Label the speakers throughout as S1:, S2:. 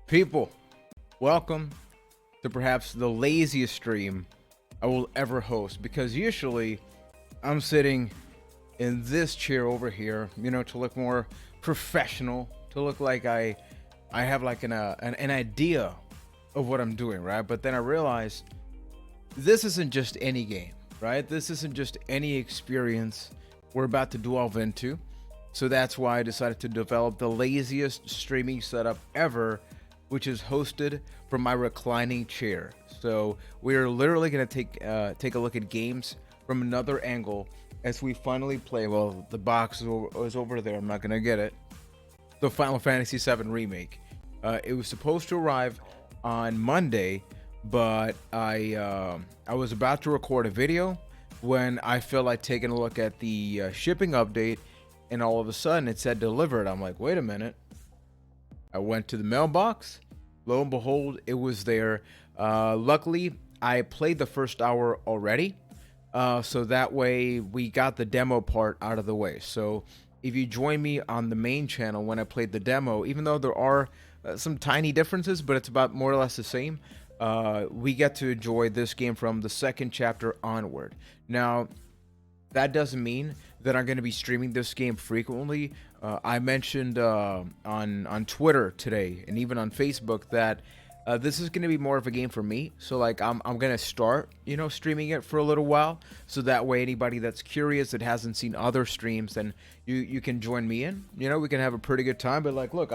S1: People, welcome to perhaps the laziest stream I will ever host, because usually I'm sitting in this chair over here, to look more professional, to look like I have like an idea of what I'm doing, right? But then I realized this isn't just any game, right? This isn't just any experience we're about to delve into. So that's why I decided to develop the laziest streaming setup ever, which is hosted from my reclining chair. So we are literally going to take a look at games from another angle as we finally play. Well, the box is over there. I'm not going to get it. The Final Fantasy VII Remake. It was supposed to arrive on Monday, but I was about to record a video when I felt like taking a look at the shipping update, and all of a sudden it said delivered. I'm like, wait a minute. I went to the mailbox. Lo and behold, it was there. Luckily, I played the first hour already, so that way we got the demo part out of the way. So if you join me on the main channel when I played the demo, even though there are some tiny differences, but it's about more or less the same, we get to enjoy this game from the second chapter onward. Now, that doesn't mean that I'm going to be streaming this game frequently. I mentioned on Twitter today and even on Facebook that this is going to be more of a game for me. So like I'm going to start, streaming it for a little while, so that way anybody that's curious that hasn't seen other streams, then you can join me in. We can have a pretty good time. But like, look,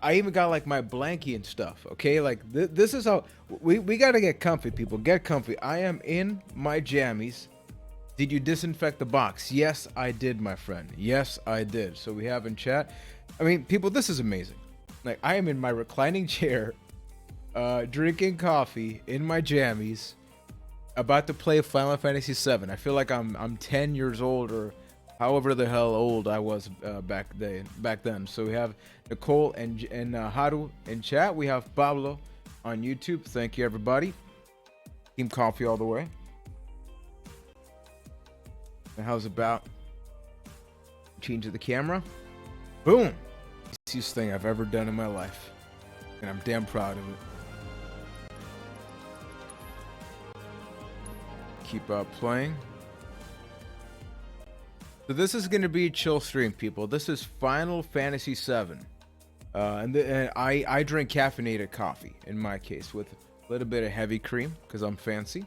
S1: I even got like my blankie and stuff. Okay, like this is how we got to get comfy, people. Get comfy. I am in my jammies. Did you disinfect the box? Yes, I did, my friend. Yes, I did. So we have in chat. I mean, people, this is amazing. Like, I am in my reclining chair, drinking coffee in my jammies, about to play Final Fantasy VII. I feel like I'm 10 years old, or however the hell old I was back then. So we have Nicole and Haru in chat. We have Pablo on YouTube. Thank you, everybody. Team Coffee all the way. And how's about change the camera? Boom! Easiest thing I've ever done in my life, and I'm damn proud of it. Keep playing. So this is going to be a chill stream, people. This is Final Fantasy VII, and I drink caffeinated coffee in my case with a little bit of heavy cream because I'm fancy.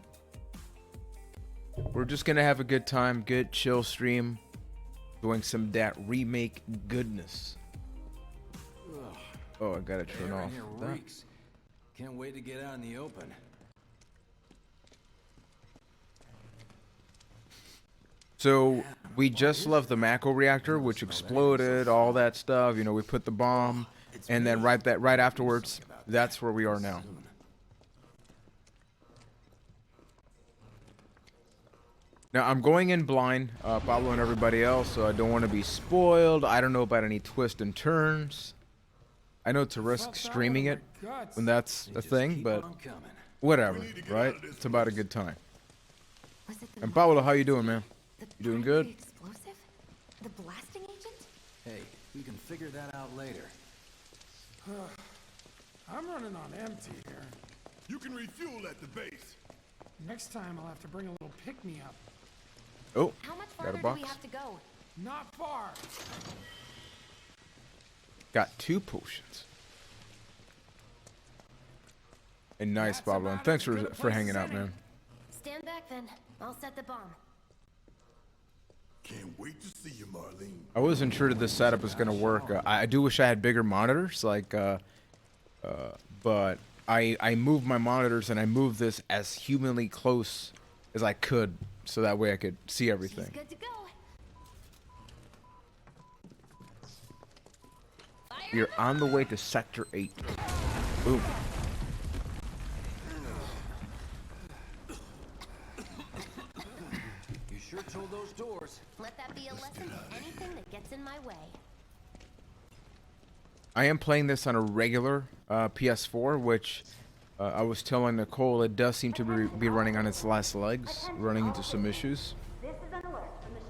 S1: We're just gonna have a good time, good chill stream, doing some that remake goodness. Oh, I gotta turn off that.
S2: Can't wait to get out in the open.
S1: So we just left the macro reactor, which exploded, all that stuff. We put the bomb, and then right afterwards, that's where we are now. Now, I'm going in blind, Pablo and everybody else, so I don't want to be spoiled. I don't know about any twists and turns. I know to risk streaming it when that's a thing, but whatever, right? It's about a good time. And Pablo, how you doing, man? You doing good?
S3: Explosive? The blasting agent?
S2: Hey, we can figure that out later.
S4: I'm running on empty here.
S5: You can refuel at the base.
S4: Next time I'll have to bring a little pick-me-up.
S1: Oh,
S3: How much
S1: got a
S3: farther do
S1: box.
S3: we have to go?
S4: Not far.
S1: Got 2 potions. And nice, Pablo. And thanks for hanging out, man.
S3: Stand back then. I'll set the bomb.
S5: Can't wait to see you, Marlene.
S1: I wasn't sure that this setup was gonna work. I do wish I had bigger monitors, but I moved my monitors and I moved this as humanly close as I could, so that way I could see everything.
S3: She's good to go.
S1: We're on the way to Sector 8. Boom.
S2: You sure told those doors.
S3: Let that be a lesson to anything that gets in my way.
S1: I am playing this on a regular PS4, which I was telling Nicole, it does seem to be running on its last legs, running into some issues.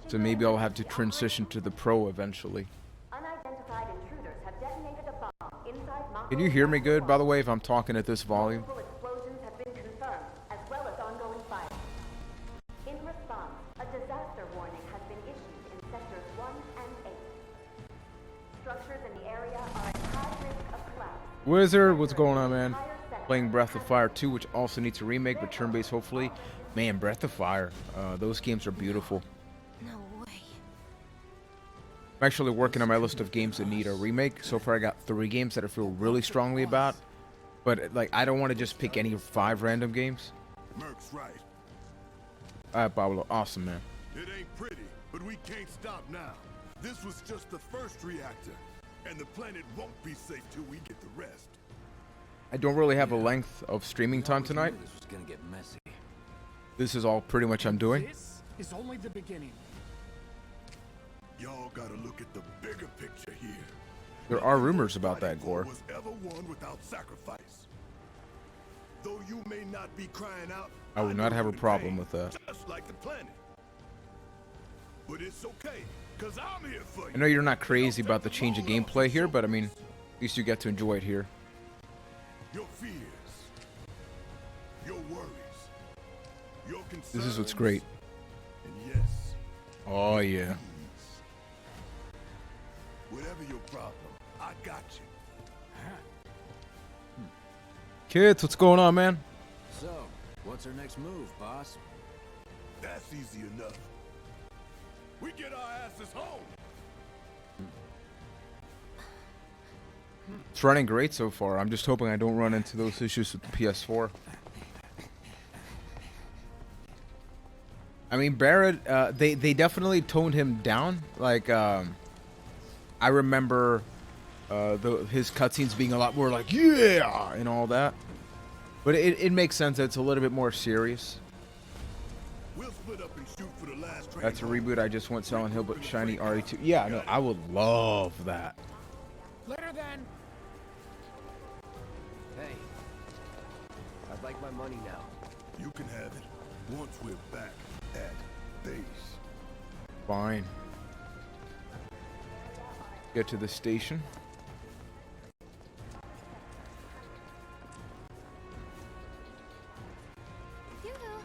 S1: So maybe I'll have to transition to the Pro eventually.
S6: Unidentified intruders have detonated a bomb inside
S1: Can you hear me good, by the way, if I'm talking at this volume?
S6: Multiple explosions have been confirmed, as well as ongoing fire. In response, a disaster warning has been issued in sectors 1 and 8. Structures in the area are at high risk of collapse.
S1: Wizard, what's going on, man? Playing Breath of Fire 2, which also needs a remake, but turn-based, hopefully. Man, Breath of Fire, those games are beautiful.
S3: No way.
S1: I'm actually working on my list of games that need a remake. So far, I got 3 games that I feel really strongly about. But, like, I don't want to just pick any 5 random games.
S5: Merc's right.
S1: Alright, Pablo. Awesome, man.
S5: It ain't pretty, but we can't stop now. This was just the first reactor, and the planet won't be safe till we get the rest.
S1: I don't really have a length of streaming time tonight.
S2: This was gonna get messy.
S1: This is all pretty much I'm doing.
S4: This is only the beginning.
S5: Y'all gotta look at the bigger picture here.
S1: There are rumors about that,
S5: Fighting
S1: Gore.
S5: was ever won without sacrifice. Though you may not be crying out,
S1: I would
S5: know
S1: not have a
S5: you're in
S1: problem
S5: pain,
S1: with that.
S5: Just like the planet. But it's okay, cause I'm here for you.
S1: I know you're not crazy about the change of gameplay here, but I mean, at least you get to enjoy it here.
S5: Your fears, your worries, your concerns.
S1: This is what's great.
S5: And yes,
S1: Oh, yeah.
S5: whatever your problem, I got you.
S1: Kids, what's going on, man?
S2: So, what's our next move, boss?
S5: That's easy enough. We get our asses home.
S1: It's running great so far. I'm just hoping I don't run into those issues with the PS4. I mean, Barrett, they definitely toned him down. Like, I remember his cutscenes being a lot more like, yeah, and all that. But it makes sense that it's a little bit more serious.
S5: We'll split up and shoot for the last train.
S1: That's a reboot. I just went Silent Hill, but shiny RE2. Yeah, no, I would love that.
S4: Later then.
S7: Hey, I'd like my money now.
S5: You can have it once we're back at base.
S1: Fine. Get to the station.
S3: Yoo-hoo.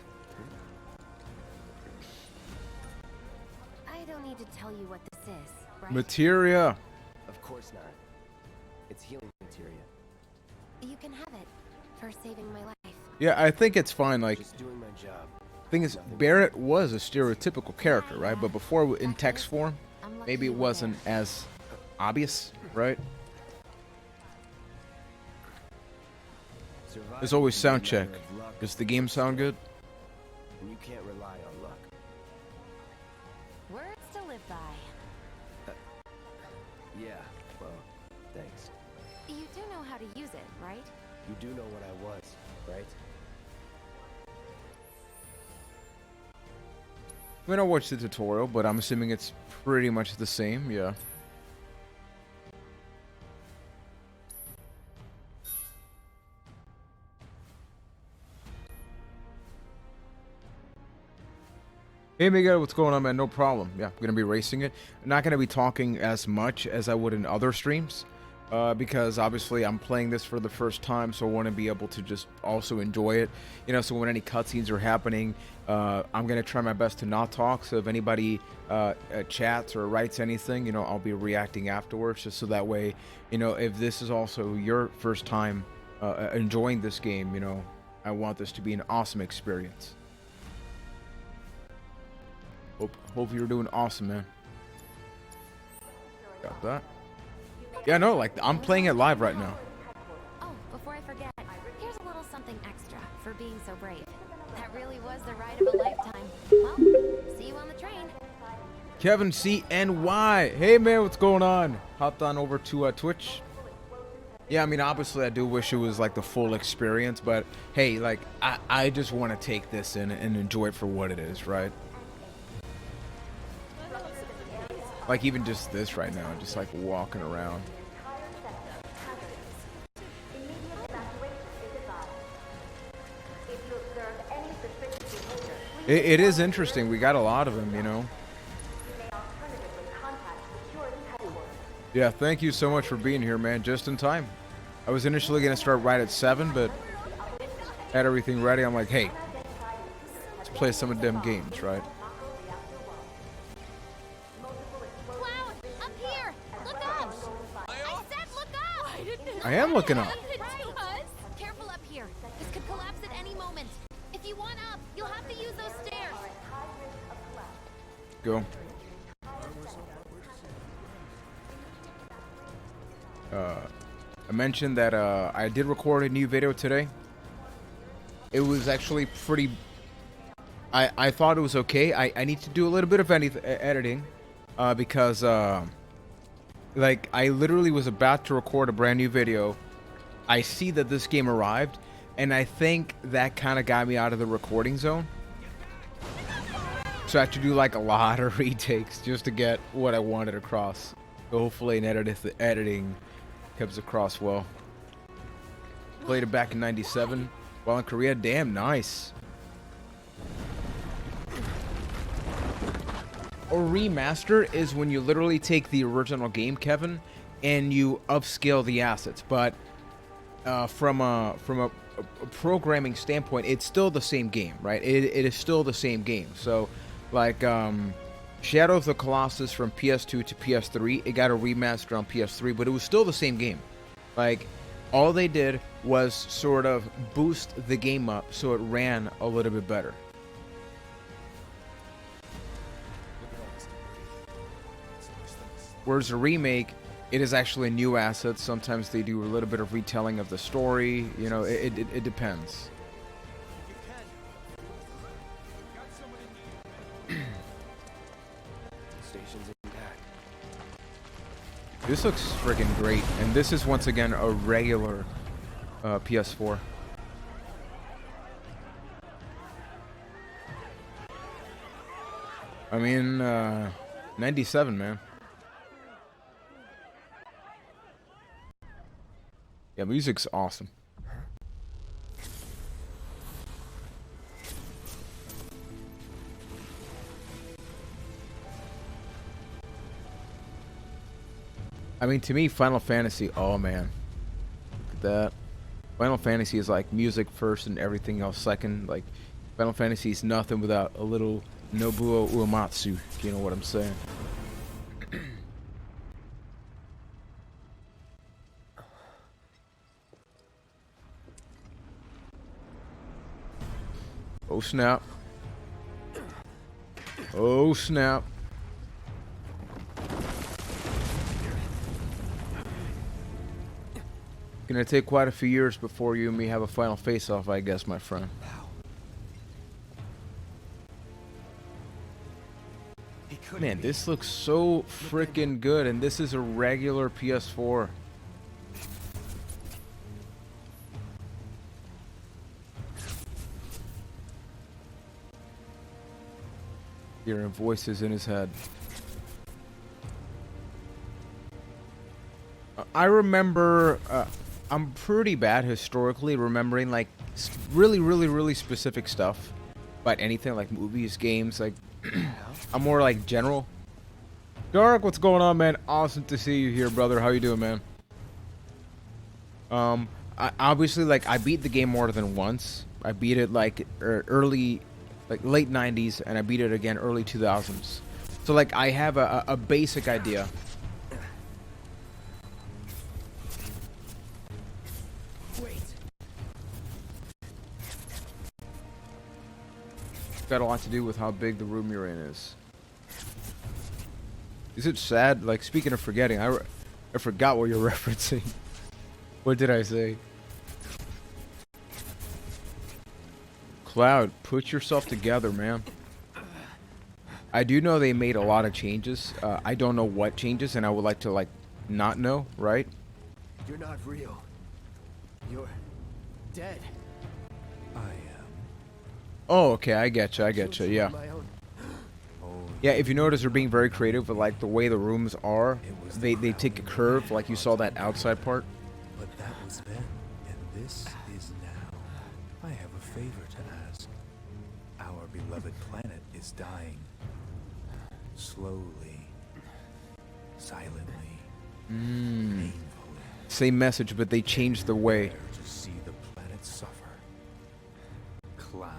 S3: I don't need to tell you what this is, right?
S1: Materia.
S7: Of course not. It's healing materia.
S3: You can have it for saving my life.
S1: Yeah, I think it's fine. Like,
S7: Just doing my job.
S1: thing is, Barrett was a stereotypical character, right? But before in text form,
S3: I'm lucky
S1: maybe
S3: you
S1: it
S3: were
S1: wasn't
S3: there.
S1: as obvious, right?
S7: Survival
S1: There's always
S7: can be a
S1: sound check.
S7: matter of luck,
S1: Does the game sound good?
S7: and you can't rely on luck.
S3: Words to live by.
S7: Yeah, well, thanks.
S3: You do know how to use it, right?
S7: You do know what I was, right?
S1: I mean, I watched the tutorial, but I'm assuming it's pretty much the same, yeah. Hey Miguel, what's going on, man? No problem. Yeah, I'm gonna be racing it. I'm not gonna be talking as much as I would in other streams, because obviously I'm playing this for the first time, so I want to be able to just also enjoy it. You know, so when any cutscenes are happening, I'm gonna try my best to not talk. So if anybody chats or writes anything, you know, I'll be reacting afterwards, just so that way, you know, if this is also your first time enjoying this game, you know, I want this to be an awesome experience. Hope you're doing awesome, man. Got that. Yeah, no, like, I'm playing it live right now.
S3: Oh, before I forget, here's a little something extra for being so brave. That really was the ride of a lifetime. Well, see you on the train.
S1: Kevin CNY. Hey, man, what's going on? Hopped on over to Twitch. Yeah, I mean, obviously, I do wish it was, like, the full experience, but, hey, like, I just want to take this in and enjoy it for what it is, right? Like, even just this right now, just, like, walking around.
S6: Immediate evacuation is advised. If you observe any suspicious behavior,
S1: It is interesting. We got a lot of them, you know?
S6: you may alternatively contact security headquarters.
S1: Yeah, thank you so much for being here, man. Just in time. I was initially gonna start right at 7, but had everything ready. I'm like, hey, let's play some of them games, right?
S3: Cloud, up here! Look up! I said look up! Why didn't it
S1: I am looking up.
S3: happen to us? Careful up here. This could collapse at any moment. If you want up, you'll have to use those stairs.
S1: Go. I mentioned that I did record a new video today. It was actually pretty... I thought it was okay. I need to do a little bit of editing because like I literally was about to record a brand new video. I see that this game arrived, and I think that kind of got me out of the recording zone. So I had to do like a lot of retakes just to get what I wanted across. So hopefully in editing comes across well. Played it back in '97 while in Korea. Damn, nice. A remaster is when you literally take the original game, Kevin, and you upscale the assets. But from a programming standpoint, it's still the same game, right? It is still the same game. So, like Shadow of the Colossus from PS2 to PS3, it got a remaster on PS3, but it was still the same game. Like, all they did was sort of boost the game up so it ran a little bit better. Whereas a remake, it is actually new assets. Sometimes they do a little bit of retelling of the story. You know, it depends.
S7: Station's intact.
S1: This looks friggin' great, and this is once again a regular PS4. I mean, 97, man. Yeah, music's awesome. I mean, to me, Final Fantasy, oh man. Look at that. Final Fantasy is like music first and everything else second. Like, Final Fantasy is nothing without a little Nobuo Uematsu, if you know what I'm saying. Oh snap. Oh snap. Gonna take quite a few years before you and me have a final face-off, I guess, my friend. Man, this looks so freaking good, and this is a regular PS4. Hearing voices in his head. I remember, I'm pretty bad historically remembering like really specific stuff about anything, like movies, games, like I'm more like general. Dark, what's going on, man? Awesome to see you here, brother. How you doing, man? I obviously, like, I beat the game more than once. I beat it like early, like late 90s, and I beat it again early 2000s. So like I have a basic idea. Got a lot to do with how big the room you're in is. Is it sad? Like, speaking of forgetting, I forgot what you're referencing. What did I say? Cloud, put yourself together, man. I do know they made a lot of changes. I don't know what changes, and I would like to, like, not know, right?
S7: You're not real. You're dead. I am.
S1: Oh, okay, I get you, yeah. Yeah, if you notice, they're being very creative with, like, the way the rooms are. They take a curve, like you saw that outside part.
S8: But that was then, and this is now. I have a favor to ask. Our beloved planet is dying. Slowly. Silently. Painfully.
S1: Same message, but they changed the way.
S8: To see the planet suffer. Cloud.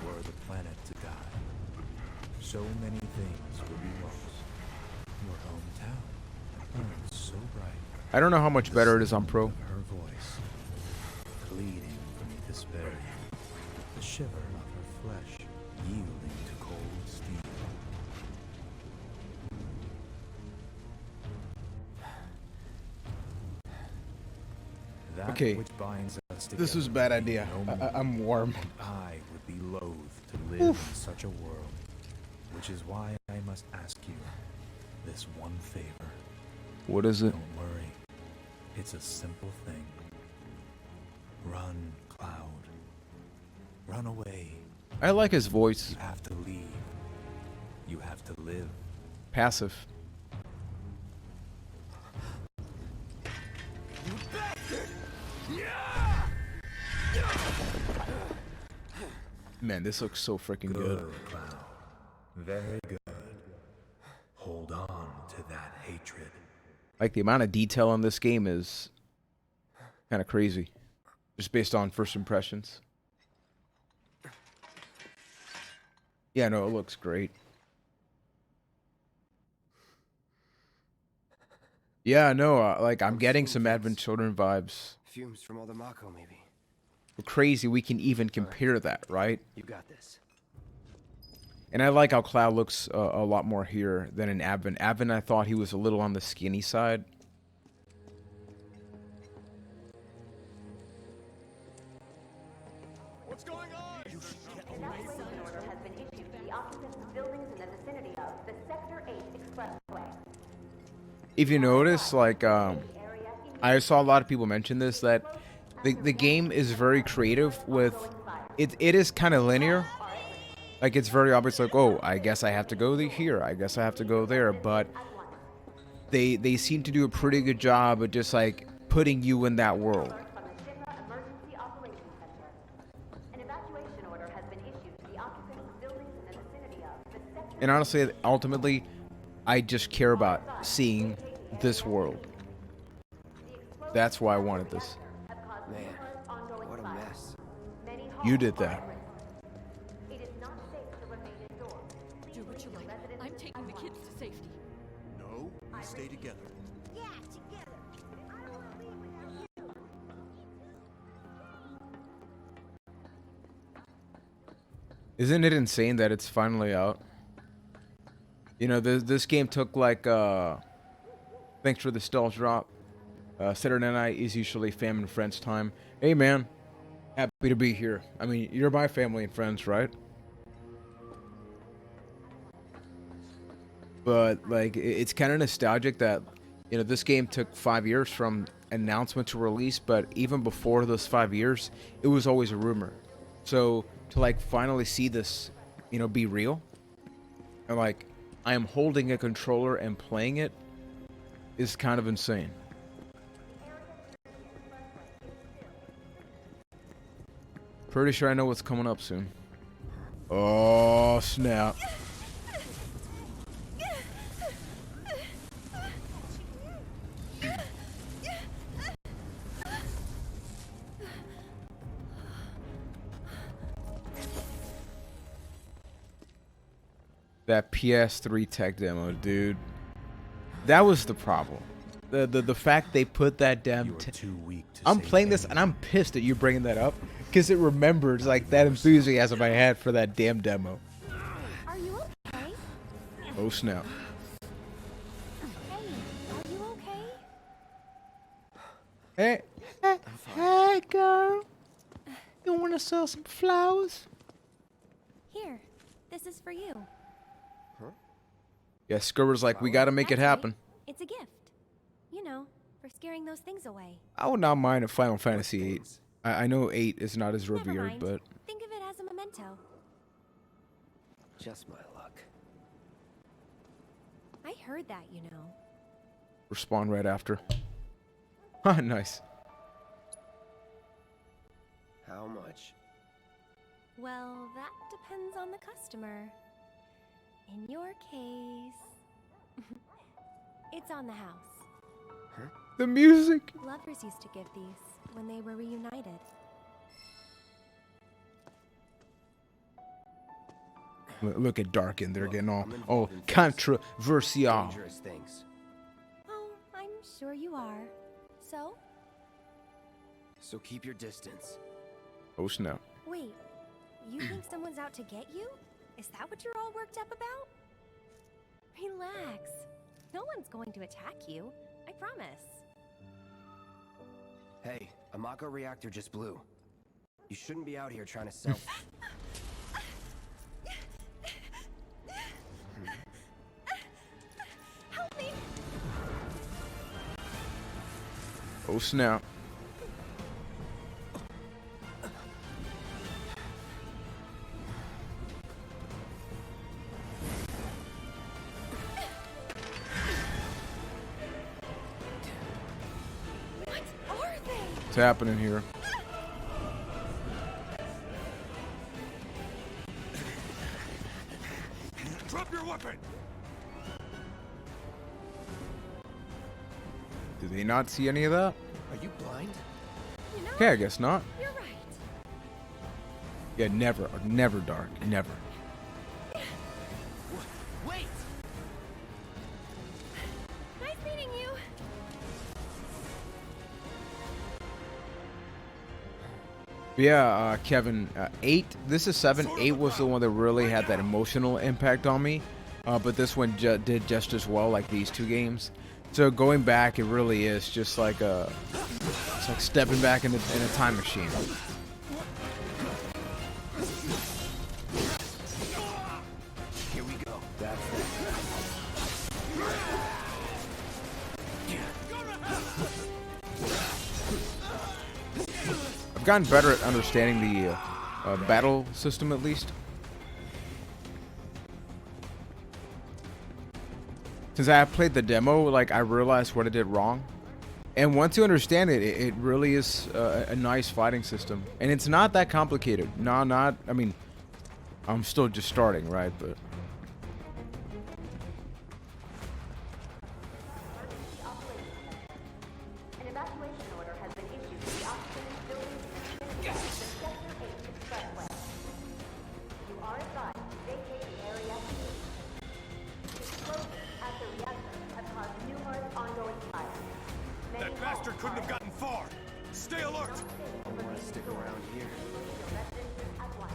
S8: Were the planet to die, so many things would be lost. Your hometown burned so bright.
S1: I don't know how much better it is on Pro.
S8: Her voice, pleading beneath this barrier, the shiver of her flesh yielding to cold steel. That
S1: Okay,
S8: which binds us together
S1: this was a bad
S8: would be
S1: idea.
S8: no more.
S1: I'm warm.
S8: I would be loath to live in such a world, which is why I must ask you this one favor.
S1: What is it?
S8: Don't worry. It's a simple thing. Run, Cloud. Run away.
S1: I like his voice.
S8: You have to leave. You have to live.
S1: Passive. Man, this looks so freaking good.
S8: Cloud. Very good. Hold on to that hatred.
S1: Like, the amount of detail on this game is kind of crazy. Just based on first impressions. Yeah, no, it looks great. Yeah, no, like, I'm getting some Advent Children vibes.
S7: Fumes from all the Mako, maybe.
S1: Crazy we can even compare that, right?
S7: You got this.
S1: And I like how Cloud looks a lot more here than in Advent. Advent, I thought he was a little on the skinny side.
S5: What's going on?
S6: Evacuation order has been issued to the occupants of buildings in the vicinity of the Sector 8 Expressway.
S1: If you notice, like, I saw a lot of people mention this, that the game is very creative with, it is kind of linear. Like, it's very obvious, like, oh, I guess I have to go here, I guess I have to go there, but they seem to do a pretty good job of just, like, putting you in that world.
S6: From the Shinra Emergency Operations Center. An evacuation order has been issued to the occupants of buildings in the vicinity of the Sector
S1: And honestly, ultimately, I just care about seeing this world. That's why I wanted this.
S7: Man, what a mess.
S1: You did that.
S6: It is not safe to remain indoors.
S9: Do what you like. I'm taking the kids to safety.
S5: No, we stay together.
S6: Yeah, together. I don't want to leave without you.
S1: Isn't it insane that it's finally out? You know, this game took like, thanks for the stalls drop. Saturday night is usually fam and friends time. Hey man, happy to be here. I mean, you're my family and friends, right? But like, it's kind of nostalgic that, you know, this game took 5 years from announcement to release, but even before those 5 years, it was always a rumor. So to like finally see this, you know, be real, and like, I am holding a controller and playing it, is kind of insane. Pretty sure I know what's coming up soon. Oh, snap. That PS3 tech demo, dude. That was the problem. The fact they put that damn.
S8: You are too weak to
S1: I'm
S8: save
S1: playing this and I'm pissed at you bringing that up because it remembers like that enthusiasm I had for that damn demo.
S3: Are you okay?
S1: Oh snap!
S3: Hey, are you okay?
S1: Hey, girl. You want to sell some flowers?
S3: Here, this is for you.
S1: Yeah, Scurver's like, we got to make it
S3: That's right.
S1: happen.
S3: It's a gift. You know, for scaring those things away.
S1: I would not mind a Final Fantasy VIII. I know 8 is not as
S3: Never
S1: revered,
S3: mind.
S1: but
S3: Think of it as a memento.
S7: Just my luck.
S3: I heard that, you know.
S1: respond right after. Ha, nice.
S7: How much?
S3: Well, that depends on the customer. In your case, it's on the house.
S1: The music.
S3: Lovers used to give these when they were reunited.
S1: Look at Dark in there getting all
S7: I'm involved
S1: oh
S7: in things.
S1: controversial.
S7: Dangerous things.
S3: Oh, I'm sure you are. So?
S7: So keep your distance.
S1: Oh snap.
S3: Wait, you think someone's out to get you? Is that what you're all worked up about? Relax. No one's going to attack you. I promise.
S7: Hey, a Mako reactor just blew. You shouldn't be out here trying to sell.
S3: Help me!
S1: Oh snap.
S3: What are they?
S1: What's happening here?
S5: Drop your weapon!
S1: Did they not see any of that?
S7: Are you blind?
S3: You know,
S1: Okay, I guess not.
S3: you're right.
S1: Yeah, never Dark, never.
S7: Wait!
S3: Nice meeting you.
S1: Yeah, Kevin, 8, this is 7. 8 was the one that really had that emotional impact on me. But this one did just as well, like these two games. So going back, it really is just like it's like stepping back in a time machine.
S7: Here we go. That's it.
S1: I've gotten better at understanding the battle system, at least. Since I played the demo, like, I realized what I did wrong. And once you understand it, it really is a nice fighting system. And it's not that complicated. I mean, I'm still just starting, right? But
S6: An evacuation order has been issued to the oxygen building in the Sector 8 expressway. You are advised to vacate the area. Explosions at the reactor have caused numerous ongoing fires. Many
S5: That bastard couldn't have gotten far! Stay alert!
S7: I want to stick around here.
S6: residences at once.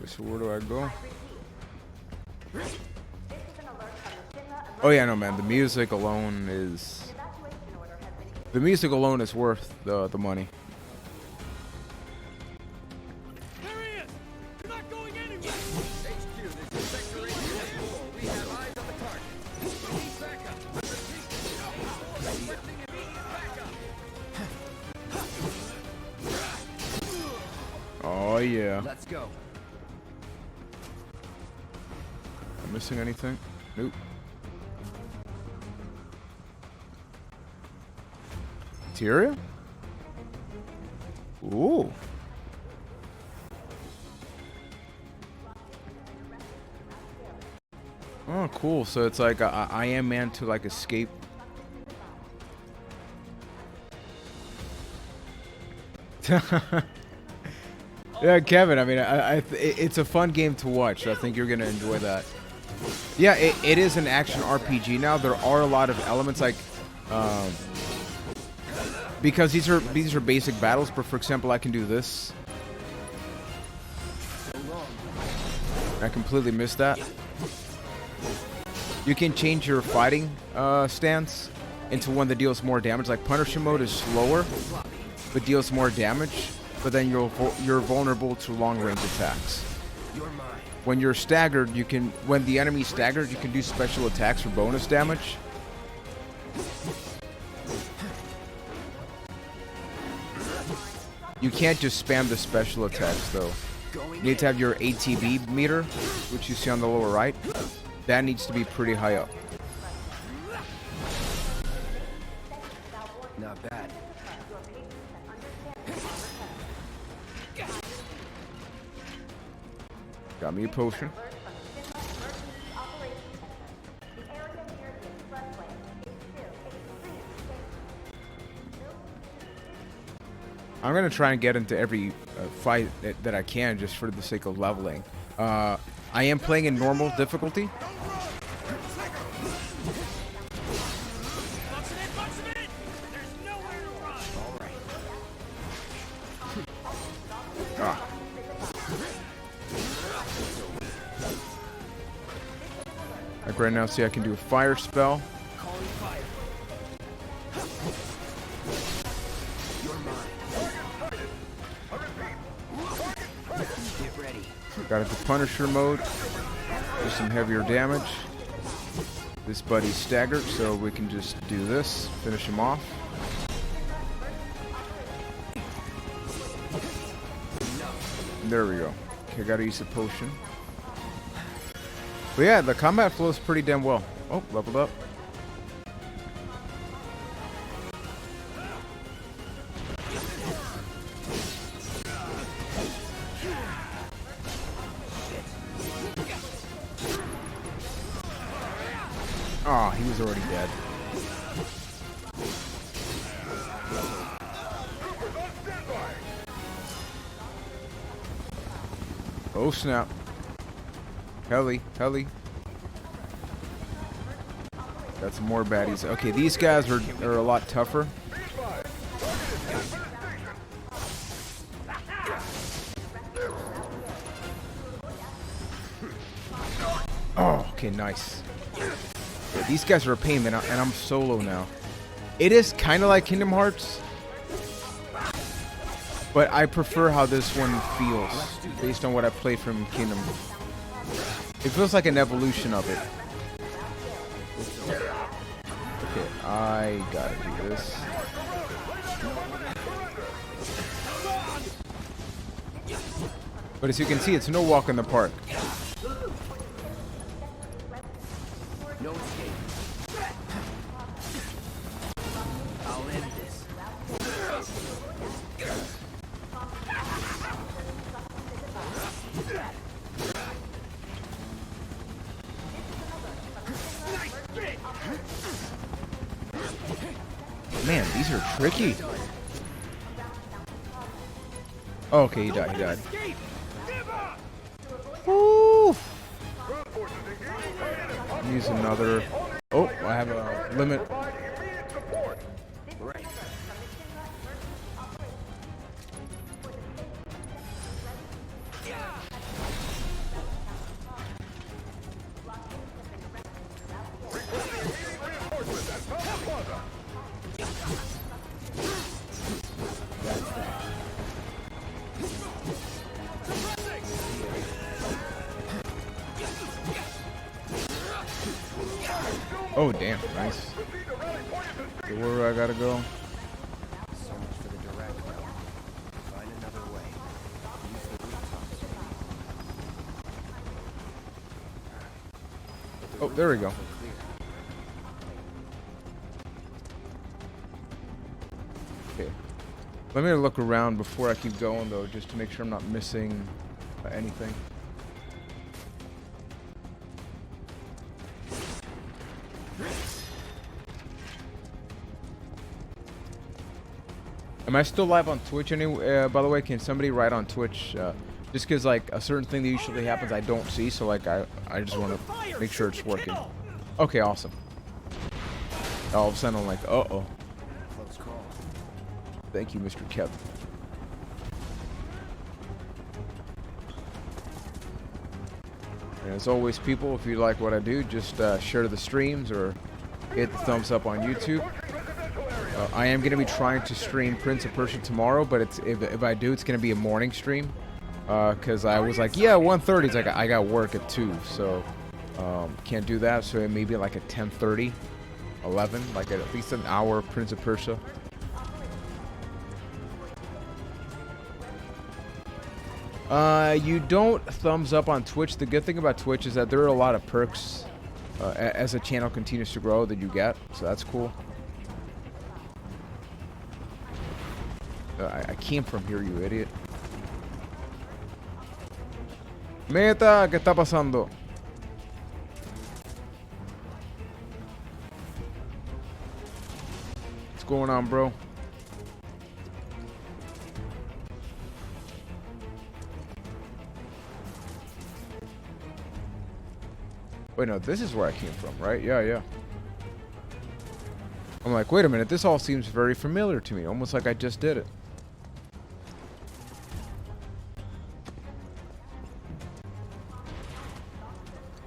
S1: so where do I go?
S6: I repeat. This is an alert from the Shinra
S1: Oh yeah, no man, the music alone is
S6: evacuation order has been issued.
S1: the music alone is worth the money.
S4: There he is! You're not going anywhere!
S2: HQ, this is Sector 8. We have eyes on the target. We need backup. I repeat, requesting immediate backup.
S1: Oh yeah.
S7: Let's go.
S1: Am I missing anything? Nope. Materia? Ooh. Oh, cool. So it's like a Iron Man to like escape. Yeah, Kevin. I mean, it's a fun game to watch. I think you're gonna enjoy that. Yeah, it is an action RPG now. There are a lot of elements like, because these are basic battles. But for example, I can do this. I completely missed that. You can change your fighting stance into one that deals more damage. Like Punisher mode is slower, but deals more damage. But then you're vulnerable to long-range attacks.
S7: You're mine.
S1: When you're staggered, when the enemy's staggered, you can do special attacks for bonus damage. You can't just spam the special attacks though. You need to have your ATB meter, which you see on the lower right. That needs to be pretty high up.
S7: Not bad.
S1: Got me a potion. I'm gonna try and get into every fight that I can, just for the sake of leveling. I am playing in normal difficulty. Ah. Like right now, see, I can do a fire spell. Got into Punisher mode. Do some heavier damage. This buddy's staggered, so we can just do this. Finish him off. There we go. Okay, gotta use a potion. But yeah, the combat flows pretty damn well. Oh, leveled up. Oh, he was already dead. Oh snap. Heli. Got some more baddies. Okay, these guys are a lot tougher. Oh, okay, nice. Yeah, these guys are a pain, man, and I'm solo now. It is kind of like Kingdom Hearts, but I prefer how this one feels, based on what I played from Kingdom. It feels like an evolution of it. Okay, I gotta do this. But as you can see, it's no walk in the park.
S7: No escape. I'll end this.
S1: Man, these are tricky. Oh, okay, he died. Woo! Use another. Oh, I have a limit. Oh, damn, nice. Okay, where do I gotta go?
S7: So much for the direct route. Find another way. Use the rooftops.
S1: Oh, there we go. Okay. Let me look around before I keep going, though, just to make sure I'm not missing anything. Am I still live on Twitch anyway? By the way, can somebody write on Twitch? Just because like a certain thing that usually happens I don't see, so like I just want to make sure it's working. Okay, awesome. All of a sudden I'm like, uh-oh.
S7: Close call.
S1: Thank you, Mr. Kevin. And as always, people, if you like what I do, just share the streams or hit the thumbs up on YouTube. I am going to be trying to stream Prince of Persia tomorrow, but if I do, it's going to be a morning stream. Because I was like, yeah, 1:30. It's like I got work at 2, so can't do that. So it may be like at 10:30, 11, like at least an hour of Prince of Persia. You don't thumbs up on Twitch. The good thing about Twitch is that there are a lot of perks as a channel continues to grow that you get, so that's cool. I came from here, you idiot. Meta, ¿qué está pasando? What's going on, bro? Wait, no, this is where I came from, right? Yeah. I'm like, wait a minute, this all seems very familiar to me, almost like I just did it.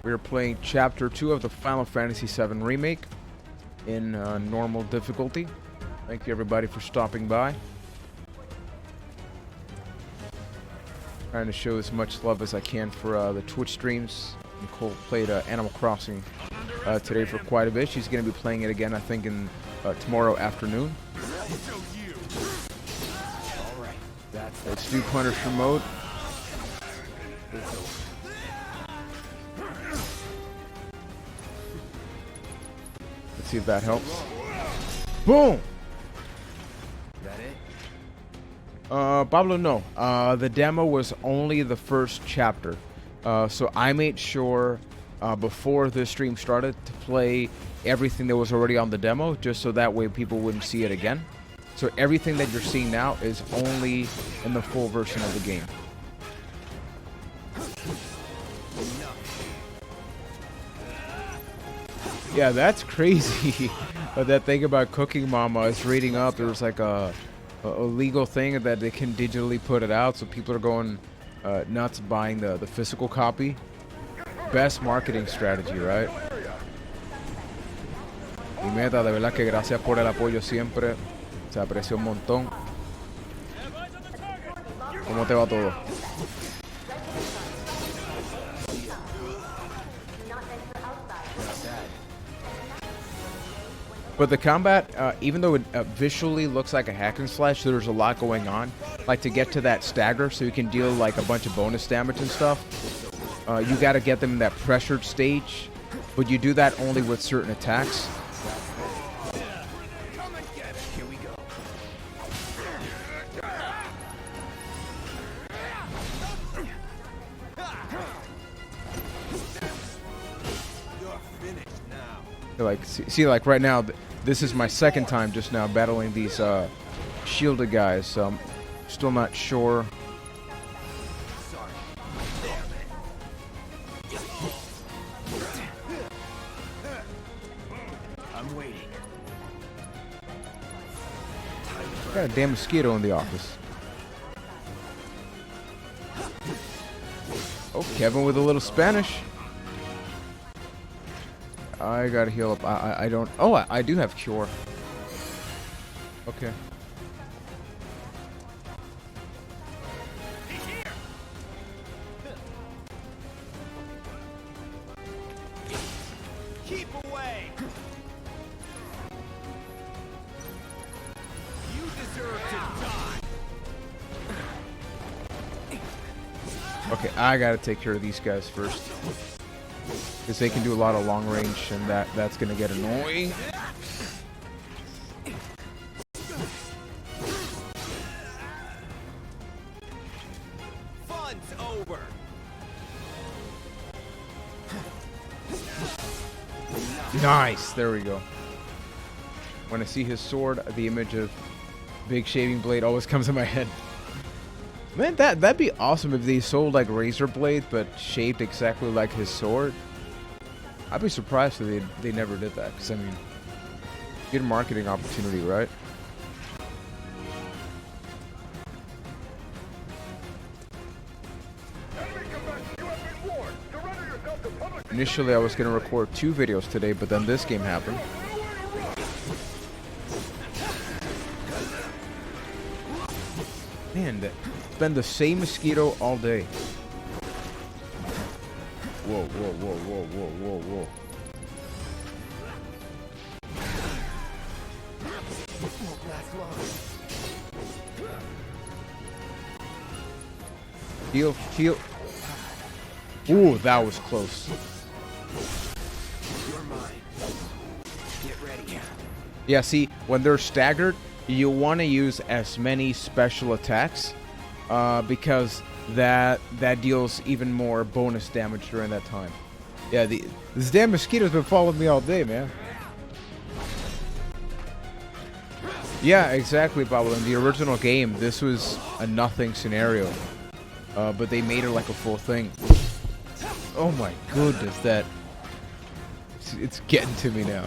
S1: We are playing Chapter 2 of the Final Fantasy VII Remake in normal difficulty. Thank you everybody for stopping by. Trying to show as much love as I can for the Twitch streams. Nicole played Animal Crossing today for quite a bit. She's going to be playing it again, I think, in tomorrow afternoon. Let's do Punisher mode. Let's see if that helps. Boom!
S7: That it?
S1: Pablo, no. The demo was only the first chapter. So I made sure before the stream started to play everything that was already on the demo, just so that way people wouldn't see it again. So everything that you're seeing now is only in the full version of the game. Yeah, that's crazy. But that thing about Cooking Mama is reading up. There was like a legal thing that they can digitally put it out, so people are going nuts buying the physical copy. Best marketing strategy, right? Y Meta, de verdad que gracias por el apoyo siempre. Se aprecia un montón. ¿Cómo te va todo? But the combat, even though it visually looks like a hack and slash, there's a lot going on. Like to get to that stagger so you can deal like a bunch of bonus damage and stuff. You gotta get them in that pressured stage, but you do that only with certain attacks.
S7: Here we go.
S2: You're finished now.
S1: Like, see, like right now, this is my second time just now battling these shielded guys, so I'm still not sure.
S7: I'm waiting.
S1: Got a damn mosquito in the office. Oh, Kevin with a little Spanish. I gotta heal up. I don't. Oh, I do have cure. Okay.
S2: Keep away. You deserve to die.
S1: Okay, I gotta take care of these guys first. Because they can do a lot of long range, and that's gonna get annoying.
S2: Fun's over.
S1: Nice, there we go. When I see his sword, the image of big shaving blade always comes in my head. Man, that'd be awesome if they sold like razor blade, but shaped exactly like his sword. I'd be surprised if they never did that, because I mean, good marketing opportunity, right? Initially, I was going to record 2 videos today, but then this game happened. Man, it's been the same mosquito all day. Whoa, whoa, whoa, whoa, whoa, whoa, whoa. Heal, heal. Ooh, that was close.
S7: You're mine. Get ready.
S1: Yeah, see, when they're staggered, you want to use as many special attacks because that deals even more bonus damage during that time. Yeah, this damn mosquito's been following me all day, man. Yeah, exactly, Pablo. In the original game, this was a nothing scenario, but they made it like a full thing. Oh my goodness, it's getting to me now.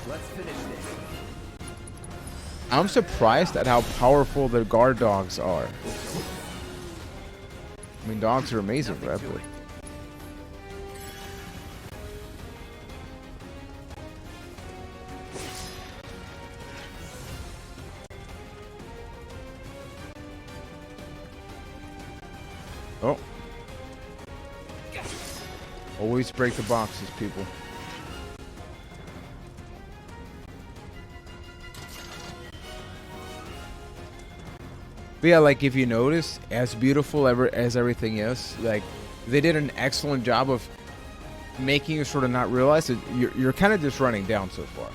S7: Let's finish this.
S1: I'm surprised at how powerful the guard dogs are. I mean, dogs are amazing, right? But oh. Always break the boxes, people. But yeah, like if you notice, as beautiful as everything is, like they did an excellent job of making you sort of not realize that you're kind of just running down so far.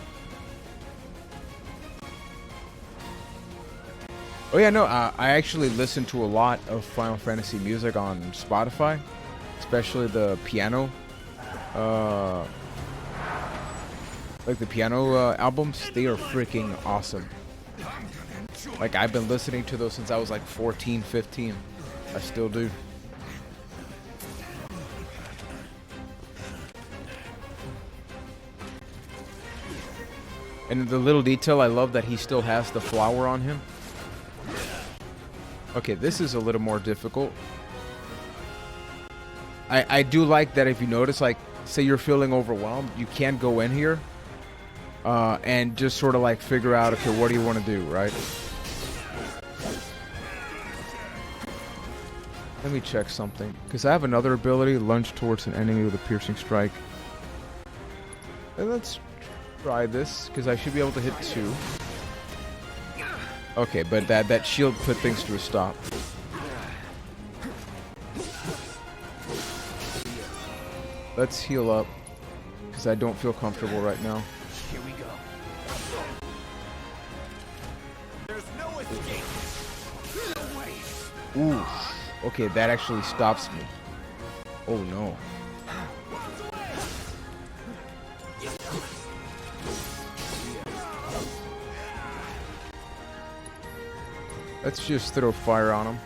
S1: Oh yeah, no, I actually listen to a lot of Final Fantasy music on Spotify, especially the piano, like the piano albums. They are freaking awesome. Like I've been listening to those since I was like 14, 15. I still do. And the little detail I love that he still has the flower on him. Okay, this is a little more difficult. I do like that if you notice, like, say you're feeling overwhelmed, you can go in here and just sort of like figure out, okay, what do you want to do, right? Let me check something, because I have another ability, lunge towards an enemy with a piercing strike. And let's try this, because I should be able to hit 2. Okay, but that shield put things to a stop. Let's heal up, because I don't feel comfortable right now.
S7: Here we go.
S2: There's no escape.
S1: Ooh. Okay, that actually stops me. Oh no. Let's just throw fire on him.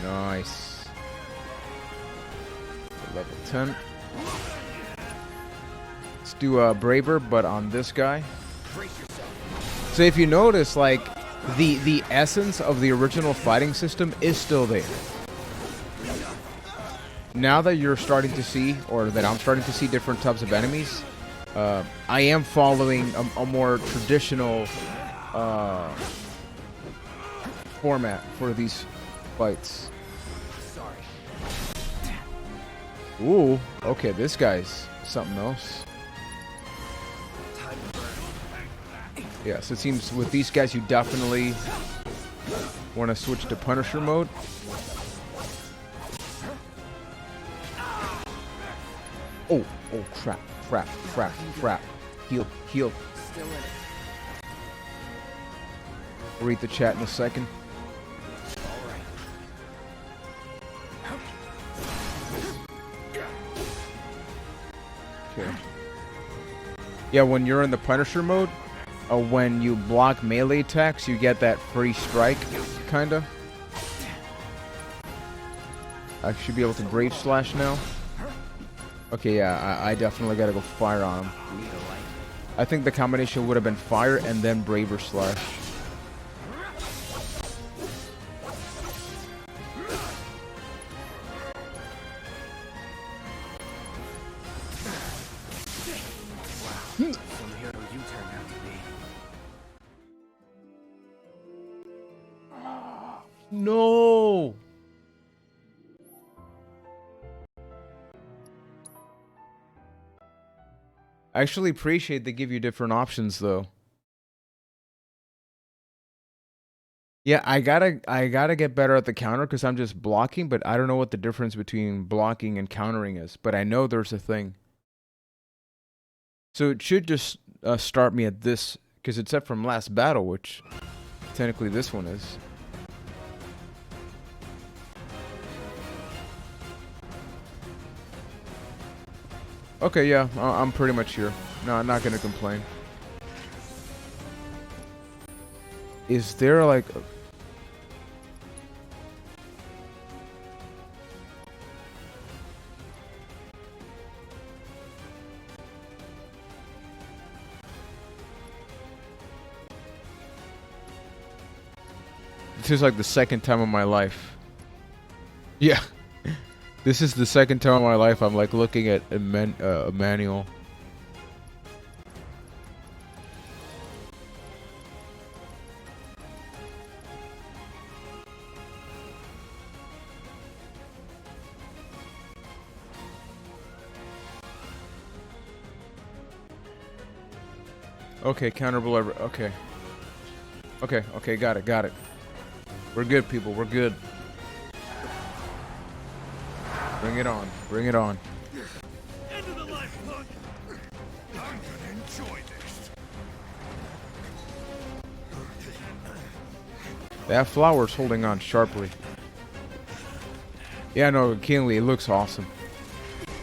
S1: Nice. Level 10. Let's do a braver, but on this guy. So if you notice, like, the essence of the original fighting system is still there. Now that you're starting to see, or that I'm starting to see different types of enemies, I am following a more traditional format for these fights. Ooh, okay, this guy's something else. Yeah, so it seems with these guys you definitely want to switch to Punisher mode. Oh, crap. Heal.
S7: Still in it.
S1: I'll read the chat in a second. Okay. Yeah, when you're in the Punisher mode, when you block melee attacks, you get that free strike, kinda. I should be able to Brave Slash now. Okay, yeah, I definitely gotta go fire on him. I think the combination would have been fire and then Braver Slash.
S7: Some hero you turned out to be.
S1: No! I actually appreciate they give you different options, though. Yeah, I gotta get better at the counter because I'm just blocking, but I don't know what the difference between blocking and countering is. But I know there's a thing. So it should just start me at this, because it's set from last battle, which technically this one is. Okay, yeah, I'm pretty much here. No, I'm not gonna complain. Is there like... This is like the second time in my life. Yeah. This is the second time in my life I'm like looking at a manual. Okay, counterable. Okay. Okay, got it. We're good, people. We're good. Bring it on. Bring it on.
S4: End of the life, punk!
S5: I'm gonna enjoy this.
S1: That flower's holding on sharply. Yeah, no, Kingly, it looks awesome.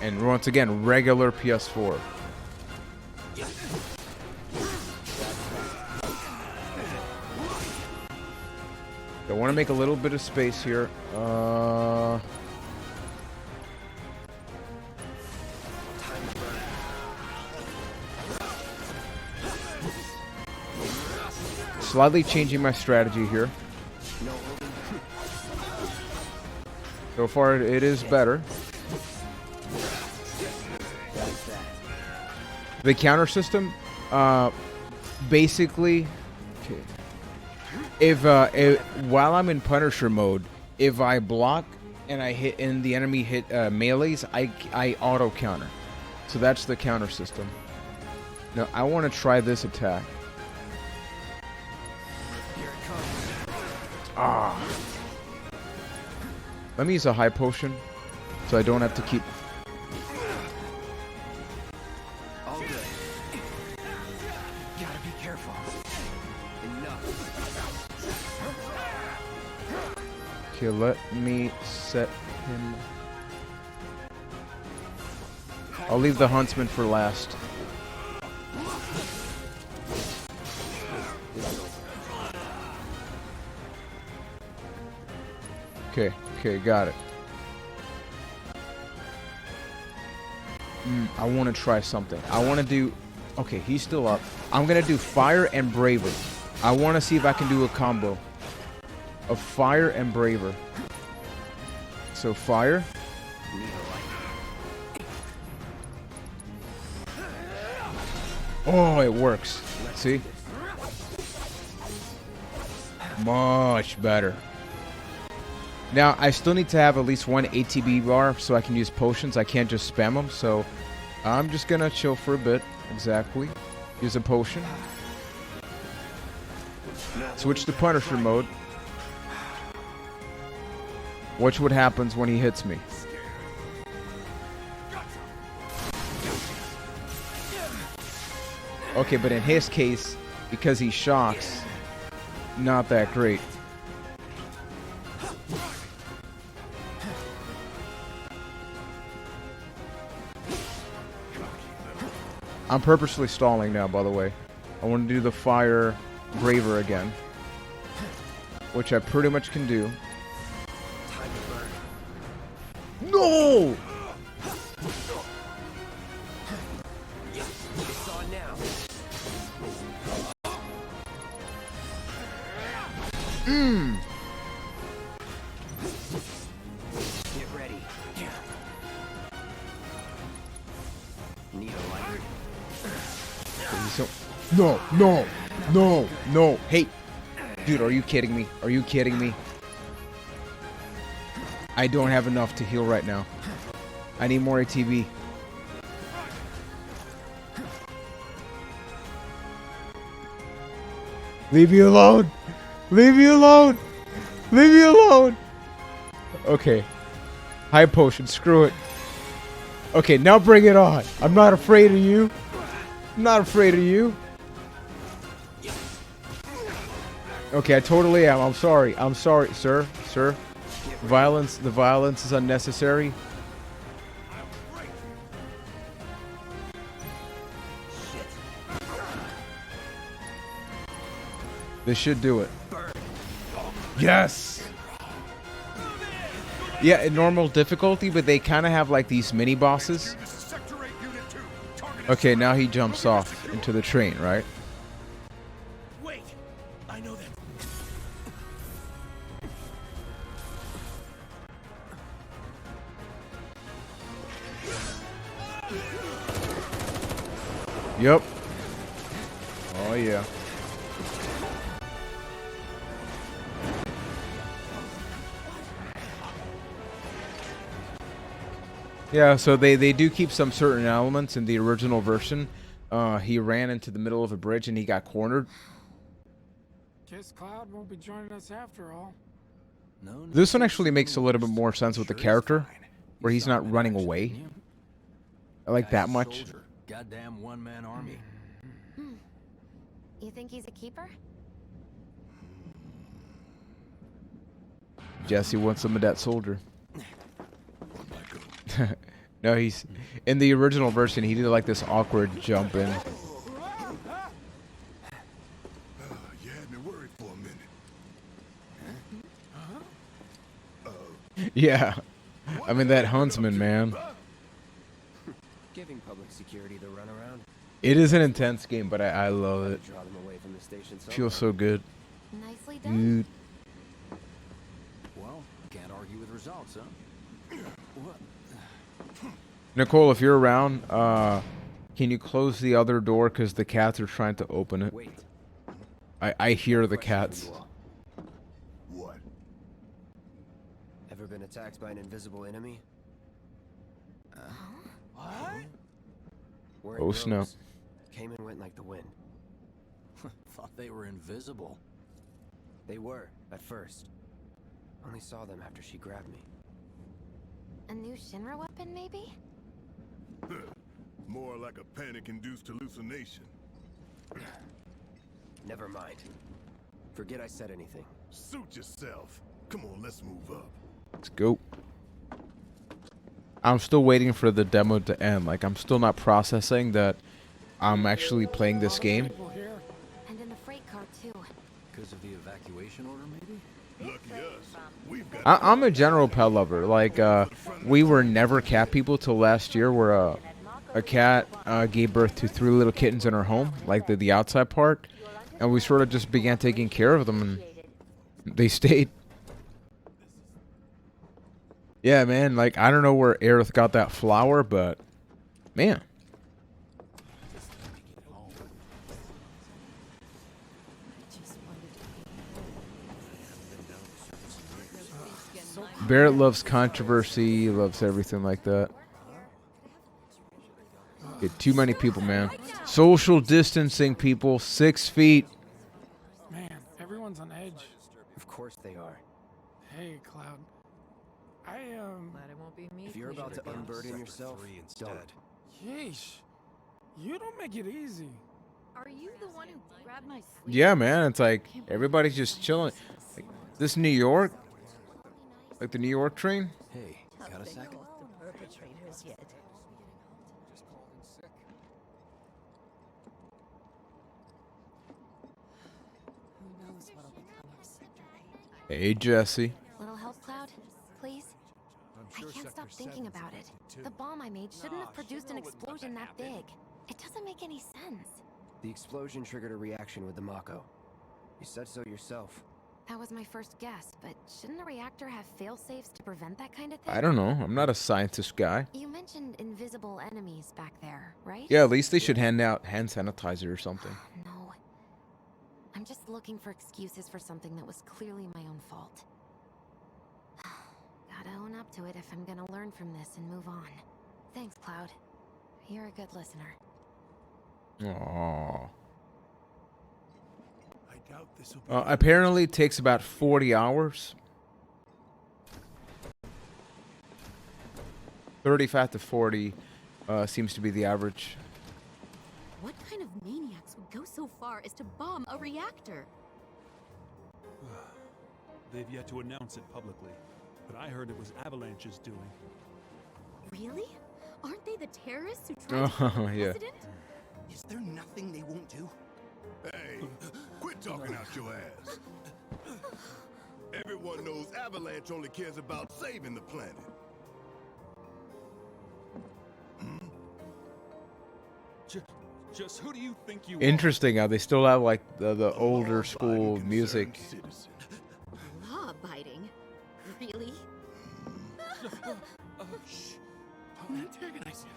S1: And once again, regular PS4. I want to make a little bit of space here. Slightly changing my strategy here. So far, it is better. The counter system, basically, if while I'm in Punisher mode, if I block and I hit and the enemy hit melees, I auto counter. So that's the counter system. Now I want to try this attack. Ah. Let me use a high potion, so I don't have to keep.
S7: All good. Gotta be careful. Enough.
S1: Okay, let me set him. I'll leave the huntsman for last. Okay, got it. I want to try something. I want to do... Okay, he's still up. I'm going to do fire and braver. I want to see if I can do a combo of fire and braver. So fire. Oh, it works. See? Much better. Now, I still need to have at least one ATB bar so I can use potions. I can't just spam them, so I'm just going to chill for a bit. Exactly. Use a potion. Switch to Punisher mode. Watch what happens when he hits me. Okay, but in his case, because he shocks, not that great. I'm purposely stalling now, by the way. I want to do the fire braver again, which I pretty much can do. No!
S7: It's on now. Get ready. Need a lighter?
S1: No. Hey, dude, are you kidding me? Are you kidding me? I don't have enough to heal right now. I need more ATB. Leave me alone. Leave me alone. Leave me alone. Okay. High potion. Screw it. Okay, now bring it on. I'm not afraid of you. I'm not afraid of you. Okay, I totally am. I'm sorry. I'm sorry, sir. Sir. The violence is unnecessary. This should do it. Yes. Yeah, in normal difficulty, but they kind of have like these mini bosses.
S5: This is Sector 8, Unit 2. Target
S1: Okay, now he jumps off into the train, right?
S4: Wait! I know that.
S1: Yep. Oh yeah. Yeah, so they do keep some certain elements in the original version. He ran into the middle of a bridge and he got cornered.
S10: Guess Cloud won't be joining us after all.
S8: No,
S1: This one actually makes a little bit more sense with the character, where he's not running away. I like that much.
S7: Goddamn one-man army.
S3: You think he's a keeper?
S1: Jesse wants some of that soldier. No, he's in the original version. He did like this awkward jump in.
S5: You had me worried for a minute.
S1: Yeah, I mean that huntsman, man.
S7: Giving public security the runaround.
S1: It is an intense game, but I love it.
S7: Draw them away from the station.
S1: Feels so good.
S3: Nicely done.
S7: Well, can't argue with results, huh? What?
S1: Nicole, if you're around, can you close the other door because the cats are trying to open it?
S7: Wait.
S1: I hear the cats.
S5: What?
S7: Ever been attacked by an invisible enemy?
S4: What?
S7: Wearing
S1: Oh, snap.
S7: robes. Came and went like the wind.
S11: Thought they were invisible.
S7: They were, at first. Only saw them after she grabbed me.
S3: A new Shinra weapon, maybe?
S5: More like a panic-induced hallucination.
S7: Never mind. Forget I said anything.
S5: Suit yourself. Come on, let's move up.
S1: Let's go. I'm still waiting for the demo to end. Like, I'm still not processing that I'm actually playing this game.
S3: And in the freight car, too.
S11: Because of the evacuation order, maybe?
S5: Lucky us. We've got
S1: I'm a general pet lover. Like, we were never cat people till last year, where a cat gave birth to 3 little kittens in our home, like the outside part, and we sort of just began taking care of them, and they stayed. Yeah, man. Like, I don't know where Aerith got that flower, but man. Barrett loves controversy, loves everything like that. Get too many people, man. Social distancing, people. 6 feet.
S10: Man, everyone's on edge.
S7: Of course they are.
S10: Hey, Cloud.
S9: Glad it won't be me.
S7: If you're about to unburden yourself, don't.
S10: Yeesh. You don't make it easy.
S9: Are you the one who grabbed my sleeve?
S1: Yeah, man. It's like everybody's just chilling. Like, this New York? Like the New York train?
S11: Hey, got a second?
S9: Perpetrators yet. Who knows what'll become of Sector 8?
S1: Hey, Jesse.
S3: Little help, Cloud? Please? I can't stop thinking about it. The bomb I made shouldn't have produced an explosion that big. It doesn't make any sense.
S7: The explosion triggered a reaction with the Mako. You said so yourself.
S3: That was my first guess, but shouldn't a reactor have fail-safes to prevent that kind of thing?
S1: I don't know. I'm not a scientist guy.
S3: You mentioned invisible enemies back there, right?
S1: Yeah, at least they should hand out hand sanitizer or something.
S3: No. I'm just looking for excuses for something that was clearly my own fault. Gotta own up to it if I'm gonna learn from this and move on. Thanks, Cloud. You're a good listener.
S1: Aww.
S8: I doubt this will be
S1: Apparently it takes about 40 hours. 35 to 40 seems to be the average.
S9: What kind of maniacs would go so far as to bomb a reactor?
S8: They've yet to announce it publicly, but I heard it was Avalanche's doing.
S9: Really? Aren't they the terrorists who tried to kill
S1: Oh,
S9: the
S1: yeah.
S9: president?
S11: Is there nothing they won't do?
S5: Hey, quit talking out your ass. Everyone knows Avalanche only cares about saving the planet.
S4: Just who do you think you
S1: Interesting how they still have like the older school music.
S9: Law-abiding? Really?
S4: Shh. Don't antagonize him.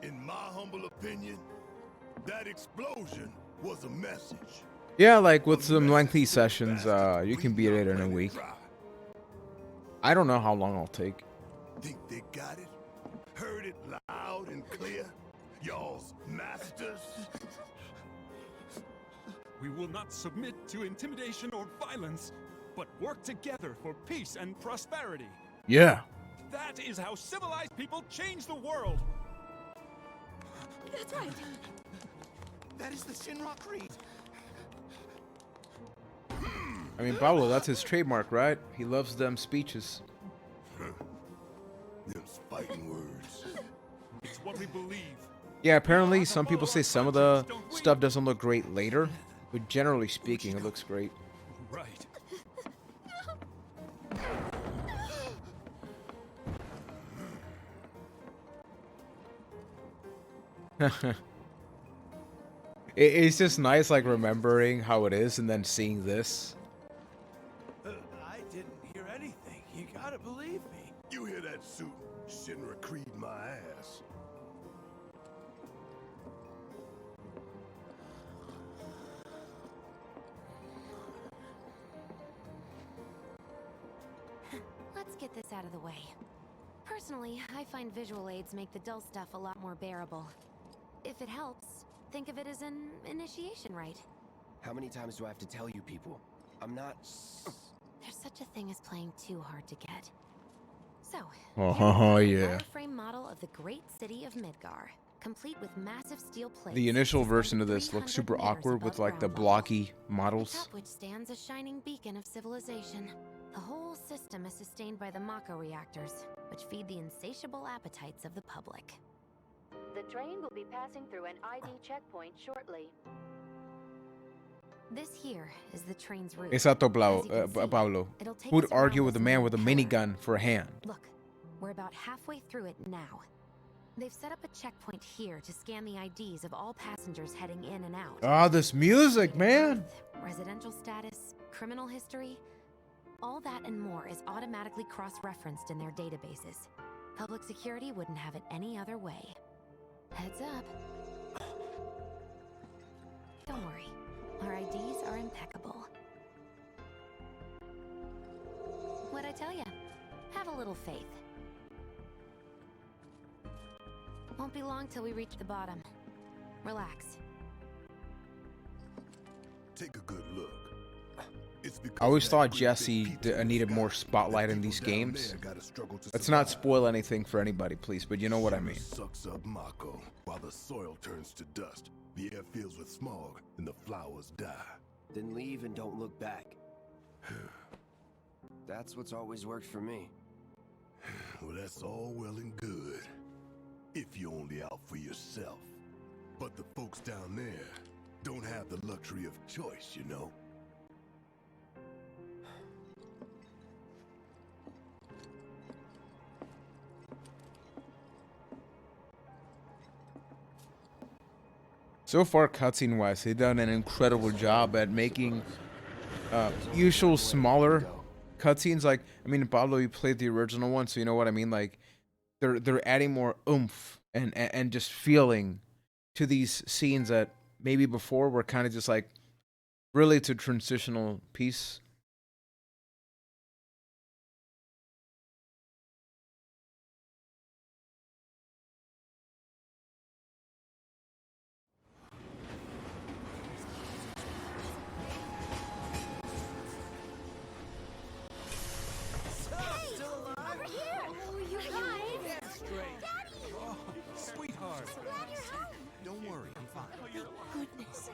S5: In my humble opinion, that explosion was a message.
S1: Yeah, like with some lengthy sessions, you can beat it in a week. I don't know how long I'll take.
S5: Think they got it? Heard it loud and clear? Y'all's masters?
S4: We will not submit to intimidation or violence, but work together for peace and prosperity.
S1: Yeah.
S4: That is how civilized people change the world.
S9: That's right.
S7: That is the Shinra Creed.
S1: I mean, Pablo, that's his trademark, right? He loves them speeches.
S5: Them fighting words.
S4: It's what we believe.
S1: Yeah, apparently some people say some of the stuff doesn't look great later, but generally speaking, it looks great.
S4: Right.
S1: It's just nice, like, remembering how it is and then seeing this.
S8: I didn't hear anything. You gotta believe me.
S5: You hear that suit? Shinra Creed my ass.
S3: Let's get this out of the way. Personally, I find visual aids make the dull stuff a lot more bearable. If it helps, think of it as an initiation rite.
S7: How many times do I have to tell you people? I'm not...
S3: There's such a thing as playing too hard to get. So,
S1: Oh, yeah.
S3: frame model of the great city of Midgar, complete with massive steel plates.
S1: The initial version of this looks super awkward with like the blocky models.
S3: Atop which stands a shining beacon of civilization. The whole system is sustained by the Mako reactors, which feed the insatiable appetites of the public.
S6: The train will be passing through an ID checkpoint shortly.
S3: This here is the train's route.
S1: Exacto,
S3: As you can see,
S1: Pablo.
S3: it'll take
S1: Who would
S3: us around
S1: argue with a
S3: this
S1: man
S3: new
S1: with a
S3: pillar.
S1: minigun for a hand?
S3: Look, we're about halfway through it now. They've set up a checkpoint here to scan the IDs of all passengers heading in and out.
S1: Ah, this music, man.
S3: Residential status, criminal history, all that and more is automatically cross-referenced in their databases. Public security wouldn't have it any other way. Heads up. Don't worry, our IDs are impeccable. What'd I tell ya? Have a little faith. Won't be long till we reach the bottom. Relax.
S5: Take a good look. It's because
S1: I always
S5: that
S1: thought
S5: great
S1: Jesse
S5: big pizza
S1: needed
S5: was
S1: more
S5: got
S1: spotlight
S5: that
S1: in these
S5: people down
S1: games.
S5: there gotta struggle to
S1: Let's not
S5: survive.
S1: spoil anything for anybody, please, but you know what I mean.
S5: Sucks up Mako while the soil turns to dust. The air fills with smog and the flowers die.
S7: Then leave and don't look back. That's what's always worked for me.
S5: Well, that's all well and good. If you're only out for yourself. But the folks down there don't have the luxury of choice, you know.
S1: So far, cutscene wise, they've done an incredible job at making usual smaller cutscenes. Like, I mean, Pablo, you played the original one, so you know what I mean. Like, they're adding more oomph and just feeling to these scenes that maybe before were kind of just like really to transitional piece.
S9: Over here! Oh, you guys! Daddy!
S4: Oh, sweetheart.
S9: Glad you're home!
S11: Don't worry, I'm fine.
S9: Goodness.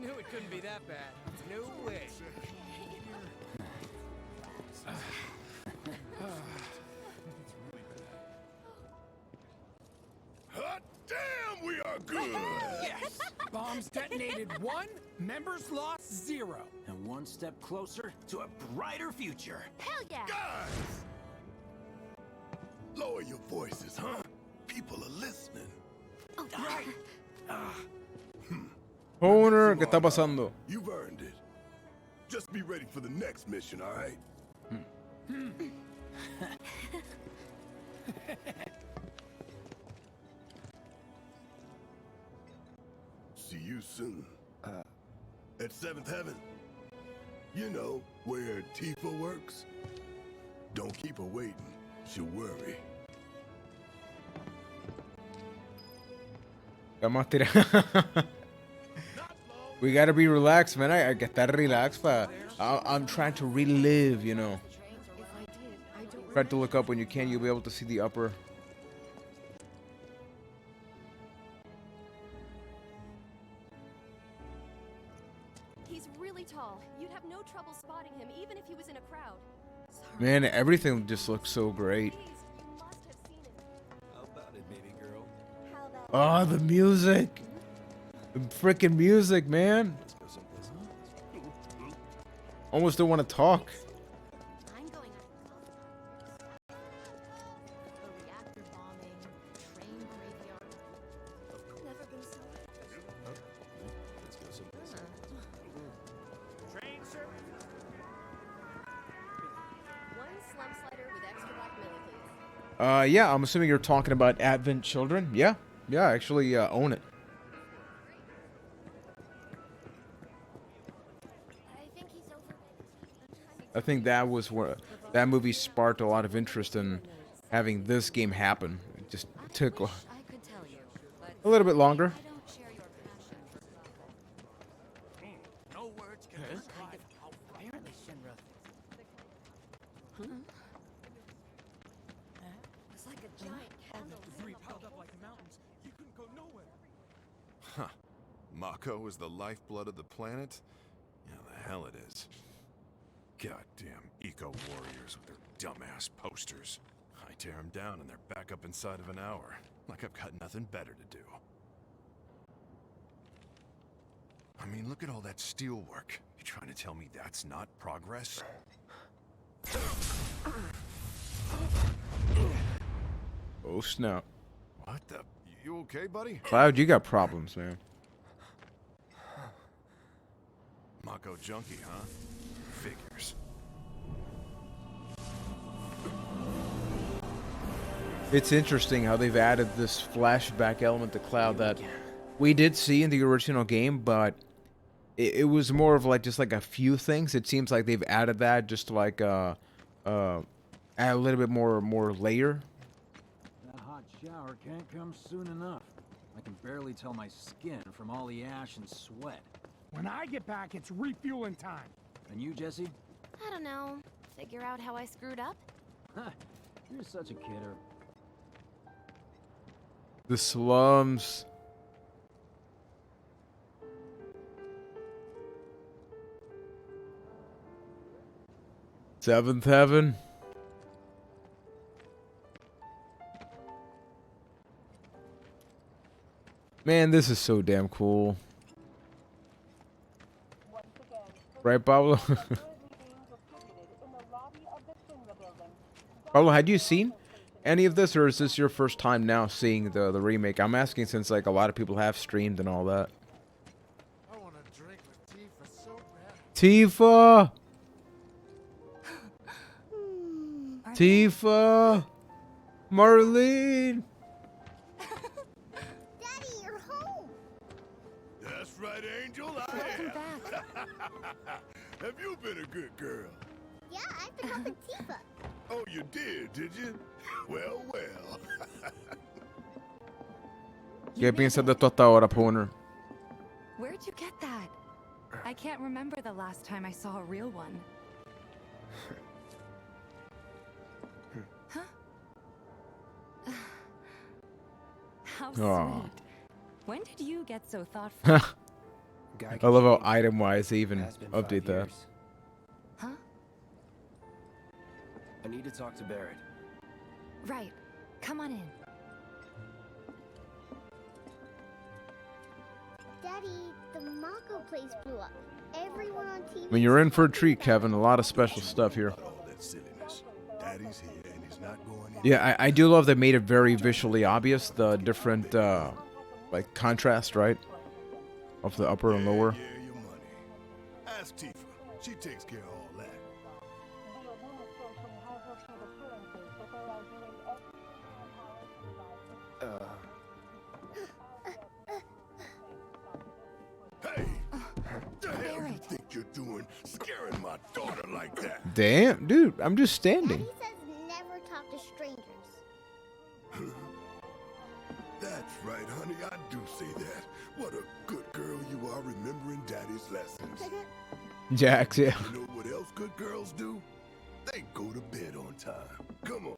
S2: Knew it couldn't be that bad. No way.
S5: Hot damn, we are good!
S4: Yes! Bomb
S10: Bombs detonated 1, members lost 0.
S11: And one step closer to a brighter future.
S9: Hell yeah!
S5: Guys! Lower your voices, huh? People are listening.
S1: Owner, ¿qué está pasando?
S5: You've earned it. Just be ready for the next mission, all right? See you soon. At 7th Heaven. You know, where Tifa works. Don't keep her waiting. She'll worry.
S1: Vamos a tirar. We gotta be relaxed, man. I get that relaxed, but I'm trying to relive, you know. Try to look up when you can. You'll be able to see the upper.
S9: He's really tall. You'd have no trouble spotting him, even if he was in a crowd. Sorry.
S1: Man, everything just looks so great.
S9: Please, you must have seen him.
S11: How about it, baby girl?
S1: Oh, the music. The freaking music, man.
S11: Let's go someplace else.
S1: Almost don't want to talk.
S9: I'm going on a reactor bombing, train graveyard. Never been so.
S11: Let's go someplace else.
S2: Train service.
S9: One slum slider with extra black milli, please.
S1: Yeah, I'm assuming you're talking about Advent Children. Yeah, I actually own it. I think that was where that movie sparked a lot of interest in having this game happen. It just took a little bit longer.
S2: No words can describe how apparently Shinra.
S9: It's like a giant candle.
S4: Debris piled up like mountains. You couldn't go nowhere.
S12: Huh. Mako is the lifeblood of the planet? Yeah, the hell it is. Goddamn eco-warriors with their dumbass posters. I tear them down and they're back up inside of an hour. Like I've got nothing better to do. I mean, look at all that steel work. You trying to tell me that's not progress?
S1: Oh snap!
S12: What the? You okay, buddy?
S1: Cloud, you got problems, man.
S12: Mako junkie, huh? Figures.
S1: It's interesting how they've added this flashback element to Cloud that we did see in the original game, but it was more of like just like a few things. It seems like they've added that just to like add a little bit more layer.
S7: That hot shower can't come soon enough. I can barely tell my skin from all the ash and sweat.
S10: When I get back, it's refueling time.
S7: And you, Jesse?
S3: I don't know. Figure out how I screwed up?
S7: You're such a kidder.
S1: The slums. Seventh Heaven. Man, this is so damn cool. Right, Pablo? Pablo, had you seen any of this, or is this your first time now seeing the remake? I'm asking since like a lot of people have streamed and all that.
S2: I want to drink with Tifa so bad.
S1: Tifa! Tifa! Marlene!
S6: Daddy, you're home!
S5: That's right, Angel. I
S3: Welcome
S5: am.
S3: back.
S5: Have you been a good girl?
S6: Yeah, I've been helping Tifa.
S5: Oh, you did you? Well, well.
S1: ¿Qué piensas de esto hasta ahora, Poner?
S13: Where'd you get that? I can't remember the last time I saw a real one. Huh? How
S1: Aw.
S13: sweet. When did you get so thoughtful?
S1: I love how item-wise they even update that.
S13: Huh?
S7: I need to talk to Barrett.
S13: Right. Come on in.
S6: Daddy,
S14: Daddy, the Mako place blew up. Everyone on TV.
S1: I mean, you're in for a treat, Kevin. A lot of special stuff here.
S5: All that silliness. Daddy's here and he's not going in.
S1: Yeah, I do love they made it very visually obvious, the different, like, contrast, right? Of the upper and lower.
S5: Yeah, your money. Ask Tifa. She takes care of all that. Hey! What the hell you think you're doing scaring my daughter like that?
S1: Damn, dude, I'm just standing.
S14: Daddy says never talk to strangers.
S5: That's right, honey. I do say that. What a good girl you are remembering Daddy's lessons.
S1: Jax, yeah.
S5: You know what else good girls do? They go to bed on time. Come on.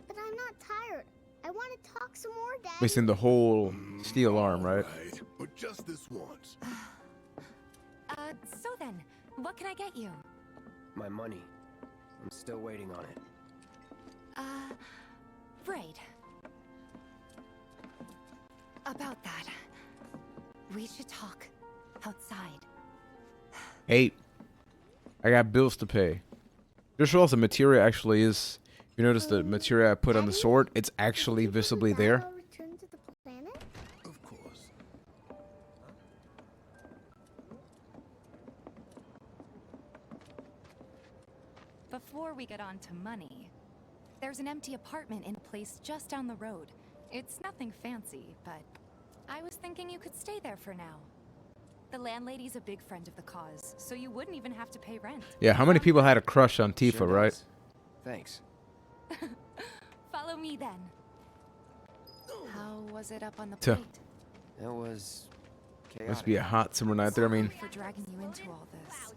S14: But I'm not tired. I want to talk some more, Daddy.
S1: Missing the whole steel arm, right?
S5: Right, but just this once.
S13: So then, what can I get you?
S15: My money. I'm still waiting on it.
S13: Right. About that. We should talk outside.
S1: Hey, I got bills to pay. Just realized the materia actually is. You notice the materia I put on the sword? It's actually visibly there.
S14: Return to the planet?
S5: Of course.
S13: Before we get on to money, there's an empty apartment in a place just down the road. It's nothing fancy, but I was thinking you could stay there for now. The landlady's a big friend of the cause, so you wouldn't even have to pay rent.
S1: Yeah, how many people had a crush on Tifa,
S15: Sure
S1: right?
S15: does. Thanks.
S13: Follow me then. How was it up on the
S1: Tuh.
S13: plate?
S15: It was chaotic.
S1: Must be a hot summer night there. I mean,
S13: For dragging you into all this.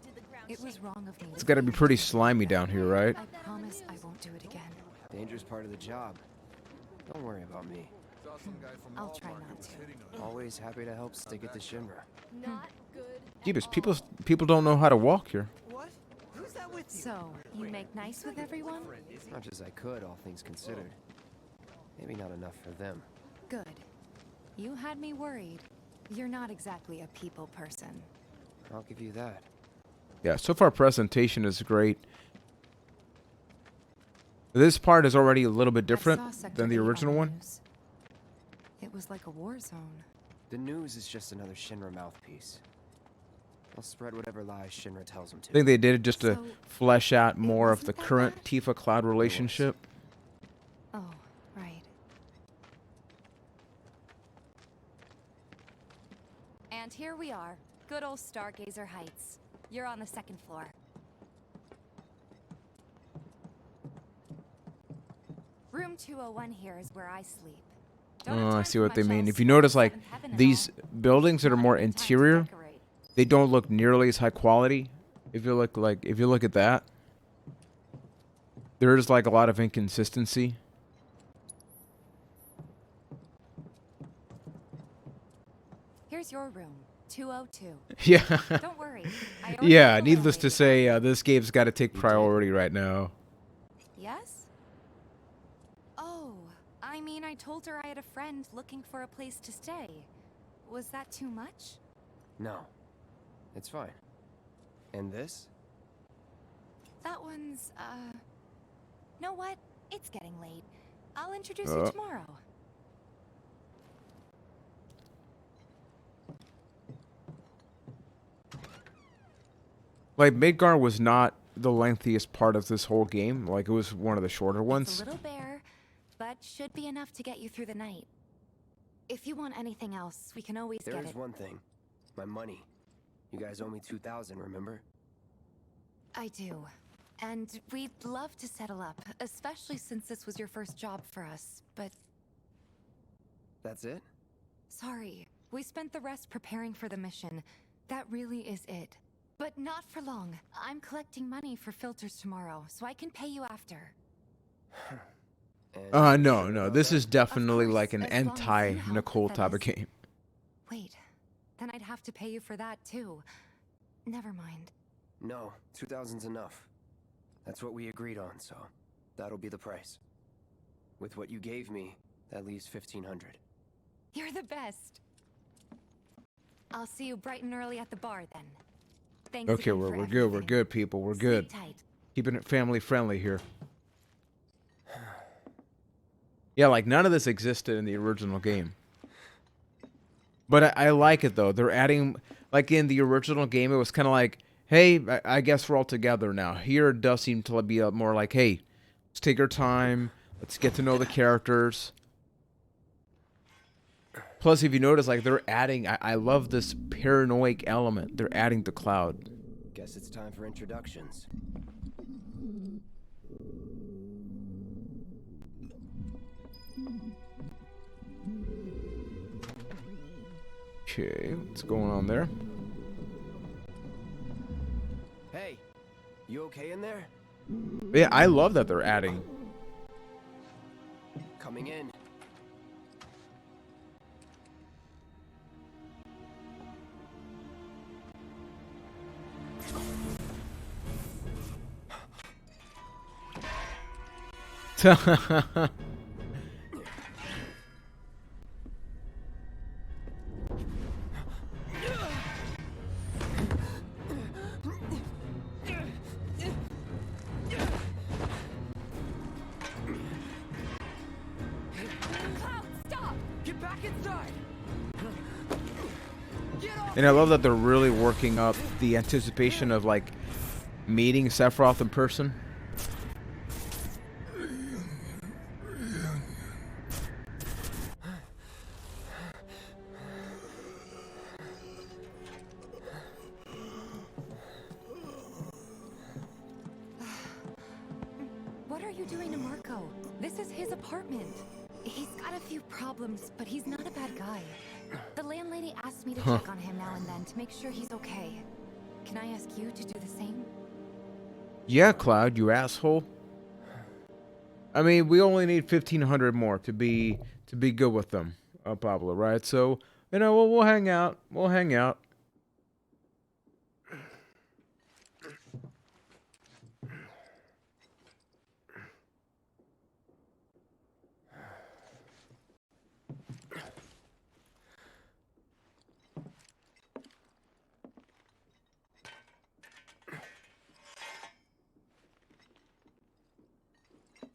S13: It was wrong of me.
S1: it's got to be pretty slimy down here, right?
S13: I promise I won't do it again.
S15: Dangerous part of the job. Don't worry about me.
S13: I'll try not to.
S15: Always happy to help stick it to Shinra.
S9: Not good.
S1: Jeebus, people don't know how to walk here.
S10: What? Who's that with you?
S13: So, you make nice with everyone?
S15: Much as I could, all things considered. Maybe not enough for them.
S13: Good. You had me worried. You're not exactly a people person.
S15: I'll give you that.
S1: Yeah, so far presentation is great. This part is already a little bit different than the original one.
S13: It was like a war zone.
S15: The news is just another Shinra mouthpiece. I'll spread whatever lies Shinra tells them to.
S1: I think they did it just to
S13: So,
S1: flesh out more of the
S13: wasn't that
S1: current
S13: bad?
S1: Tifa Cloud relationship.
S13: Oh, right. And here we are. Good old Stargazer Heights. You're on the second floor. Room 201 here is where I sleep. Don't have
S1: Oh, I
S13: time
S1: see
S13: for
S1: what they
S13: much
S1: mean.
S13: else.
S1: If you notice, like,
S13: Seventh heaven and
S1: these
S13: all.
S1: buildings that are more
S13: Not even time to
S1: interior,
S13: decorate.
S1: they don't look nearly as high quality. If you look at that, there is like a lot of inconsistency.
S13: Here's your room, 202.
S1: Yeah.
S13: Don't worry. I ordered
S1: Yeah,
S13: the
S1: needless to
S13: landlady.
S1: say, this game's got to take priority right now.
S13: Yes? Oh, I mean, I told her I had a friend looking for a place to stay. Was that too much?
S15: No. It's fine. And this?
S13: That one's, know what? It's getting late. I'll introduce
S1: Oh.
S13: you tomorrow.
S1: Like, Midgar was not the lengthiest part of this whole game. Like, it was one of the shorter
S13: It's
S1: ones.
S13: a little bare, but should be enough to get you through the night. If you want anything else, we can always
S15: There
S13: get
S15: is
S13: it.
S15: one thing. My money. You guys owe me 2,000, remember?
S13: I do. And we'd love to settle up, especially since this was your first job for us, but
S15: That's it?
S13: sorry. We spent the rest preparing for the mission. That really is it. But not for long. I'm collecting money for filters tomorrow, so I can pay you after.
S1: No. This is definitely like an
S13: as long as you help
S1: anti-Nicole
S13: with
S1: type of
S13: this.
S1: game.
S13: Wait, then I'd have to pay you for that too. Never mind.
S15: No, 2,000's enough. That's what we agreed on, so that'll be the price. With what you gave me, that leaves 1,500.
S13: You're the best. I'll see you bright and early at the bar then. Thanks
S1: Okay,
S13: again for
S1: we're good. We're
S13: everything.
S1: good, people. We're good.
S13: Sleep tight.
S1: Keeping it family friendly here. Yeah, like none of this existed in the original game. But I like it though. They're adding, like in the original game, it was kind of like, hey, I guess we're all together now. Here it does seem to be more like, hey, let's take our time. Let's get to know the characters. Plus, if you notice, like they're adding, I love this paranoid element. They're adding to Cloud.
S15: Guess it's time for introductions.
S1: Okay, what's going on there?
S15: Hey, you okay in there?
S1: Yeah, I love that they're adding.
S15: Coming in.
S1: And I love that they're really working up the anticipation of like meeting Sephiroth in person.
S13: What are you doing to Marco? This is his apartment. He's got a few problems, but he's not a bad guy. The landlady asked me to check on him now and then to make sure he's okay. Can I ask you to do the same?
S1: Yeah, Cloud, you asshole. I mean, we only need 1,500 more to be good with them, Pablo, right? So, you know, we'll hang out. We'll hang out.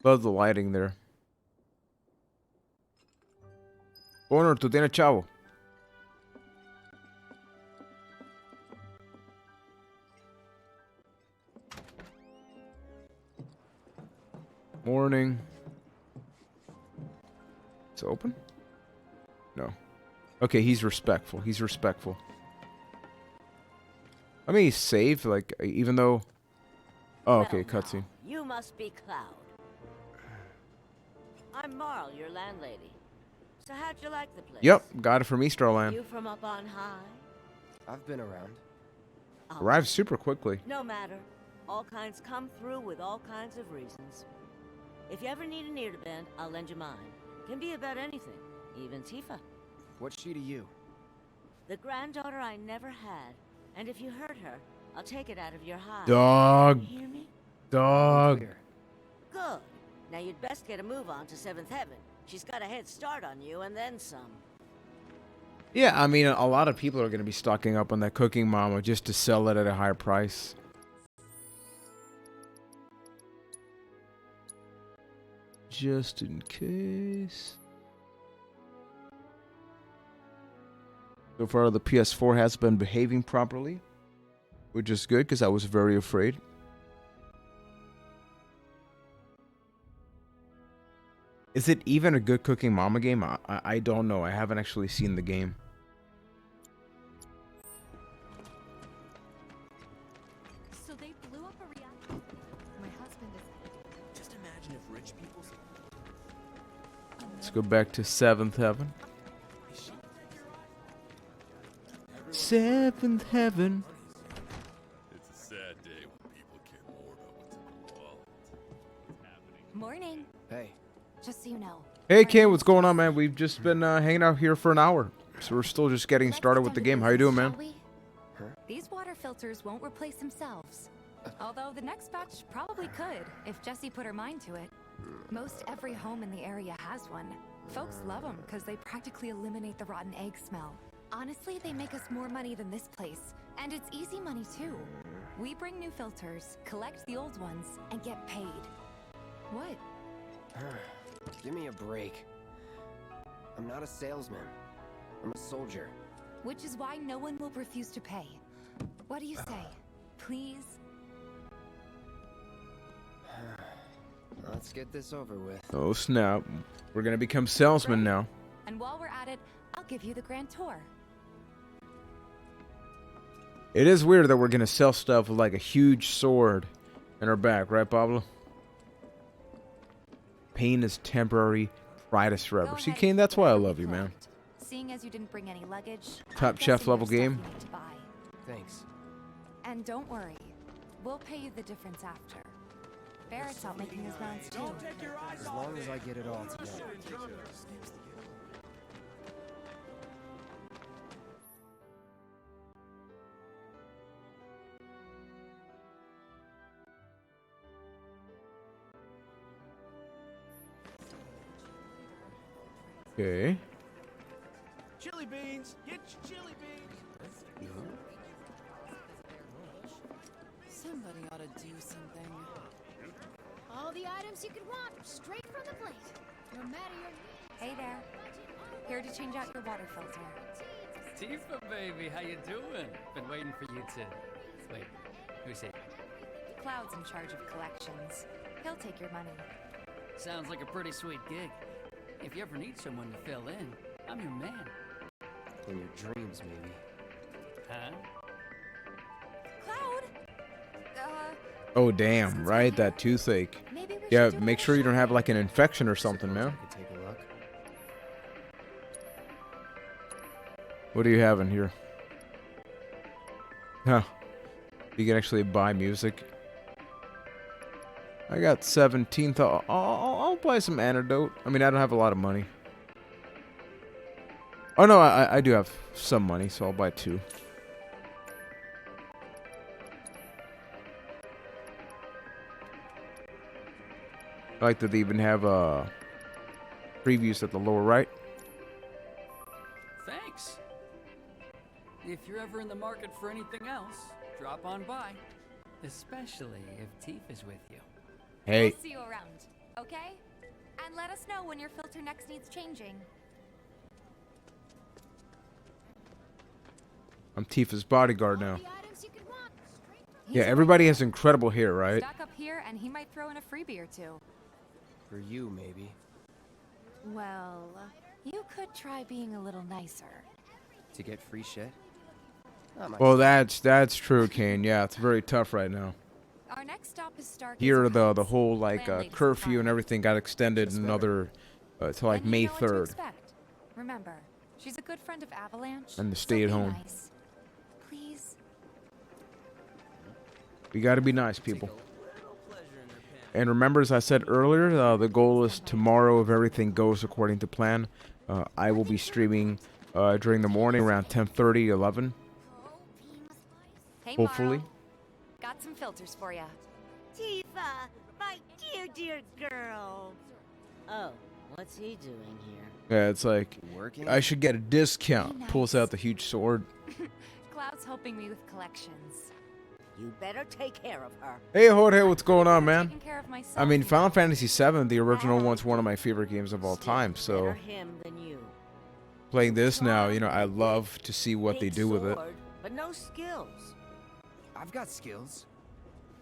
S1: Love the lighting there. Honor, tú tienes chavo. Morning. It's open? No. Okay, he's respectful. He's respectful. I mean, he's safe, like, even though... Oh, okay, cutscene.
S16: You must be Cloud. I'm Marl, your landlady. So how'd you like the place?
S1: Yep, got it from Easterland.
S16: You from up on high?
S15: I've been around.
S1: Arrived super quickly.
S16: No matter. All kinds come through with all kinds of reasons. If you ever need an ear to bend, I'll lend you mine. Can be about anything, even Tifa.
S15: What's she to you?
S16: The granddaughter I never had. And if you hurt her, I'll take it out of your hide.
S1: Dog.
S16: You hear me?
S1: Dog.
S16: Good. Now you'd best get a move on to 7th Heaven. She's got a head start on you and then some.
S1: Yeah, I mean, a lot of people are going to be stocking up on that Cooking Mama just to sell it at a higher price. Just in case. So far, the PS4 has been behaving properly, which is good because I was very afraid. Is it even a good Cooking Mama game? I don't know. I haven't actually seen the game.
S9: So they blew up a reactor. My husband is...
S11: Just imagine if rich people...
S1: Let's go back to 7th Heaven. 7th Heaven.
S17: It's a sad day when people can't hoard what's in the wallet. What's happening?
S13: Morning.
S15: Hey.
S13: Just so you know.
S1: Hey, Ken, what's going on, man? We've just been hanging out here for an hour. So we're still just getting started with the game. How you doing, man?
S13: These water filters won't replace themselves. Although the next batch probably could, if Jessie put her mind to it. Most every home in the area has one. Folks love them because they practically eliminate the rotten egg smell. Honestly, they make us more money than this place. And it's easy money, too. We bring new filters, collect the old ones, and get paid. What?
S15: Give me a break. I'm not a salesman. I'm a soldier.
S13: Which is why no one will refuse to pay. What do you say? Please?
S15: Let's get this over with.
S1: Oh snap. We're gonna become salesmen now.
S13: And while we're at it, I'll give you the grand tour.
S1: It is weird that we're gonna sell stuff with like a huge sword in our back, right, Pablo? Pain is temporary, pride is forever. See, Kane, that's why I love you, man.
S13: Seeing as you didn't bring any luggage,
S1: Top chef level game.
S15: Thanks.
S13: And don't worry, we'll pay you the difference after. Barrett's out making his rounds too.
S15: As long as I get it all together.
S1: Okay.
S11: Chili beans! Get your chili beans!
S18: Somebody ought to do something.
S14: All the items you could want, straight from the plate. No matter your needs.
S13: Hey there. Here to change out your water filter.
S19: Tifa, baby, how you doing? Been waiting for you to... Wait, who's he?
S13: Cloud's in charge of collections. He'll take your money.
S19: Sounds like a pretty sweet gig. If you ever need someone to fill in, I'm your man.
S15: In your dreams, maybe.
S19: Huh?
S13: Cloud?
S1: Oh damn, right? That toothache. Yeah, make sure you don't have like an infection or something, man.
S15: Take a look.
S1: What do you have in here? Huh. You can actually buy music. I got 17th. I'll buy some antidote. I mean, I don't have a lot of money. Oh no, I do have some money, so I'll buy 2. I like that they even have previews at the lower right.
S19: Thanks. If you're ever in the market for anything else, drop on by. Especially if Tifa's with you.
S1: Hey.
S13: We'll see you around, okay? And let us know when your filter next needs changing.
S1: I'm Tifa's bodyguard now. Yeah, everybody has incredible hair, right?
S13: Stock up here, and he might throw in a freebie or two.
S15: For you, maybe.
S13: Well, you could try being a little nicer.
S15: To get free shit?
S1: Well, that's true, Kane. Yeah, it's very tough right now.
S13: Our next stop is Stark.
S1: Here, the whole like curfew and everything got extended another to like May 3rd.
S13: Remember, she's a good friend of Avalanche.
S1: And to stay at home.
S13: Nice. Please.
S1: We gotta be nice, people. And remember, as I said earlier, the goal is tomorrow, if everything goes according to plan. I will be streaming during the morning around 10:30, 11.
S13: Hey,
S1: Hopefully.
S13: Morrow. Got some filters for ya.
S16: Tifa, my dear, dear girl. Oh, what's he doing here?
S1: Yeah, it's like, I should get a discount.
S13: Nice.
S1: Pulls out the huge sword.
S13: Cloud's helping me with collections.
S16: You better take care of her.
S1: Hey, Jorge, what's going on, man?
S13: Taking care of myself,
S1: I mean, Final Fantasy VII, the original one's one of my favorite games of all time, so
S16: Better him than you.
S1: playing this now, you know, I love to see what they
S16: Big
S1: do with it.
S16: sword, but no skills.
S15: I've got skills.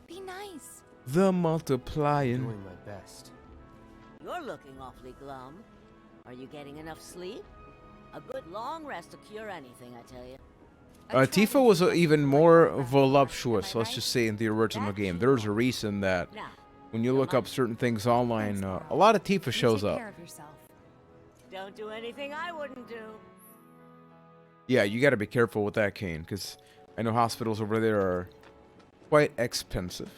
S13: Be nice.
S1: The multiplying.
S15: Doing my best.
S16: You're looking awfully glum. Are you getting enough sleep? A good long rest will cure anything, I tell you.
S1: Tifa was even more voluptuous, let's just say, in the original game. There's a reason that when you look up certain things online, a lot of Tifa shows up.
S16: Don't do anything I wouldn't do.
S1: Yeah, you gotta be careful with that, Kane, because I know hospitals over there are quite expensive.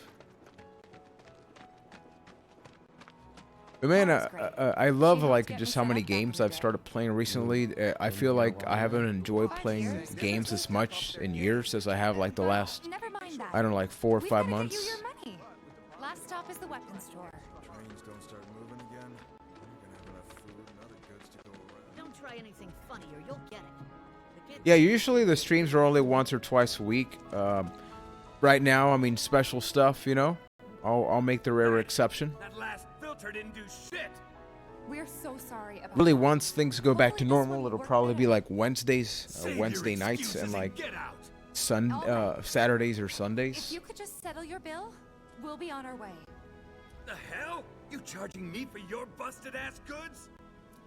S1: But man, I love like just how many games I've started playing recently. I feel like I haven't enjoyed playing games as much in years as I have like the last, I don't know, like 4 or 5 months.
S13: Last stop is the weapons store.
S2: Trains don't start moving again. We're gonna have enough food and other goods to go around.
S6: Don't try anything funny or you'll get it. The kid
S1: Yeah, usually the streams are only once or twice a week. Right now, I mean, special stuff, you know. I'll make the rare exception.
S11: That last filter didn't do shit.
S13: We're so sorry about
S1: Really,
S13: that.
S1: once things go back to normal, it'll probably be like Wednesdays, Wednesday nights, and like Saturdays or Sundays.
S13: If you could just settle your bill, we'll be on our way.
S11: The hell? You charging me for your busted ass goods?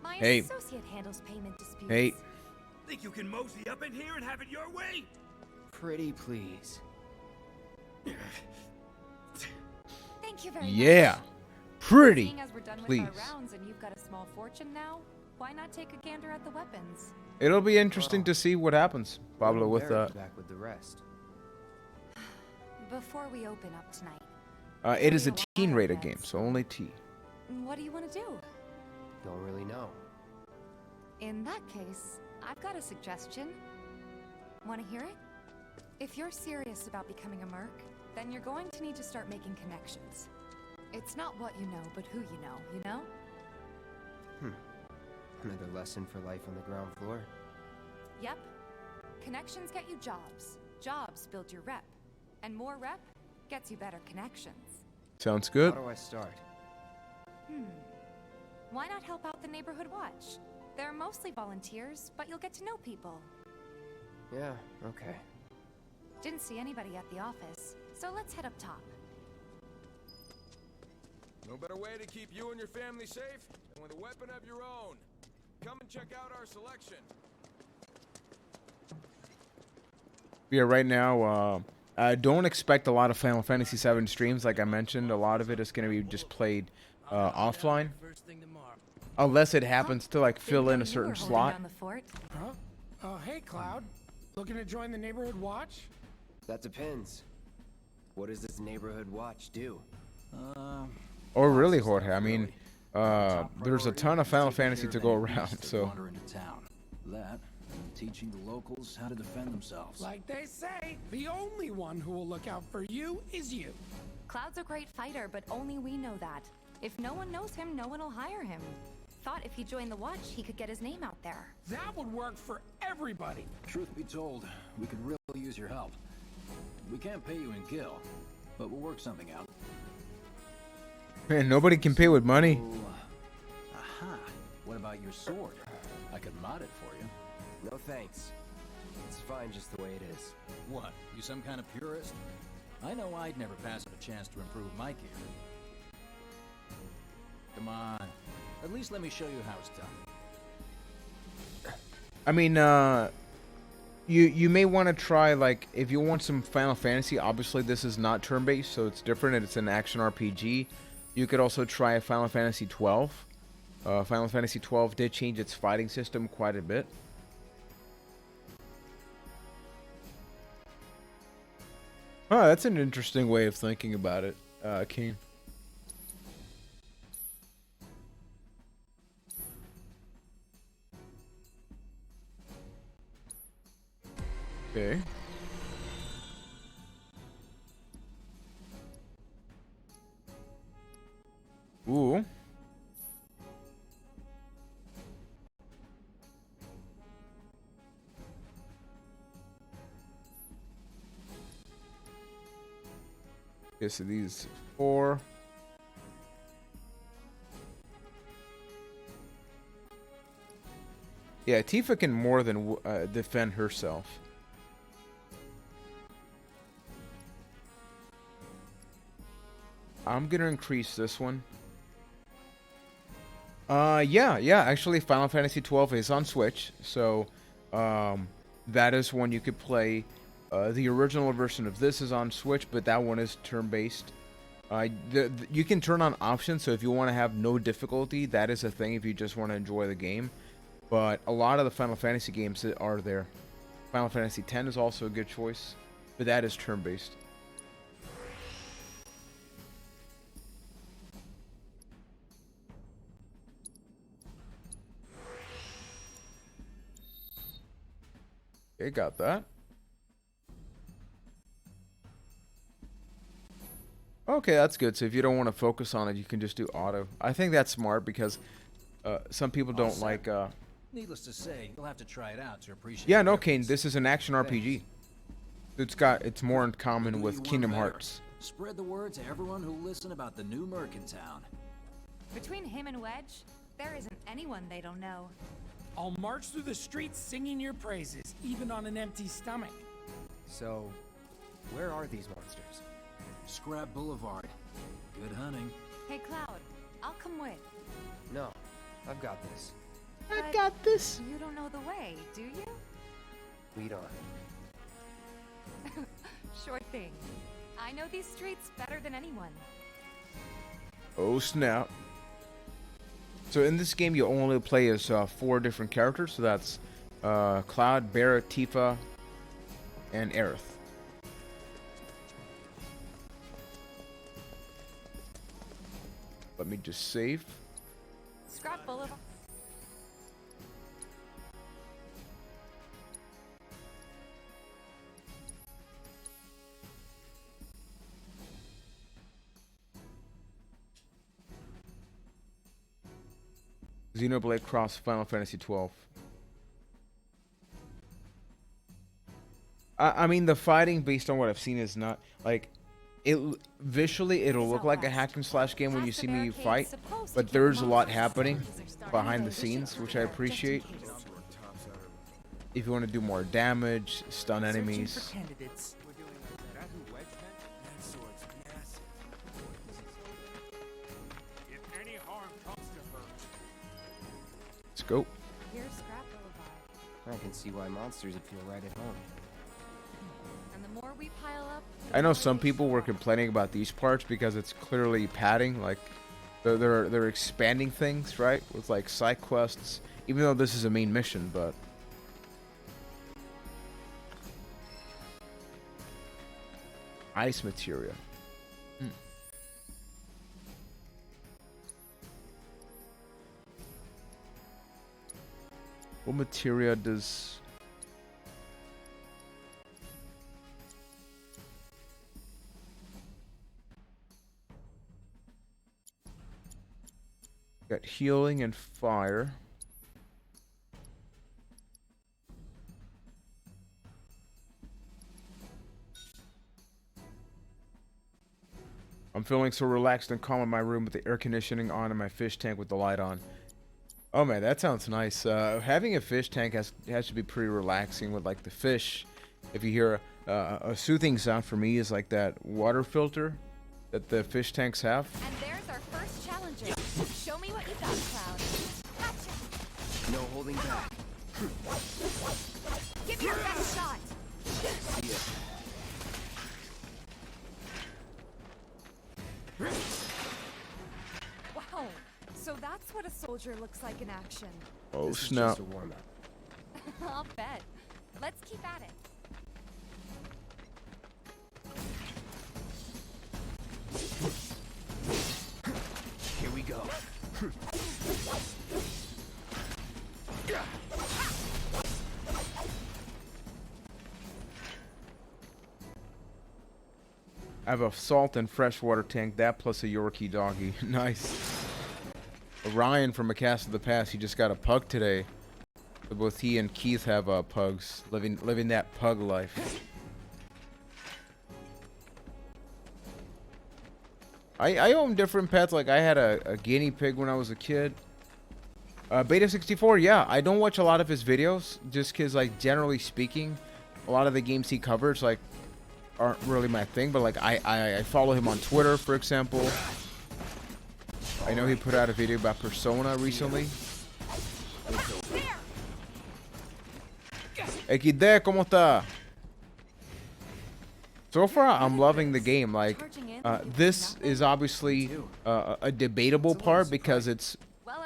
S13: My
S1: Hey.
S13: associate handles payment disputes.
S1: Hey,
S11: Think you can mosey up in here and have it your way?
S15: Pretty please.
S13: Thank you very much.
S1: yeah, pretty.
S13: Seeing as we're done
S1: Please.
S13: with our rounds and you've got a small fortune now, why not take a gander at the weapons?
S1: It'll be interesting to see what happens, Pablo, with
S15: Back with the rest.
S13: Before we open up tonight,
S1: it is a teen rated game, so only T.
S13: what do you want to do?
S15: Don't really know.
S13: In that case, I've got a suggestion. Want to hear it? If you're serious about becoming a merc, then you're going to need to start making connections. It's not what you know, but who you know?
S15: Another lesson for life on the ground floor.
S13: Yep. Connections get you jobs. Jobs build your rep. And more rep gets you better connections.
S1: Sounds good.
S15: How do I start?
S13: Why not help out the neighborhood watch? They're mostly volunteers, but you'll get to know people.
S15: Yeah, okay.
S13: Didn't see anybody at the office, so let's head up top.
S2: No better way to keep you and your family safe than with a weapon of your own. Come and check out our selection.
S1: Yeah, right now, don't expect a lot of Final Fantasy VII streams. Like I mentioned, a lot of it is going to be just played offline. Unless it happens to like fill in a certain slot.
S10: Huh? Oh, hey, Cloud. Looking to join the neighborhood watch?
S15: That depends. What does this neighborhood watch do?
S1: Or really, Jorge. I mean, there's a ton of Final Fantasy to go around, so.
S7: Wander into town. That, and teaching the locals how to defend themselves.
S10: Like they say, the only one who will look out for you is you.
S13: Cloud's a great fighter, but only we know that. If no one knows him, no one will hire him. Thought if he joined the watch, he could get his name out there.
S10: That would work for everybody.
S7: Truth be told, we could really use your help. We can't pay you in gil, but we'll work something out.
S1: Man, nobody can pay with money.
S7: Aha. What about your sword? I could mod it for you.
S15: No thanks. It's fine just the way it is.
S7: What? You some kind of purist? I know I'd never pass up a chance to improve my gear. Come on. At least let me show you how it's done.
S1: I mean, you may want to try, like, if you want some Final Fantasy, obviously this is not turn-based, so it's different, and it's an action RPG. You could also try Final Fantasy 12. Final Fantasy 12 did change its fighting system quite a bit. Oh, that's an interesting way of thinking about it, Keen. Okay. Ooh. Okay, so these 4. Yeah, Tifa can more than defend herself. I'm gonna increase this one. Yeah, actually Final Fantasy 12 is on Switch, so that is one you could play. The original version of this is on Switch, but that one is turn-based. You can turn on options, so if you want to have no difficulty, that is a thing if you just want to enjoy the game. But a lot of the Final Fantasy games that are there. Final Fantasy X is also a good choice, but that is turn-based. Okay, got that. Okay, that's good. So if you don't want to focus on it, you can just do auto. I think that's smart because some people don't like
S7: Needless to say, you'll have to try it out to appreciate.
S1: Yeah,
S7: the
S1: no, Kane,
S7: difference.
S1: this is an action RPG. It's more in common with Kingdom Hearts.
S7: Spread the word to everyone who listen about the new Merc in town.
S13: Between him and Wedge, there isn't anyone they don't know.
S10: I'll march through the streets singing your praises, even on an empty stomach.
S15: So, where are these monsters?
S7: Scrap Boulevard. Good hunting.
S13: Hey, Cloud, I'll come with.
S15: No, I've got this.
S13: I got this. You don't know the way, do you?
S15: Lead on.
S13: Sure thing. I know these streets better than anyone.
S1: Oh snap. So in this game you only play as 4 different characters, so that's Cloud, Barret, Tifa, and Aerith. Let me just save.
S13: Scrap Boulevard.
S1: Xenoblade Cross Final Fantasy 12. I mean, the fighting, based on what I've seen, is not like it. Visually, it'll look like a hack and slash game when you see me fight, but there's a lot happening behind the scenes, which I appreciate. If you want to do more damage, stun enemies. Let's go.
S13: Here's Scrap Boulevard.
S15: I can see why monsters would feel right at home.
S13: And the more we pile up,
S1: I know some people were complaining about these parts because it's clearly padding, like they're expanding things, right? With like side quests, even though this is a main mission, but ice materia. What materia does... Got healing and fire. I'm feeling so relaxed and calm in my room with the air conditioning on and my fish tank with the light on. Oh man, that sounds nice. Having a fish tank has to be pretty relaxing with like the fish. If you hear a soothing sound for me is like that water filter that the fish tanks have.
S13: And there's our first challenger. Show me what you got, Cloud. Gotcha.
S15: No holding back.
S13: Give me your best shot.
S15: See ya.
S13: Wow. So that's what a soldier looks like in action.
S1: Oh
S15: This is
S1: snap.
S15: just a warm-up.
S13: I'll bet. Let's keep at it.
S15: Here we go.
S1: I have a salt and freshwater tank, that plus a Yorkie doggy. Nice. Ryan from A Cast of the Past, he just got a pug today. So both he and Keith have pugs, living that pug life. I own different pets. Like I had a guinea pig when I was a kid. Beta 64, yeah. I don't watch a lot of his videos just because, like, generally speaking, a lot of the games he covers like aren't really my thing. But like I follow him on Twitter, for example. I know he put out a video about Persona recently. XD, ¿cómo está? So far, I'm loving the game. Like, this is obviously a debatable part because it's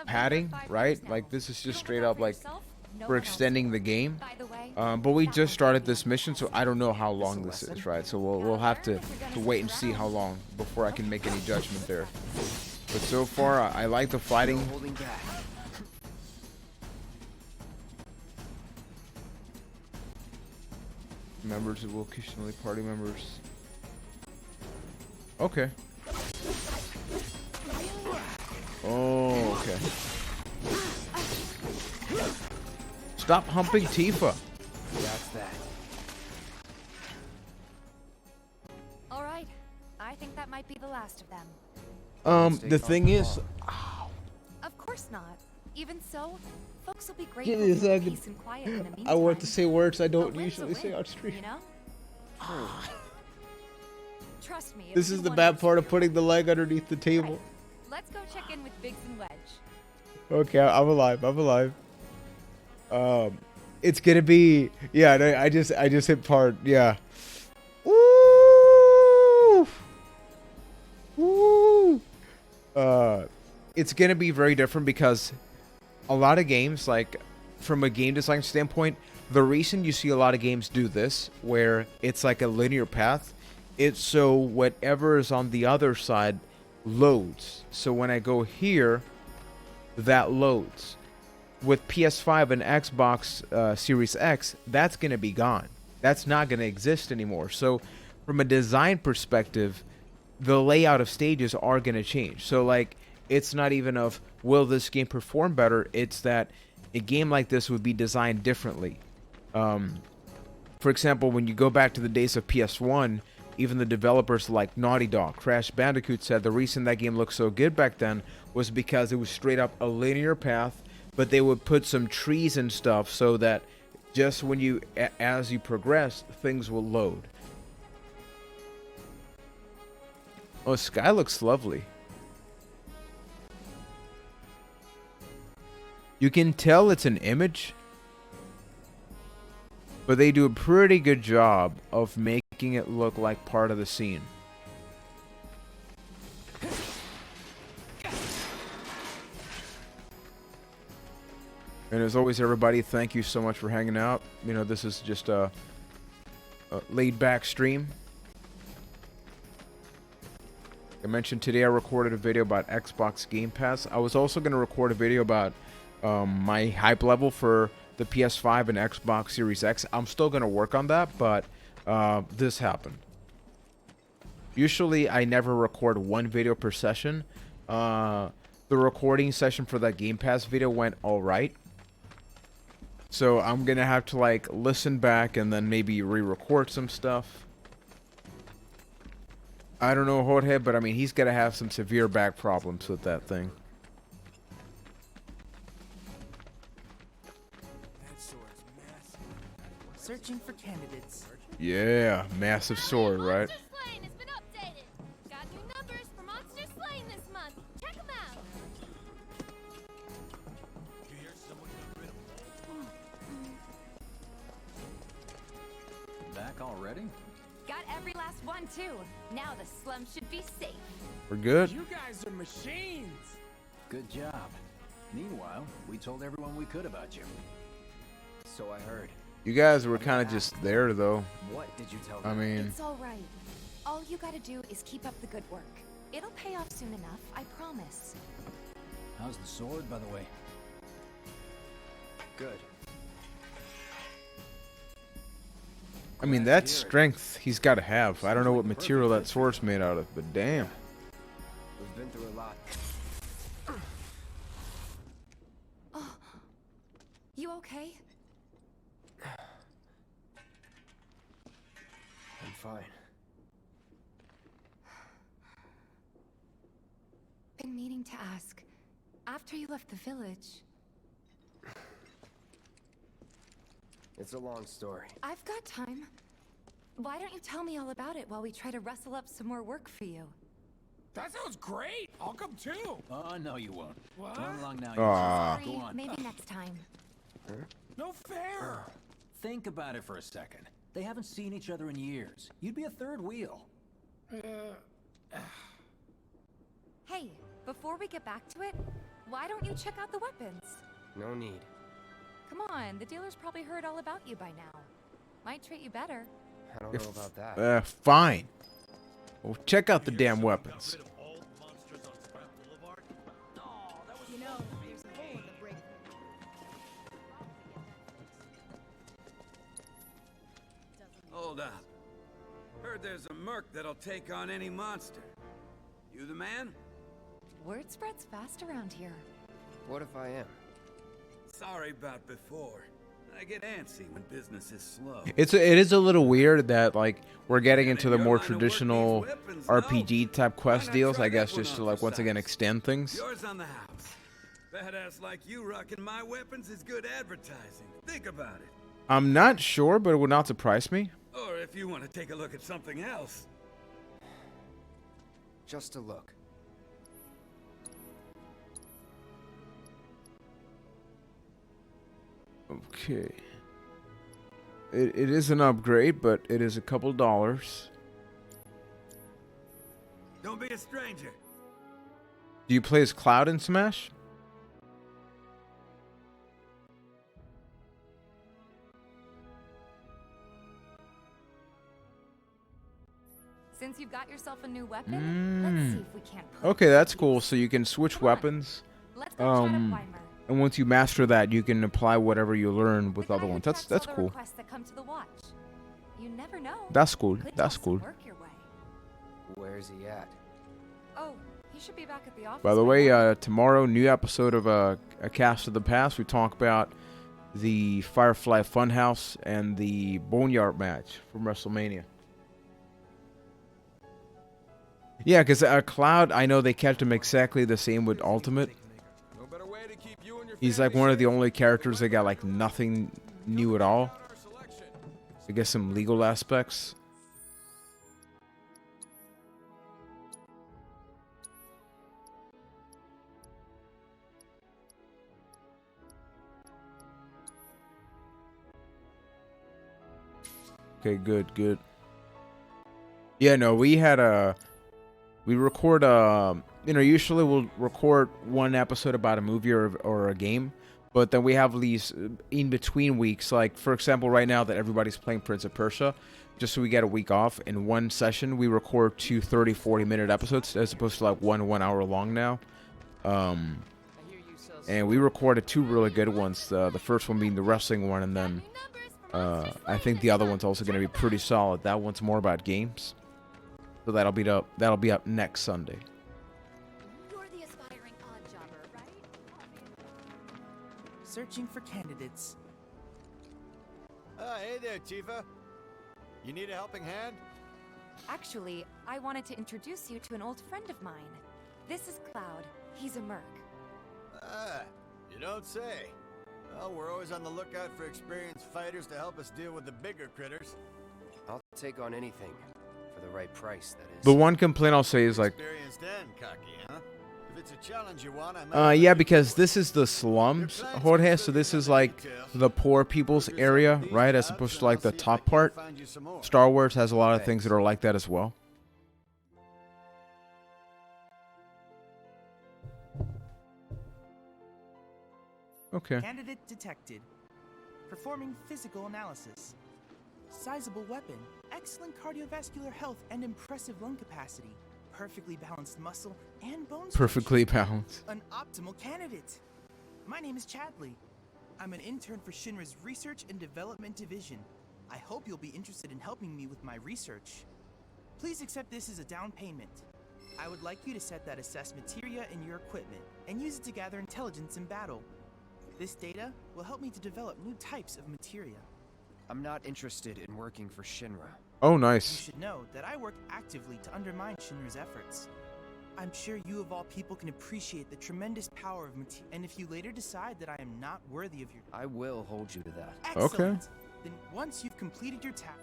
S1: padding, right? Like, this is just straight up like we're extending the game. But we just started this mission, so I don't know how long this is, right? So we'll have to wait and see how long before I can make any judgment there. But so far, I like the fighting. Members will occasionally party members. Okay. Oh, okay. Stop humping Tifa.
S15: That's that.
S13: All right. I think that might be the last of them.
S1: The thing is,
S13: Of course not. Even so, folks will be
S1: give me a
S13: grateful for
S1: second.
S13: peace and quiet in the meantime.
S1: I want to say words I don't
S13: A win's a
S1: usually say
S13: win,
S1: on stream.
S13: You know? Trust me.
S1: This is the bad part of putting the leg underneath the table.
S13: Let's go check in with Biggs and Wedge.
S1: Okay, I'm alive. I'm alive. It's gonna be, yeah. I just hit part. Yeah. Woo! Woo! It's gonna be very different because a lot of games, like from a game design standpoint, the reason you see a lot of games do this, where it's like a linear path, it's so whatever is on the other side loads. So when I go here, that loads. With PS5 and Xbox Series X, that's going to be gone. That's not going to exist anymore. So from a design perspective, the layout of stages are going to change. So like, it's not even of, will this game perform better? It's that a game like this would be designed differently. For example, when you go back to the days of PS1, even the developers like Naughty Dog, Crash Bandicoot said the reason that game looked so good back then was because it was straight up a linear path, but they would put some trees and stuff so that just when you, as you progress, things will load. Oh, sky looks lovely. You can tell it's an image, but they do a pretty good job of making it look like part of the scene. And as always, everybody, thank you so much for hanging out. You know, this is just a laid-back stream. I mentioned today I recorded a video about Xbox Game Pass. I was also going to record a video about my hype level for the PS5 and Xbox Series X. I'm still going to work on that, but this happened. Usually, I never record one video per session. The recording session for that Game Pass video went all right. So I'm going to have to like listen back and then maybe re-record some stuff. I don't know Jorge, but I mean, he's going to have some severe back problems with that thing.
S18: Searching for candidates.
S1: Yeah, massive sword, right?
S14: Slaying has been updated. Got new numbers for Monster Slaying this month. Check them out.
S7: Back already?
S13: Got every last one too. Now the slum should be safe.
S1: We're good.
S10: You guys are machines.
S7: Good job. Meanwhile, we told everyone we could about you.
S15: So I heard.
S1: You guys were kind of just there, though.
S15: What did you tell
S1: I
S15: them?
S1: mean,
S13: It's all right. All you gotta do is keep up the good work. It'll pay off soon enough, I promise.
S7: How's the sword, by the way?
S15: Good.
S1: I mean, that's strength he's got to have. I don't know what material that sword's made out of, but damn.
S15: We've been through a lot.
S13: Oh, you okay?
S15: I'm fine.
S13: Been meaning to ask. After you left the village,
S15: It's a long story.
S13: I've got time. Why don't you tell me all about it while we try to rustle up some more work for you?
S10: That sounds great. I'll come too.
S7: Oh, no, you won't.
S10: What?
S7: Going along now.
S1: Aw.
S7: Go on.
S13: Maybe next time.
S10: No fair.
S7: Think about it for a second. They haven't seen each other in years. You'd be a third wheel.
S13: Hey, before we get back to it, why don't you check out the weapons?
S15: No need.
S13: Come on, the dealer's probably heard all about you by now. Might treat you better.
S15: I don't know about that.
S1: Fine. Well, check out the damn weapons.
S14: You know, there's a hole in the break.
S11: Hold up. Heard there's a merc that'll take on any monster. You the man?
S13: Word spreads fast around here.
S15: What if I am?
S11: Sorry about before. I get antsy when business is slow.
S1: It is a little weird that like we're getting into the more traditional RPG type quest deals, I guess, just to like once again extend things.
S11: Yours on the house. Badass like you rocking my weapons is good advertising. Think about it.
S1: I'm not sure, but it would not surprise me.
S11: Or if you want to take a look at something else.
S15: Just a look.
S1: Okay. It is an upgrade, but it is a couple dollars.
S11: Don't be a stranger.
S1: Do you play as Cloud in Smash?
S13: Since you've got yourself a new weapon, let's see if we can't put
S1: Okay, that's cool. So you can switch weapons.
S13: Let's go chat up Weimer.
S1: And once you master that, you can apply whatever you learn with other ones. That's cool.
S13: Requests that come to the watch. You never know.
S1: That's cool.
S13: Could
S1: That's
S13: toss
S1: cool.
S13: some work your way.
S15: Where's he at?
S13: Oh, he should be back at the office.
S1: By the way, tomorrow, new episode of a Cast of the Past. We talk about the Firefly Funhouse and the Boneyard match from WrestleMania. Yeah, because Cloud, I know they kept him exactly the same with Ultimate. He's like one of the only characters that got like nothing new at all. I guess some legal aspects. Okay, good, good. Yeah, no, we had we record usually we'll record one episode about a movie or a game, but then we have these in between weeks, like for example right now that everybody's playing Prince of Persia, just so we get a week off. In one session we record 2 30-40 minute episodes as opposed to like 1 hour long now. And we recorded 2 really good ones, the first one being the wrestling one, and then I think the other one's also going to be pretty solid. That one's more about games. So that'll be up next Sunday.
S18: You're the aspiring odd jobber, right? Searching for candidates.
S20: Hey there, Tifa. You need a helping hand?
S13: Actually, I wanted to introduce you to an old friend of mine. This is Cloud. He's a merc.
S20: You don't say. Well, we're always on the lookout for experienced fighters to help us deal with the bigger critters.
S15: I'll take on anything. For the right price, that is.
S1: The one complaint I'll say is like,
S20: Experienced and cocky, huh? If it's a challenge you want, I
S1: yeah, because this is the slums, Jorge, so this is like the poor people's area, right, as opposed to like the top part. Star Wars has a lot of things that are like that as well. Okay.
S18: Candidate detected. Performing physical analysis. Sizable weapon, excellent cardiovascular health and impressive lung capacity, perfectly balanced muscle and bone structure.
S1: Perfectly balanced.
S18: An optimal candidate. My name is Chadley. I'm an intern for Shinra's Research and Development Division. I hope you'll be interested in helping me with my research. Please accept this as a down payment. I would like you to set that assess materia in your equipment and use it to gather intelligence in battle. This data will help me to develop new types of materia.
S15: I'm not interested in working for Shinra.
S1: Oh, nice.
S18: You should know that I work actively to undermine Shinra's efforts. I'm sure you of all people can appreciate the tremendous power of materia, and if you later decide that I am not worthy of your...
S15: I will hold you to that.
S18: Excellent!
S1: Okay.
S18: Then once you've completed your task...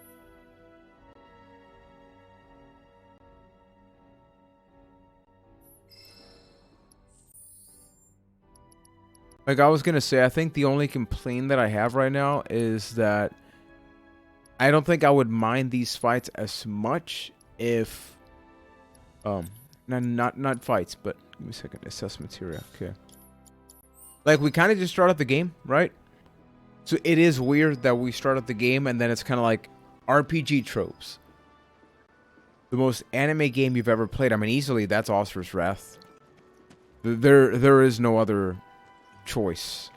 S1: Like I was gonna say, I think the only complaint that I have right now is that I don't think I would mind these fights as much if, not fights, but give me a second. Assess materia. Okay. Like we kind of just start out the game, right? So it is weird that we start out the game and then it's kind of like RPG tropes. The most anime game you've ever played. I mean, easily that's Oscar's Wrath. There is no other choice.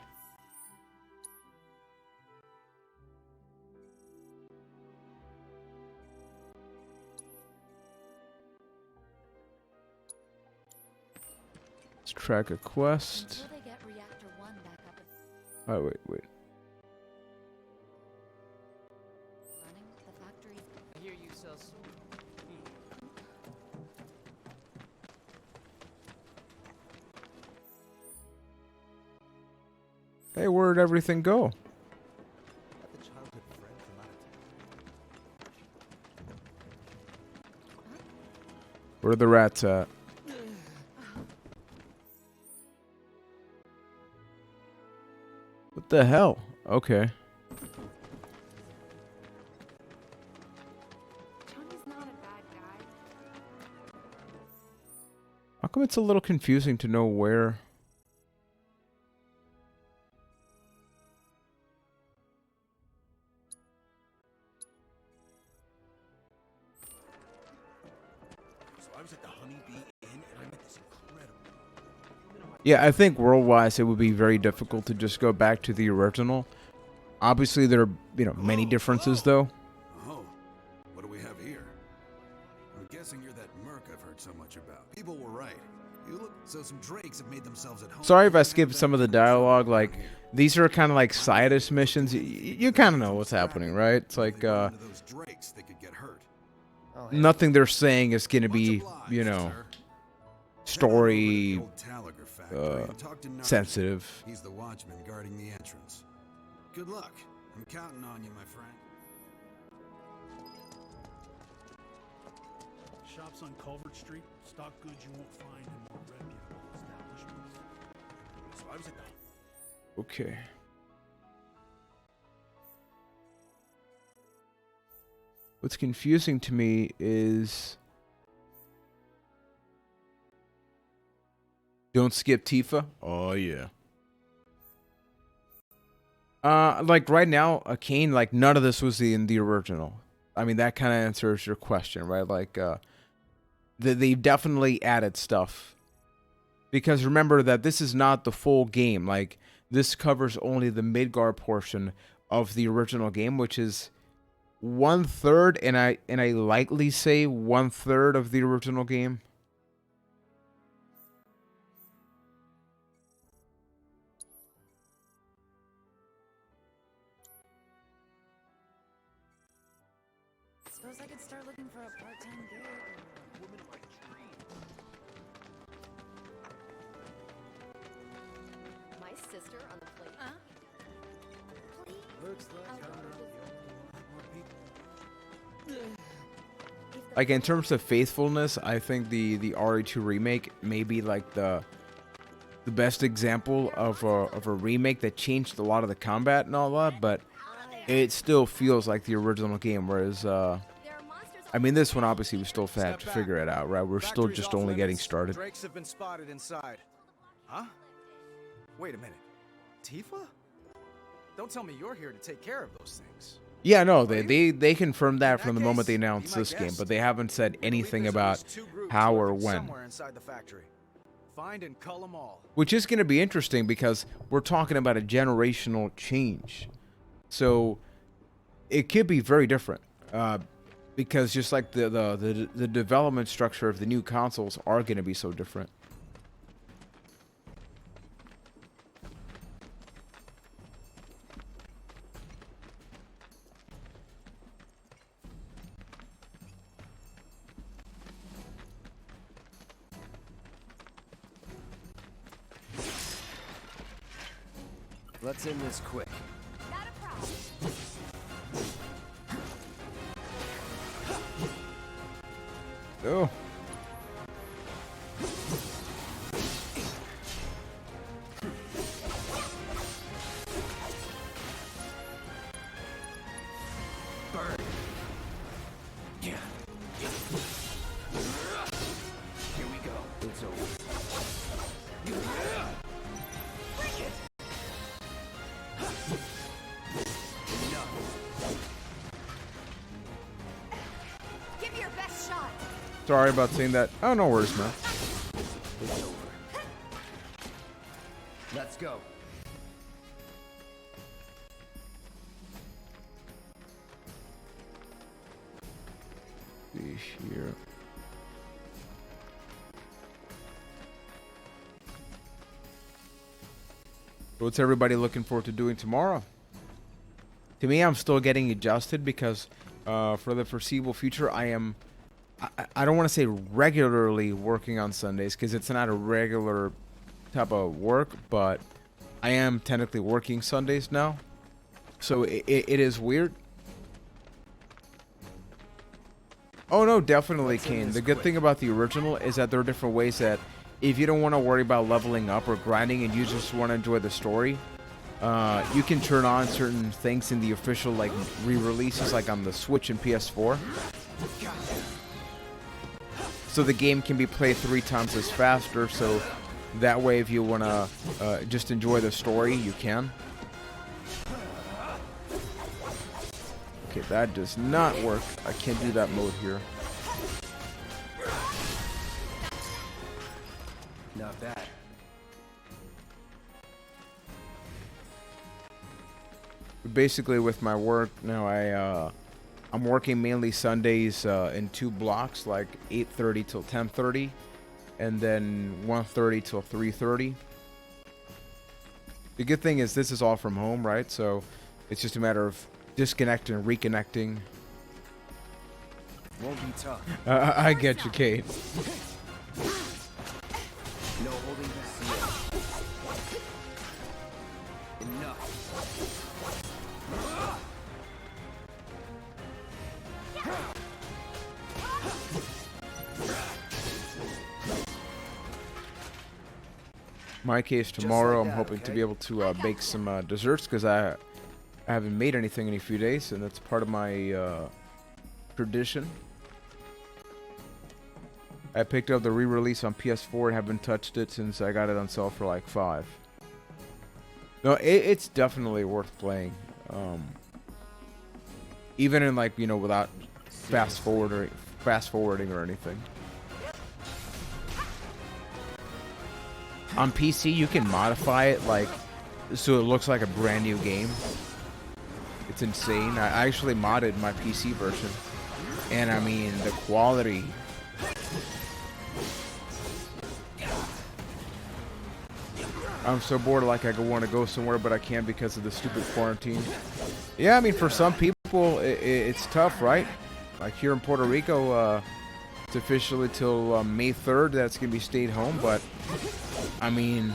S1: Let's track a quest.
S3: Until they get reactor 1 back up.
S1: Oh, wait. Hey, where'd everything go? Where are the rats at? What the hell? Okay. How come it's a little confusing to know where?
S20: So I was at the Honeybee Inn and I met this incredible.
S1: Yeah, I think world-wise it would be very difficult to just go back to the original. Obviously, there are, many differences, though.
S11: Oh, what do we have here? I'm guessing you're that merc I've heard so much about. People were right. You look so some drakes have made themselves at home.
S1: Sorry if I skipped some of the dialogue. Like, these are kind of like side-ish missions. You kind of know what's happening, right? It's like,
S11: Those drakes, they could get hurt.
S1: nothing they're saying is going to be, story sensitive.
S11: He's the watchman guarding the entrance. Good luck. I'm counting on you, my friend.
S21: Shops on Culvert Street stock goods you won't find in more reputable establishments. So I was at the...
S1: Okay. What's confusing to me is... Don't skip Tifa? Oh, yeah. Like, right now, Kane, like, none of this was in the original. I mean, that kind of answers your question, right? Like, they've definitely added stuff. Because remember that this is not the full game. Like, this covers only the Midgar portion of the original game, which is 1/3, and I likely say 1/3 of the original game.
S13: Suppose I could start looking for a part-time gig or woman of my dreams.
S9: My sister on the plate.
S20: Looks like
S1: Like, in terms of faithfulness, I think the RE2 remake may be like the best example of a remake that changed a lot of the combat and all that, but it still feels like the original game. Whereas, I mean, this one obviously we still have to figure it out, right? We're still just only getting started.
S22: Drakes have been spotted inside. Huh? Wait a minute. Tifa? Don't tell me you're here to take care of those things.
S1: Yeah, no, they confirmed that from the moment they announced this game, but they haven't said anything about how or when.
S22: Somewhere inside the factory. Find and cull them all.
S1: Which is going to be interesting because we're talking about a generational change. So it could be very different. Because just like the development structure of the new consoles are going to be so different.
S15: Let's end this quick.
S9: Not a problem.
S1: Go.
S15: Burn. Yeah. Here we go. It's over. Bring it.
S9: Give your best shot.
S1: Sorry about saying that. Oh, no worries, man.
S15: It's over. Let's go.
S1: See here. What's everybody looking forward to doing tomorrow? To me, I'm still getting adjusted because for the foreseeable future. I don't want to say regularly working on Sundays because it's not a regular type of work, but I am technically working Sundays now. So it is weird. Oh no, definitely, Kane. The good thing about the original is that there are different ways that if you don't want to worry about leveling up or grinding and you just want to enjoy the story, you can turn on certain things in the official like re-releases, like on the Switch and PS4. So the game can be played 3 times as faster. So that way, if you want to just enjoy the story, you can. Okay, that does not work. I can't do that mode here.
S15: Not bad.
S1: Basically, with my work now, I'm working mainly Sundays in 2 blocks, like 8:30 till 10:30, and then 1:30 till 3:30. The good thing is this is all from home, right? So it's just a matter of disconnecting and reconnecting.
S15: Won't be tough.
S1: I get you, Kate.
S15: No holding back. Enough.
S1: My case tomorrow,
S15: like that,
S1: I'm hoping
S15: okay?
S1: to be able to bake some desserts because I haven't made anything in a few days, and that's part of my tradition. I picked up the re-release on PS4 and haven't touched it since I got it on sale for like $5. No, it's definitely worth playing. Even in like, you know, without fast forwarding or anything. On PC, you can modify it like so it looks like a brand new game. It's insane. I actually modded my PC version, and I mean the quality. I'm so bored, like I want to go somewhere, but I can't because of the stupid quarantine. Yeah, I mean for some people it's tough, right? Like here in Puerto Rico, it's officially till May 3rd that's gonna be stayed home, but I mean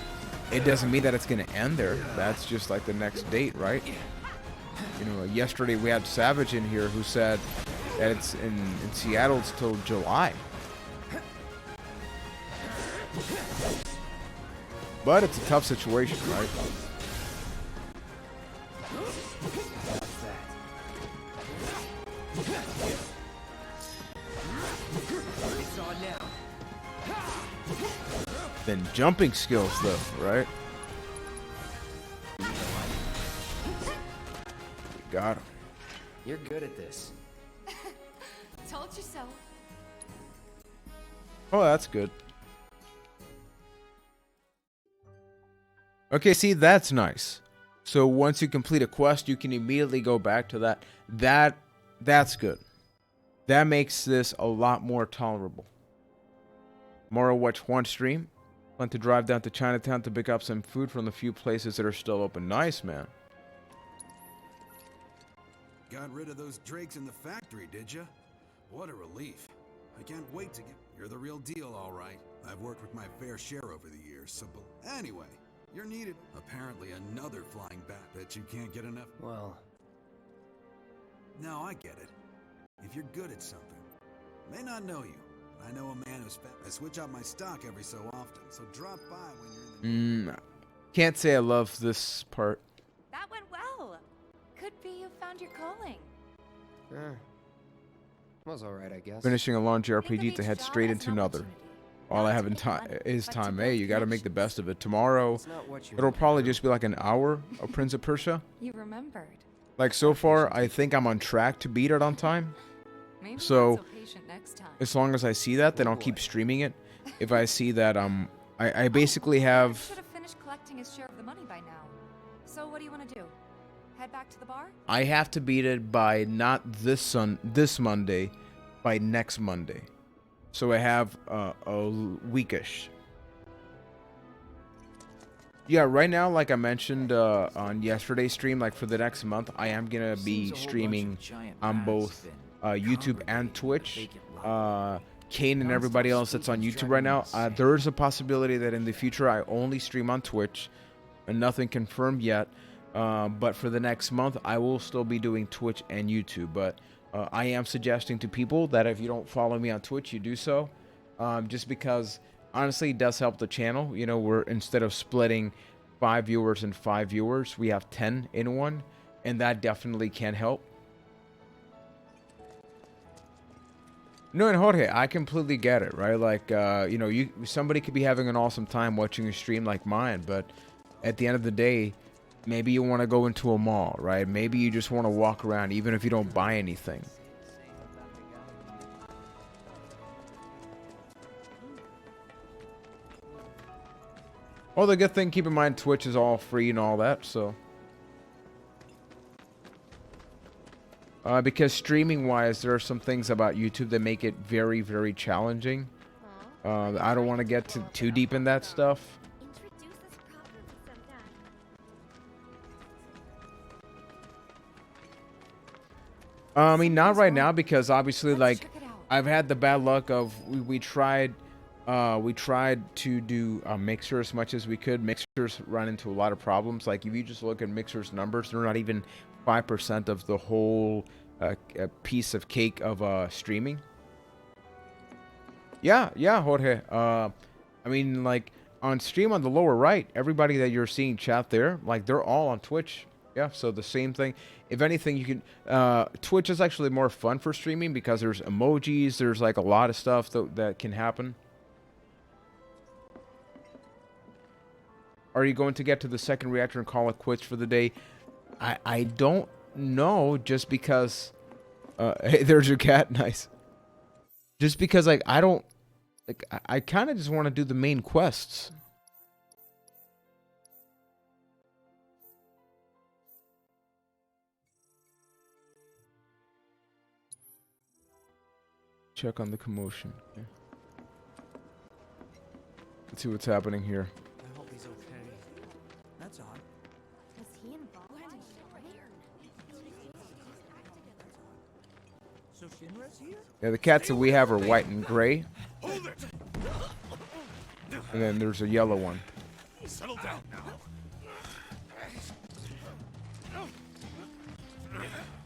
S1: it doesn't mean that it's gonna end there. That's just like the next date, right? You know, yesterday we had Savage in here who said that it's in Seattle it's till July. But it's a tough situation, right?
S15: It's on now.
S1: Then jumping skills, though, right? We got him.
S15: You're good at this.
S13: Told you so.
S1: Oh, that's good. Okay, see, that's nice. So once you complete a quest, you can immediately go back to that. That's good. That makes this a lot more tolerable. Tomorrow, watch Juan stream. Plan to drive down to Chinatown to pick up some food from the few places that are still open. Nice, man.
S11: Got rid of those drakes in the factory, did ya? What a relief. I can't wait to get... You're the real deal, all right. I've worked with my fair share over the years, so... Anyway, you're needed. Apparently another flying bat that you can't get enough...
S15: Well...
S11: No, I get it. If you're good at something, may not know you, but I know a man who's I switch out my stock every so often, so drop by when you're in the...
S1: Can't say I love this part.
S13: That went well. Could be you found your calling.
S15: Was alright, I guess.
S1: Finishing a long JRPG to head straight into another. All I have in time is time. Hey, you got to make the best of it. Tomorrow, it'll probably just be like an hour of Prince of Persia.
S13: You remembered.
S1: Like so far, I think I'm on track to beat it on time.
S13: Maybe
S1: So,
S13: not so patient next time.
S1: as long as I see that, then I'll keep streaming it. If I see that I basically have...
S13: Should have finished collecting his share of the money by now. So what do you want to do? Head back to the bar?
S1: I have to beat it by not this Monday, by next Monday. So I have a weekish. Yeah, right now, like I mentioned on yesterday's stream, like for the next month, I am gonna be streaming on both YouTube and Twitch. Kane and everybody else that's on YouTube right now, there is a possibility that in the future I only stream on Twitch, and nothing confirmed yet. But for the next month, I will still be doing Twitch and YouTube. But I am suggesting to people that if you don't follow me on Twitch, you do so, just because honestly, it does help the channel. You know, we're instead of splitting 5 viewers and 5 viewers, we have 10 in one, and that definitely can help. No, and Jorge, I completely get it, right? Like, you know, somebody could be having an awesome time watching a stream like mine, but at the end of the day, maybe you want to go into a mall, right? Maybe you just want to walk around, even if you don't buy anything. Well, the good thing, keep in mind, Twitch is all free and all that, so. Because streaming-wise, there are some things about YouTube that make it very, very challenging. I don't want to get too deep in that stuff. I mean, not right now, because obviously, like, I've had the bad luck of we tried to do a Mixer as much as we could. Mixers run into a lot of problems. Like, if you just look at Mixer's numbers, they're not even 5% of the whole piece of cake of streaming. Yeah, Jorge. I mean, like, on stream on the lower right, everybody that you're seeing chat there, like, they're all on Twitch. Yeah, so the same thing. If anything, you can... Twitch is actually more fun for streaming because there's emojis, there's, like, a lot of stuff that can happen. Are you going to get to the second reactor and call it quits for the day? I don't know, just because... hey, there's your cat. Nice. Just because, like, I don't... Like, I kind of just want to do the main quests. Check on the commotion. Okay. Let's see what's happening here.
S18: I hope he's okay. That's odd.
S14: Was he involved?
S18: So Shinra's here?
S1: Yeah, the cats that we have are white and gray. And then there's a yellow one.
S21: Settle down now.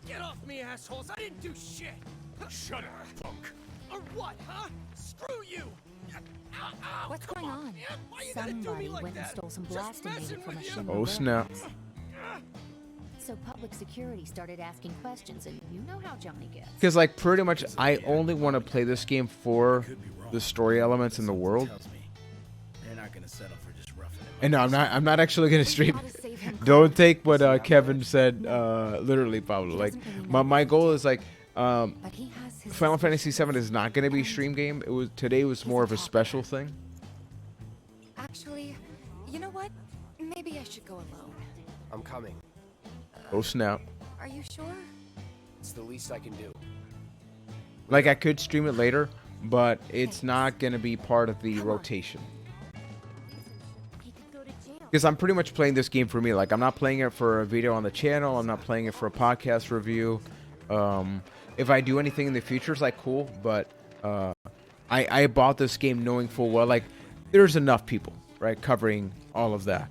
S2: Get off me, assholes! I didn't do shit!
S21: Shut up, punk.
S2: Or what, huh? Screw you!
S13: What's going on?
S14: Somebody went and stole some blasting data from a Shinra
S1: Oh, snap.
S14: warehouse. So public security started asking questions, and you know how Johnny gets.
S1: Because, like, pretty much I only want to play this game for the story elements in the world.
S21: They're not gonna settle for just roughing it.
S1: And no, I'm not actually going to stream. Don't take what Kevin said literally, Pablo. Like, my goal is, like, Final Fantasy VII is not going to be a stream game. Today was more of a special thing.
S13: Actually, you know what? Maybe I should go alone.
S15: I'm coming.
S1: Oh, snap.
S13: Are you sure?
S15: It's the least I can do.
S1: Like, I could stream it later, but it's not going to be part of the rotation. Because I'm pretty much playing this game for me. Like, I'm not playing it for a video on the channel. I'm not playing it for a podcast review. If I do anything in the future, it's like, cool. But I bought this game knowing full well, like, there's enough people, right, covering all of that.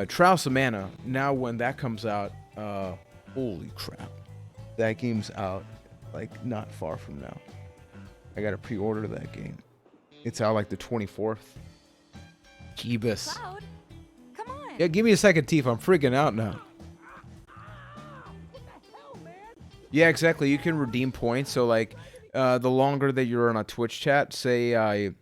S1: Trials of Mana, now when that comes out, holy crap. That game's out, like, not far from now. I gotta pre-order that game. It's out, like, the 24th. Jeebus.
S13: Cloud, come on.
S1: Yeah, give me a second, Tifa. I'm freaking out now. Yeah, exactly. You can redeem points. So, like, the longer that you're on a Twitch chat, say,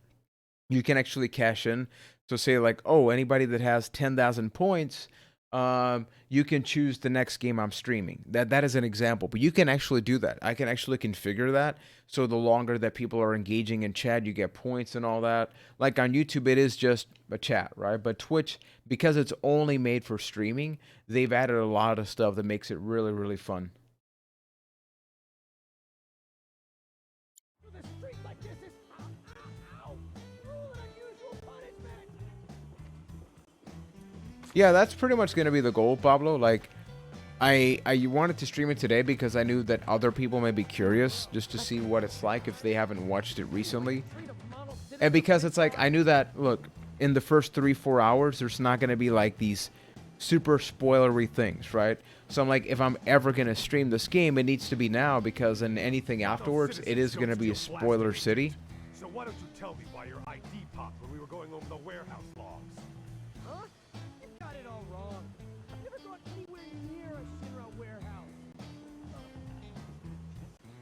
S1: you can actually cash in. So, say, like, oh, anybody that has 10,000 points, you can choose the next game I'm streaming. That is an example. But you can actually do that. I can actually configure that. So, the longer that people are engaging in chat, you get points and all that. Like, on YouTube, it is just a chat, right? But Twitch, because it's only made for streaming, they've added a lot of stuff that makes it really, really fun. Yeah, that's pretty much gonna be the goal, Pablo. Like, I wanted to stream it today because I knew that other people may be curious just to see what it's like if they haven't watched it recently. And because it's like, I knew that, look, in the first 3-4 hours, there's not gonna be like these super spoilery things, right? So I'm like, if I'm ever gonna stream this game, it needs to be now, because in anything afterwards, it is gonna be a spoiler city.
S4: So why don't you tell me why your ID popped when we were going over the warehouse logs?
S2: Huh? You got it all wrong. I've never gone anywhere near a Shinra warehouse.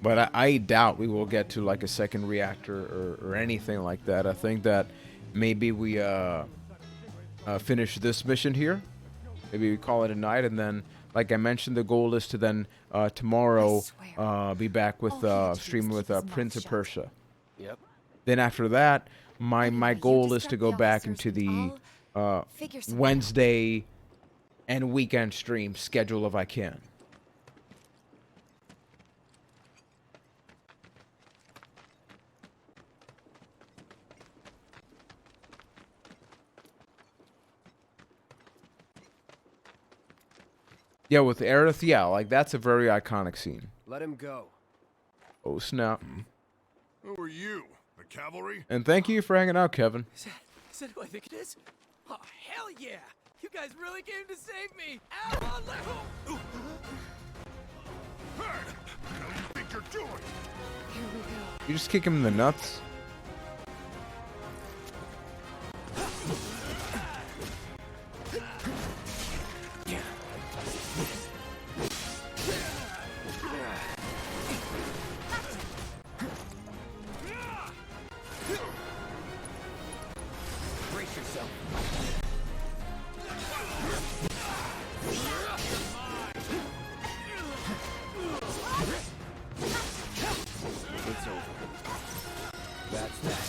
S1: But I doubt we will get to like a second reactor or anything like that. I think that maybe we finish this mission here. Maybe we call it a night, and then, like I mentioned, the goal is to then tomorrow be back with streaming with Prince of Persia.
S15: Yep.
S1: Then after that, my goal is to go back into the Wednesday and weekend stream schedule if I can. Yeah, with Aerith, yeah, like that's a very iconic scene.
S15: Let him go.
S1: Oh snap!
S12: Who are you? The cavalry?
S1: And thank you for hanging out, Kevin.
S2: Is that who I think it is? Oh, hell yeah! You guys really came to save me! Ow, Alejo!
S12: Hey! What do you think you're doing?
S2: Here we go.
S1: You just kick him in the nuts.
S2: Brace yourself.
S15: It's over. That's that.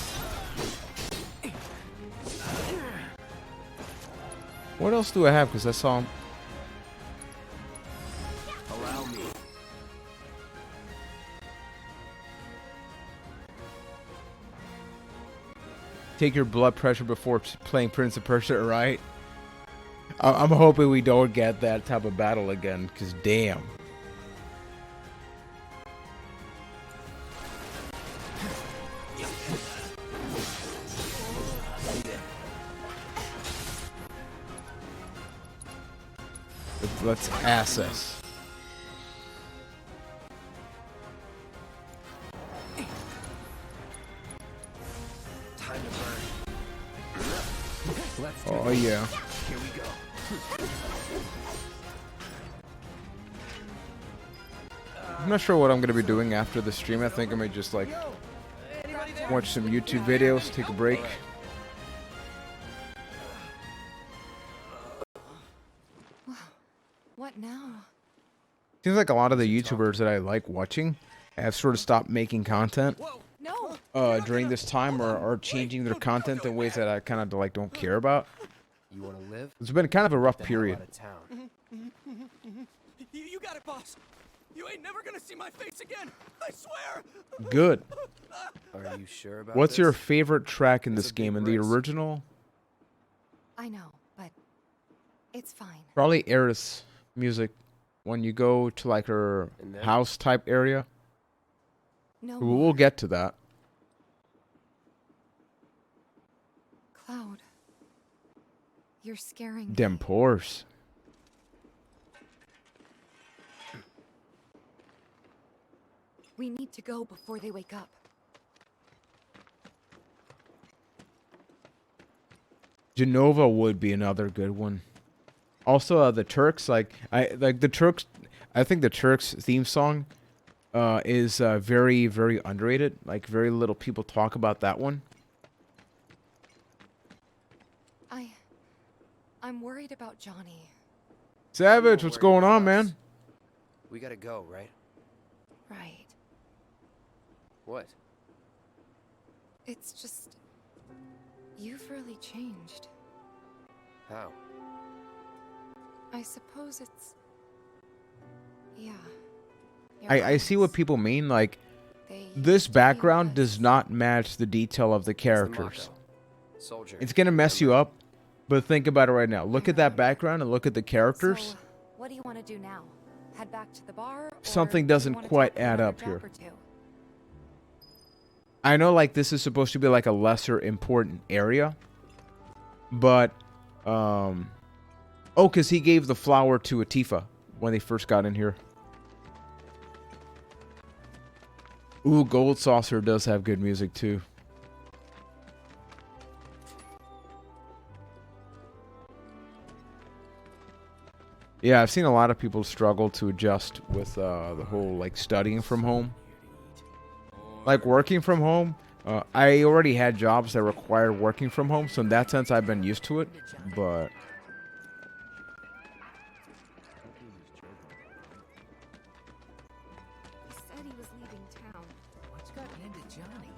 S1: What else do I have? Because I saw him.
S15: Allow me.
S1: Take your blood pressure before playing Prince of Persia, right? I'm hoping we don't get that type of battle again, because damn. Let's assess.
S15: Time to burn. Let's do
S1: Oh
S15: this.
S1: yeah.
S15: Here we go.
S1: I'm not sure what I'm going to be doing after the stream. I think I may just like watch some YouTube videos, take a break.
S13: What now?
S1: Seems like a lot of the YouTubers that I like watching have sort of stopped making content
S13: No.
S1: during this time, or are changing their content in ways that I kind of like don't care about.
S15: You want to live?
S1: It's been kind of a rough
S15: Get the hell
S1: period.
S15: out of town.
S2: You got it, boss. You ain't never gonna see my face again. I swear.
S1: Good.
S15: Are you sure about
S1: What's
S15: this?
S1: your favorite track in
S15: It's
S1: this
S15: a big
S1: game? In the
S15: risk.
S1: original?
S13: I know, but it's fine.
S1: Probably Aerith's music. When you go to like her
S15: And then?
S1: house type area.
S13: No
S1: We'll
S13: more.
S1: get to that.
S13: Cloud. You're scaring me.
S1: Dem pores.
S13: We need to go before they wake up.
S1: Genova would be another good one. Also, the Turks, I think the Turks theme song is very, very underrated. Like, very little people talk about that one.
S13: I'm worried about Johnny.
S1: Savage, what's going on, man?
S15: We gotta go, right?
S13: Right.
S15: What?
S13: It's just... You've really changed.
S15: How?
S13: I suppose it's... Yeah.
S1: I see what people mean. Like, this background does not match the detail of the characters.
S15: Soldier.
S1: It's gonna mess you up, But think about it right now. Look at that background and look at the characters.
S13: So, what do you want to do now? Head back to the bar?
S1: Something
S13: or do you
S1: doesn't
S13: wanna
S1: quite
S13: talk for
S1: add
S13: another
S1: up
S13: job
S1: here.
S13: or two?
S1: I know like this is supposed to be like a lesser important area. But, oh, because he gave the flower to Atifa when they first got in here. Ooh, Gold Saucer does have good music too. Yeah, I've seen a lot of people struggle to adjust with the whole like studying from home. Like working from home. I already had jobs that required working from home, so in that sense I've been used to it. But
S9: He said he was leaving town.
S18: What's got into Johnny?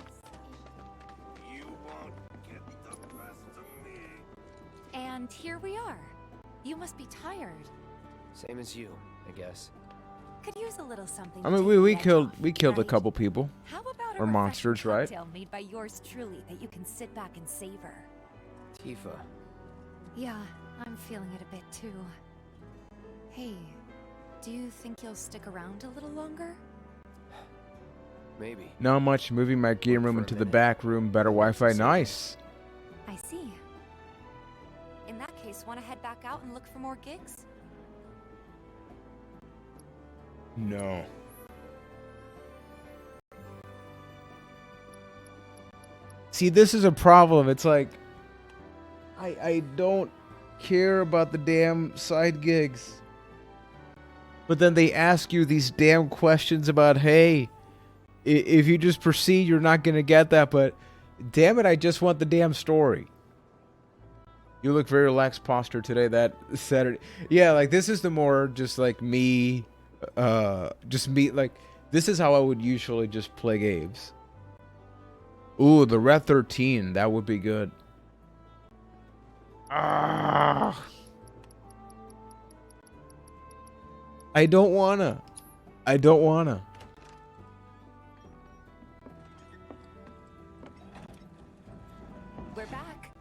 S4: You won't get the best of me.
S13: And here we are. You must be tired.
S15: Same as you, I guess.
S13: Could use a little something.
S1: I
S13: to
S1: mean
S13: take
S1: we
S13: the edge
S1: killed
S13: off,
S1: a
S13: right?
S1: couple people.
S13: How about a
S1: Or
S13: refreshing
S1: monsters, right?
S13: cocktail made by yours truly that you can sit back and savor?
S15: Tifa.
S13: Yeah, I'm feeling it a bit too. Hey, do you think you'll stick around a little longer?
S15: Maybe.
S1: Not much. Moving my game room into the back room. Better Wi-Fi. Nice.
S13: I see. In that case, want to head back out and look for more gigs?
S1: No. See, this is a problem. It's like I don't care about the damn side gigs. But then they ask you these damn questions about, hey, if you just proceed, you're not going to get that. But damn it, I just want the damn story. You look very relaxed posture today. That Saturday. Yeah, like this is the more just like me. Just me. Like this is how I would usually just play games. Ooh, the Red 13. That would be good. Ah. I don't wanna.
S13: We're back.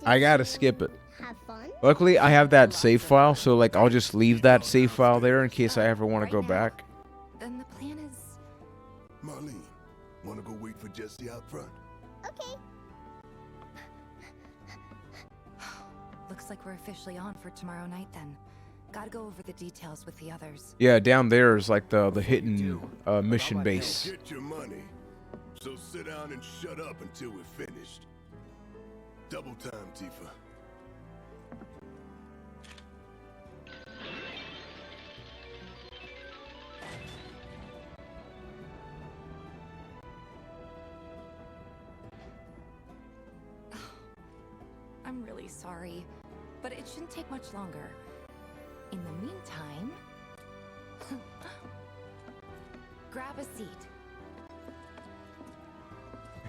S1: I gotta skip it.
S14: Have fun?
S1: Luckily, I have that save file, so like I'll just leave that save file there in case I ever want to go back.
S13: Then the plan is...
S12: Marlene, wanna go wait for Jesse out front?
S14: Okay.
S13: Looks like we're officially on for tomorrow night then. Gotta go over the details with the others.
S1: Yeah, down there is like the hidden mission base.
S12: Get your money. So sit down and shut up until we're finished. Double time, Tifa.
S13: I'm really sorry, but it shouldn't take much longer. In the meantime... grab a seat.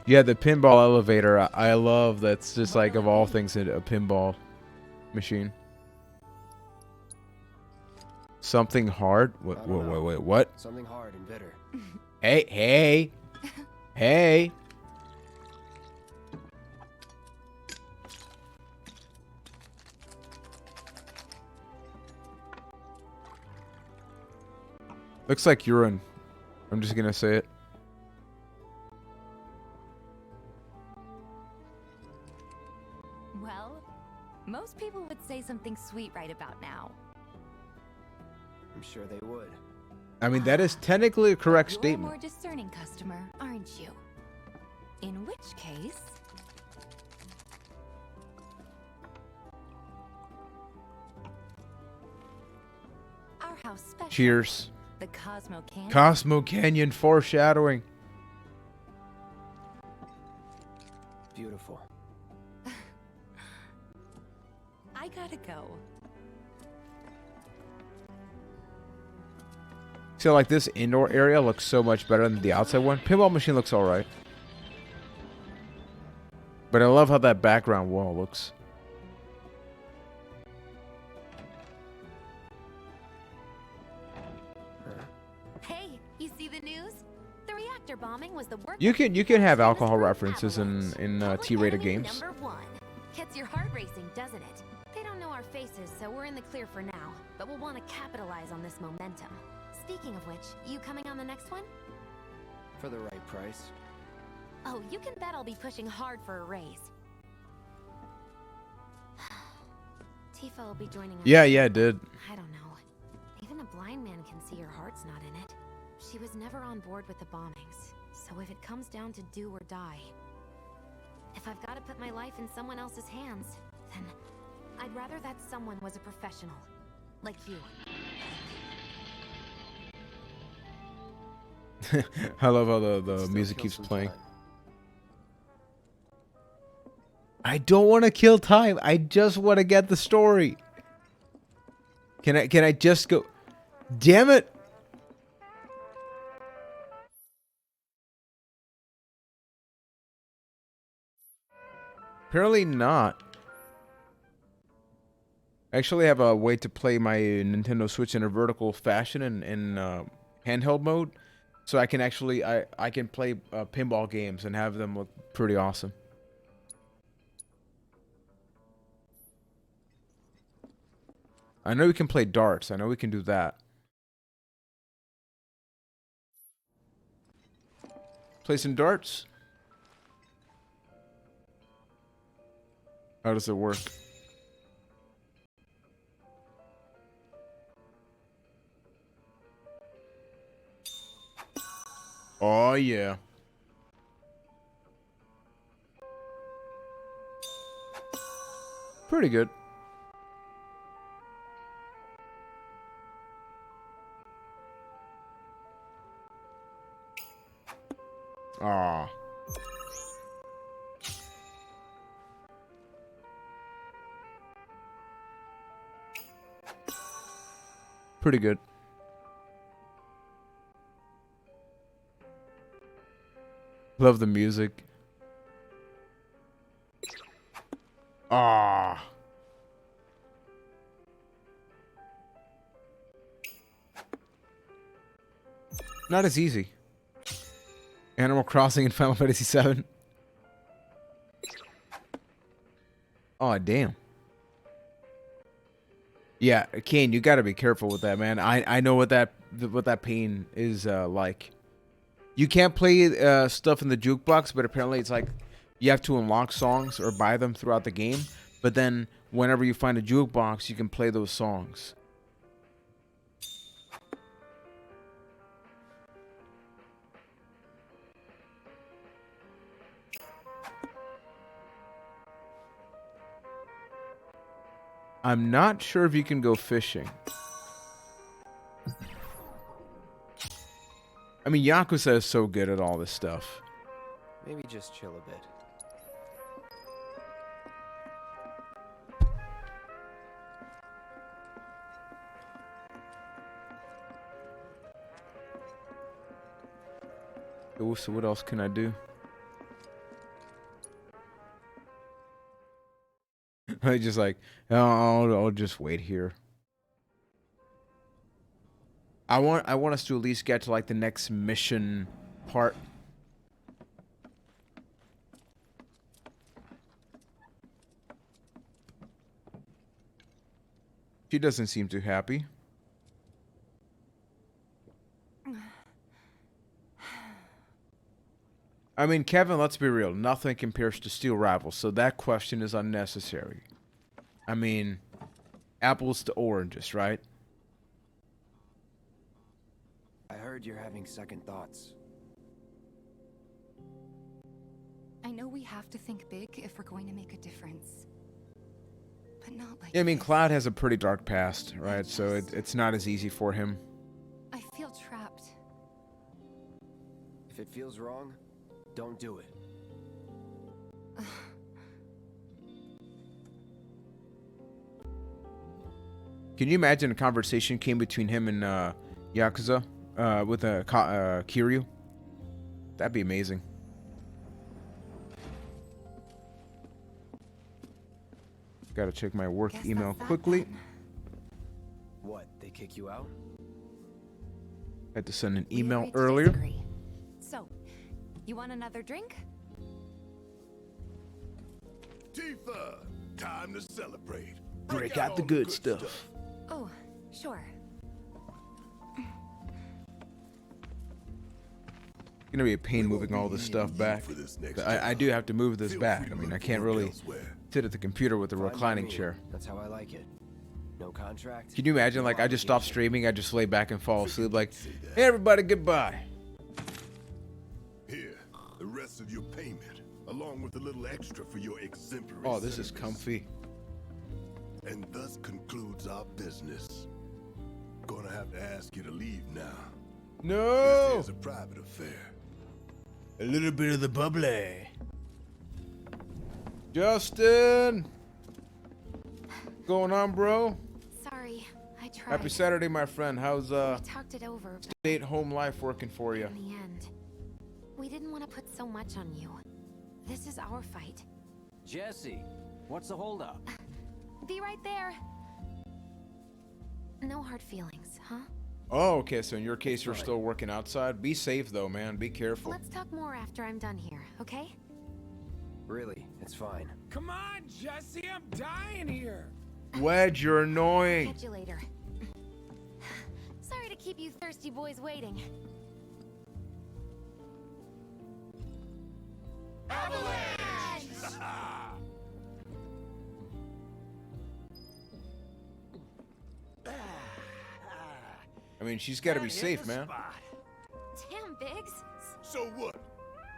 S1: Yeah, the pinball elevator. I love that's just like of all things a pinball machine. Something hard? Wait, what?
S15: Something hard and bitter.
S1: Hey. Hey. Looks like urine. I'm just gonna say it.
S13: Well, most people would say something sweet right about now.
S15: I'm sure they would.
S1: I mean, that is technically a correct
S13: You're a
S1: statement.
S13: more discerning customer, aren't you? In which case... our house special.
S1: Cheers.
S13: The Cosmo Canyon.
S1: Cosmo Canyon foreshadowing.
S15: Beautiful.
S13: I gotta go.
S1: So like this indoor area looks so much better than the outside one. Pinball machine looks alright. But I love how that background wall looks.
S3: Hey, you see the news? The reactor bombing was the work.
S1: You can have alcohol references in T-rated games.
S3: Number one. Gets your heart racing, doesn't it? They don't know our faces, so we're in the clear for now. But we'll want to capitalize on this momentum. Speaking of which, you coming on the next one?
S15: For the right price.
S3: Oh, you can bet I'll be pushing hard for a raise. Tifa will be joining us.
S1: Yeah, it did.
S3: I don't know. Even a blind man can see her heart's not in it. She was never on board with the bombings, so if it comes down to do or die, if I've got to put my life in someone else's hands, then I'd rather that someone was a professional, like you.
S1: I love how the music keeps playing. I don't want to kill time. I just want to get the story. Can I just go? Damn it. Apparently not. I actually have a way to play my Nintendo Switch in a vertical fashion in handheld mode. So I can actually I can play pinball games and have them look pretty awesome. I know we can play darts. I know we can do that. Play some darts. How does it work? Oh yeah. Pretty good. Ah. Pretty good. Love the music. Ah. Not as easy. Animal Crossing and Final Fantasy VII. Oh damn. Yeah, Kane, you gotta be careful with that, man. I know what that pain is like. You can't play stuff in the jukebox, but apparently it's like you have to unlock songs or buy them throughout the game. But then whenever you find a jukebox, you can play those songs. I'm not sure if you can go fishing. I mean, Yakuza is so good at all this stuff.
S15: Maybe just chill a bit.
S1: Oh, so what else can I do? I just like, I'll just wait here. I want us to at least get to like the next mission part. She doesn't seem too happy. I mean, Kevin, let's be real. Nothing compares to Steel Rivals, so that question is unnecessary. I mean, apples to oranges, right?
S15: I heard you're having second thoughts.
S13: I know we have to think big if we're going to make a difference. But not like
S1: Yeah, I mean, Cloud has a pretty dark past, right? So it's not as easy for him.
S13: I feel trapped.
S15: If it feels wrong, don't do it.
S1: Can you imagine a conversation came between him and Yakuza with Kiryu? That'd be amazing. Gotta check my work email quickly.
S15: What, they kick you out?
S1: Had to send an email earlier.
S13: So, you want another drink?
S12: Tifa, time to celebrate.
S1: Break out the good stuff.
S13: Oh, sure.
S1: Gonna be a pain moving all this stuff back. I do have to move this back. I mean, I can't really sit at the computer with a reclining chair.
S15: That's how I like it. No contract.
S1: Can you imagine, like, I just stop streaming, I just lay back and fall asleep, like, hey, everybody, goodbye.
S12: Here, the rest of your payment, along with a little extra for your exemplary
S1: Oh, this is
S12: service.
S1: comfy.
S12: And thus concludes our business. Gonna have to ask you to leave now.
S1: No!
S12: This is a private affair.
S1: A little bit of the bubbly. Justin! What's going on, bro?
S3: Sorry, I tried.
S1: Happy Saturday, my friend. How's
S3: We talked it over, but
S1: stay-at-home life working for you?
S3: in the end, we didn't want to put so much on you. This is our fight.
S7: Jesse, what's the holdup?
S3: Be right there. No hard feelings, huh?
S1: Oh, okay, so in your case, you're still working outside? Be safe, though, man. Be careful.
S3: Let's talk more after I'm done here, okay?
S15: Really, it's fine.
S10: Come on, Jesse, I'm dying here.
S1: Wedge, you're annoying.
S3: Catch you later. Sorry to keep you thirsty boys waiting.
S1: I mean, she's got to be safe, man.
S3: Damn, Biggs.
S12: So what?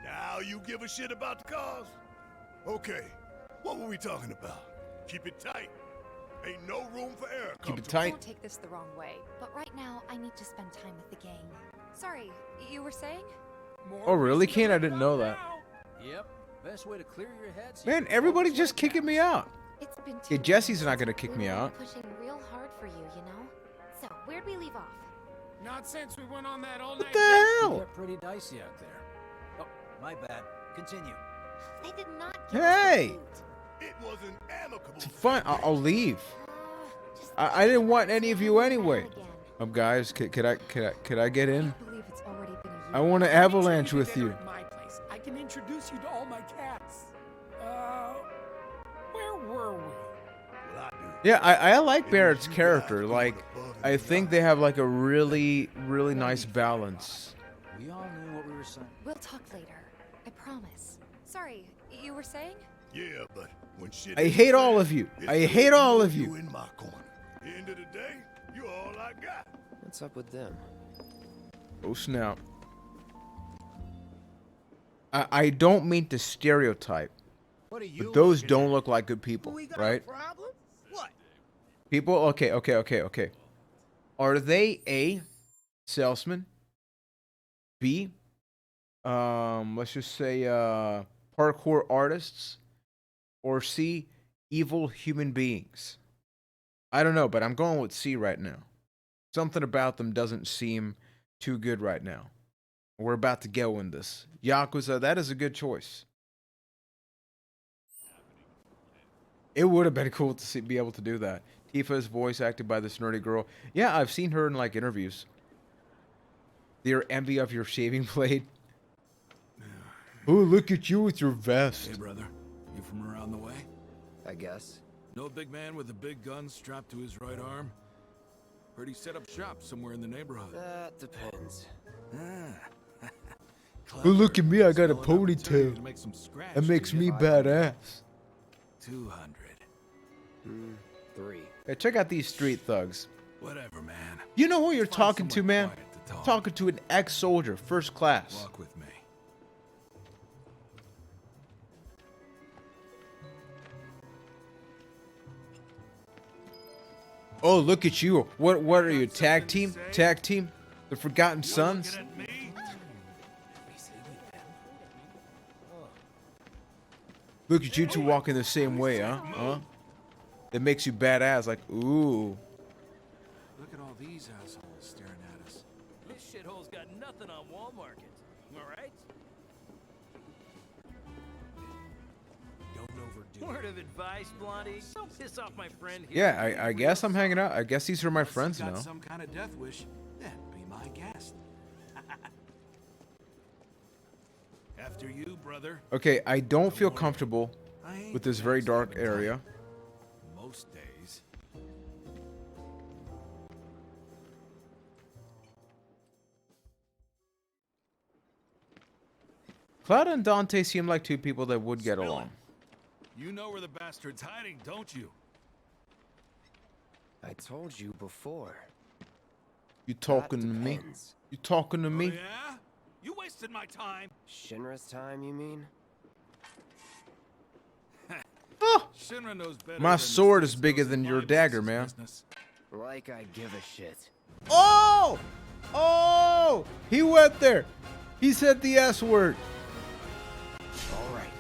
S12: Now you give a shit about the cause? Okay, what were we talking about? Keep it tight. Ain't no room for error.
S1: Keep it tight.
S13: Don't take this the wrong way, but right now I need to spend time with the gang. Sorry, you were saying?
S1: Oh, really, Kane? I didn't know that.
S7: Yep. Best way to clear your head.
S1: Man, everybody's just kicking me out.
S3: It's been
S1: Yeah,
S3: too
S1: Jesse's
S3: long.
S1: not gonna kick
S3: We
S1: me
S3: were
S1: out.
S3: Pushing real hard for you, you know? So, where'd we leave off?
S10: Not since we went on that all-night.
S1: What the hell?
S7: Get pretty dicey out there. Oh, my bad. Continue.
S3: They did not give
S1: Hey!
S12: It wasn't amicable.
S1: It's fine. I'll leave. I didn't want any of you anyway. Guys, could I get in?
S3: believe it's already been a year.
S1: I want to avalanche with you.
S10: At my place. I can introduce you to all my cats. Where were we?
S1: Yeah, I like Barrett's character. Like, I think they have like a really nice balance.
S7: We all knew what we were saying.
S13: We'll talk later. I promise. Sorry, you were saying?
S12: Yeah, but when shit
S1: I
S12: is
S1: hate
S12: bad,
S1: all of you.
S12: it's
S1: I
S12: just
S1: hate all of
S12: you
S1: you.
S12: in my corner. End of the day, you all I got.
S15: What's up with them?
S1: Oh snap. I don't mean to stereotype, but those don't look like good people, right?
S20: Problem? What?
S1: People, okay. Are they A, salesmen? B, let's just say parkour artists? Or C, evil human beings? I don't know, but I'm going with C right now. Something about them doesn't seem too good right now. We're about to go in this. Yakuza, that is a good choice. It would have been cool to be able to do that. Tifa is voice acted by this nerdy girl. Yeah, I've seen her in like interviews. Their envy of your shaving blade. Oh, look at you with your vest.
S11: Hey, brother. You from around the way?
S15: I guess.
S11: Know a big man with a big gun strapped to his right arm? Heard he set up shop somewhere in the neighborhood.
S15: That depends.
S1: Oh, look at me, I got a
S11: Small enough material
S1: ponytail.
S11: to make some scratch
S1: That makes
S11: to
S1: me
S11: you.
S1: badass.
S11: 200.
S15: 3.
S1: Hey, check out these street thugs.
S11: Whatever, man.
S1: You know who you're
S11: Find
S1: talking to,
S11: somewhere
S1: man?
S11: quiet to talk.
S1: Talking to an ex-soldier, first class.
S11: Walk with me.
S1: Oh, look at you. What are you, tag team? Tag team? The Forgotten Sons? Look at you two walking the same way, huh? That makes you badass, like, ooh.
S11: Look at all these assholes staring at us.
S2: This shithole's got nothing on Wall Market. Am I right?
S21: Don't overdo
S2: Word of advice, Blondie. Don't piss off my friend here.
S1: Yeah, I guess I'm hanging out. I guess these are my friends
S11: Got
S1: now.
S11: some kind of death wish? Then be my guest. After you, brother.
S1: Okay, I don't feel comfortable with this very dark area.
S11: Most days.
S1: Cloud and Dante seem like two people that would get along.
S4: You know where the bastard's hiding, don't you?
S15: I told you before.
S1: You talking to me? You talking to me?
S4: Yeah? You wasted my time.
S15: Shinra's time, you mean?
S4: Shinra knows better.
S1: My
S4: than
S1: sword
S4: the
S1: is bigger than your dagger, man.
S4: business.
S15: Like I give a shit.
S1: Oh! Oh! He went there. He said the S word.
S15: All right.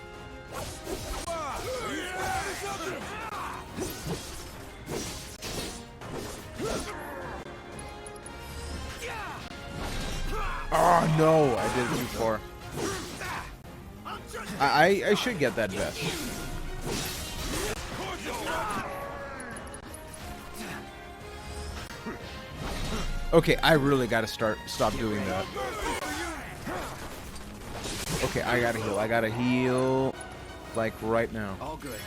S1: Oh no, I did it too far. I should get that vest. Okay, I really gotta stop doing that. Okay, I gotta heal. I gotta heal like right now.
S15: All good.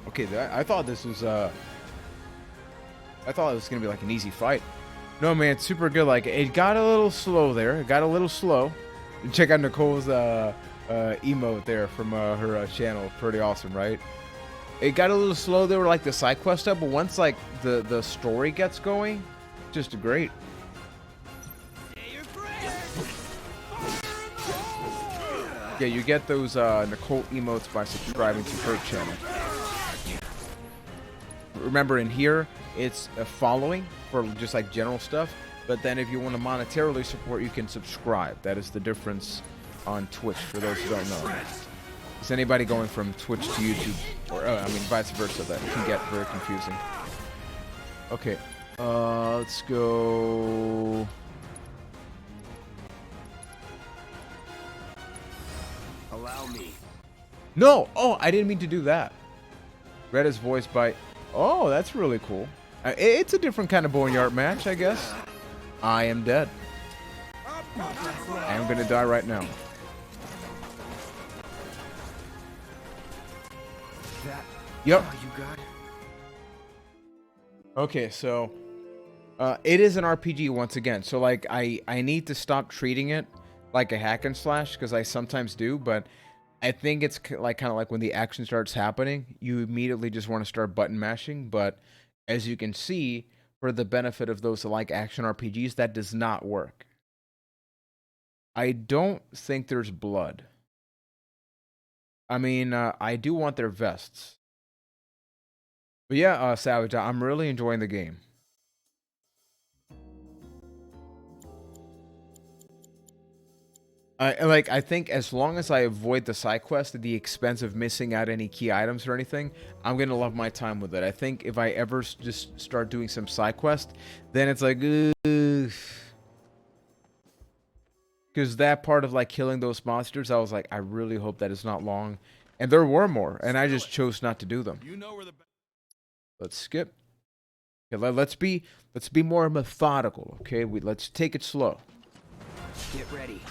S1: Okay, I thought this was I thought it was gonna be like an easy fight. No man, it's super good. Like it got a little slow there. It got a little slow. Check out Nicole's emote there from her channel. Pretty awesome, right? It got a little slow there, like the side quest stuff, but once like the story gets going, just great. Yeah, you get those Nicole emotes by subscribing to her channel. Remember, in here, it's a following for just like general stuff, but then if you want to monetarily support, you can subscribe. That is the difference on Twitch, for those who don't know. Is anybody going from Twitch to YouTube, or I mean vice versa? That can get very confusing. Okay, let's go.
S15: Allow me.
S1: No! Oh, I didn't mean to do that. Red is voiced by... Oh, that's really cool. It's a different kind of boneyard match, I guess. I am dead. I am gonna die right now.
S15: That.
S1: Yep.
S15: You got.
S1: Okay, so it is an RPG once again. So like I need to stop treating it like a hack and slash, because I sometimes do, but I think it's like kind of like when the action starts happening, you immediately just want to start button mashing. But as you can see, for the benefit of those that like action RPGs, that does not work. I don't think there's blood. I mean, I do want their vests. But yeah, Savage, I'm really enjoying the game. I think as long as I avoid the side quest at the expense of missing out any key items or anything, I'm gonna love my time with it. I think if I ever just start doing some side quest, then it's like, because that part of like killing those monsters, I was like, I really hope that it's not long, and there were more, and I just chose not to do them.
S4: You know where the
S1: Let's skip. Okay, let's be more methodical. Okay, let's take it slow.
S15: Get ready.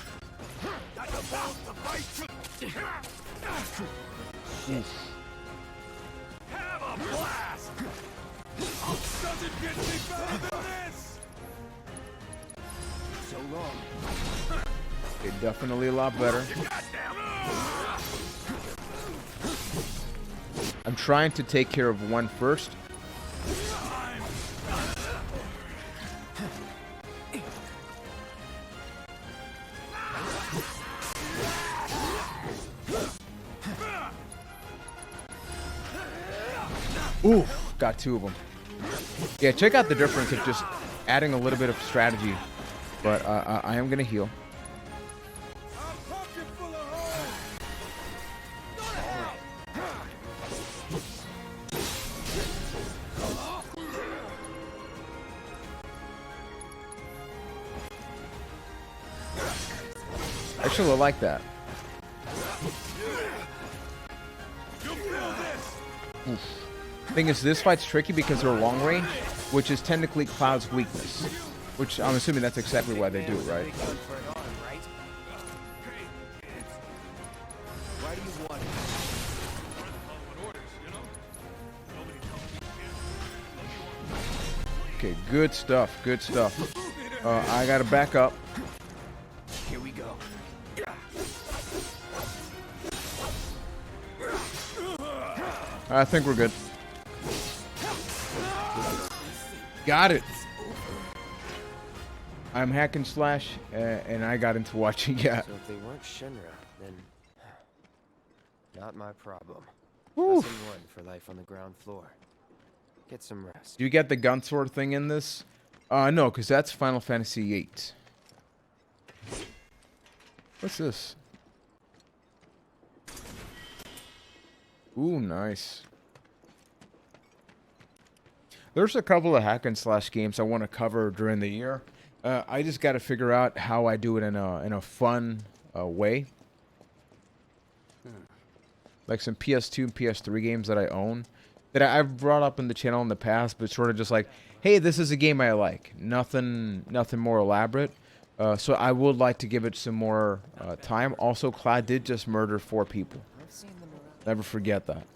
S4: Have a blast! Does it get any better than this?
S15: So long.
S1: Okay, definitely a lot better. I'm trying to take care of one first. Ooh, got two of them. Yeah, check out the difference of just adding a little bit of strategy. But I am going to heal. Actually, I like that. Oof. Thing is, this fight's tricky because they're long range, which is technically Cloud's weakness. Which I'm assuming that's exactly why they do it, right?
S20: Why do you want
S1: Okay, good stuff, good stuff. I gotta back up.
S20: Here we go.
S1: I think we're good. Got it. I'm hack and slash, and I got into watching. Yeah.
S15: So if they weren't Shinra, then not my problem.
S1: Oof.
S15: Lesson 1 for life on the ground floor. Get some rest.
S1: Do you get the gun sword thing in this? No, because that's Final Fantasy VIII. What's this? Ooh, nice. There's a couple of hack and slash games I want to cover during the year. I just got to figure out how I do it in a fun way. Like some PS2 and PS3 games that I own that I've brought up in the channel in the past, but sort of just like, hey, this is a game I like. Nothing more elaborate. So I would like to give it some more time. Also, Cloud did just murder 4 people. Never forget that.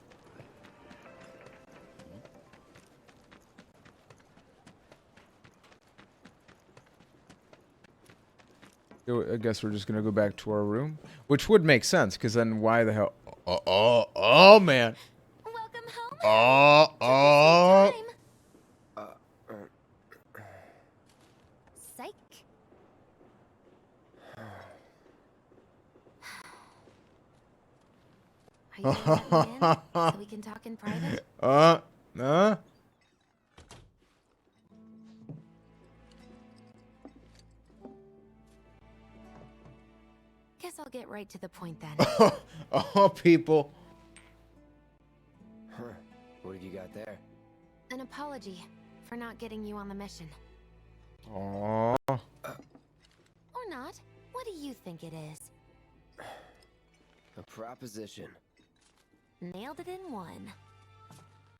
S1: I guess we're just gonna go back to our room, which would make sense, because then why the hell? Oh man!
S3: Welcome home. Psych. Are you gonna let me in so we can talk in private? Guess I'll get right to the point then.
S1: Oh, people.
S15: Huh. What have you got there?
S3: An apology for not getting you on the mission.
S1: Aww.
S3: Or not. What do you think it is?
S15: A proposition.
S3: Nailed it in one.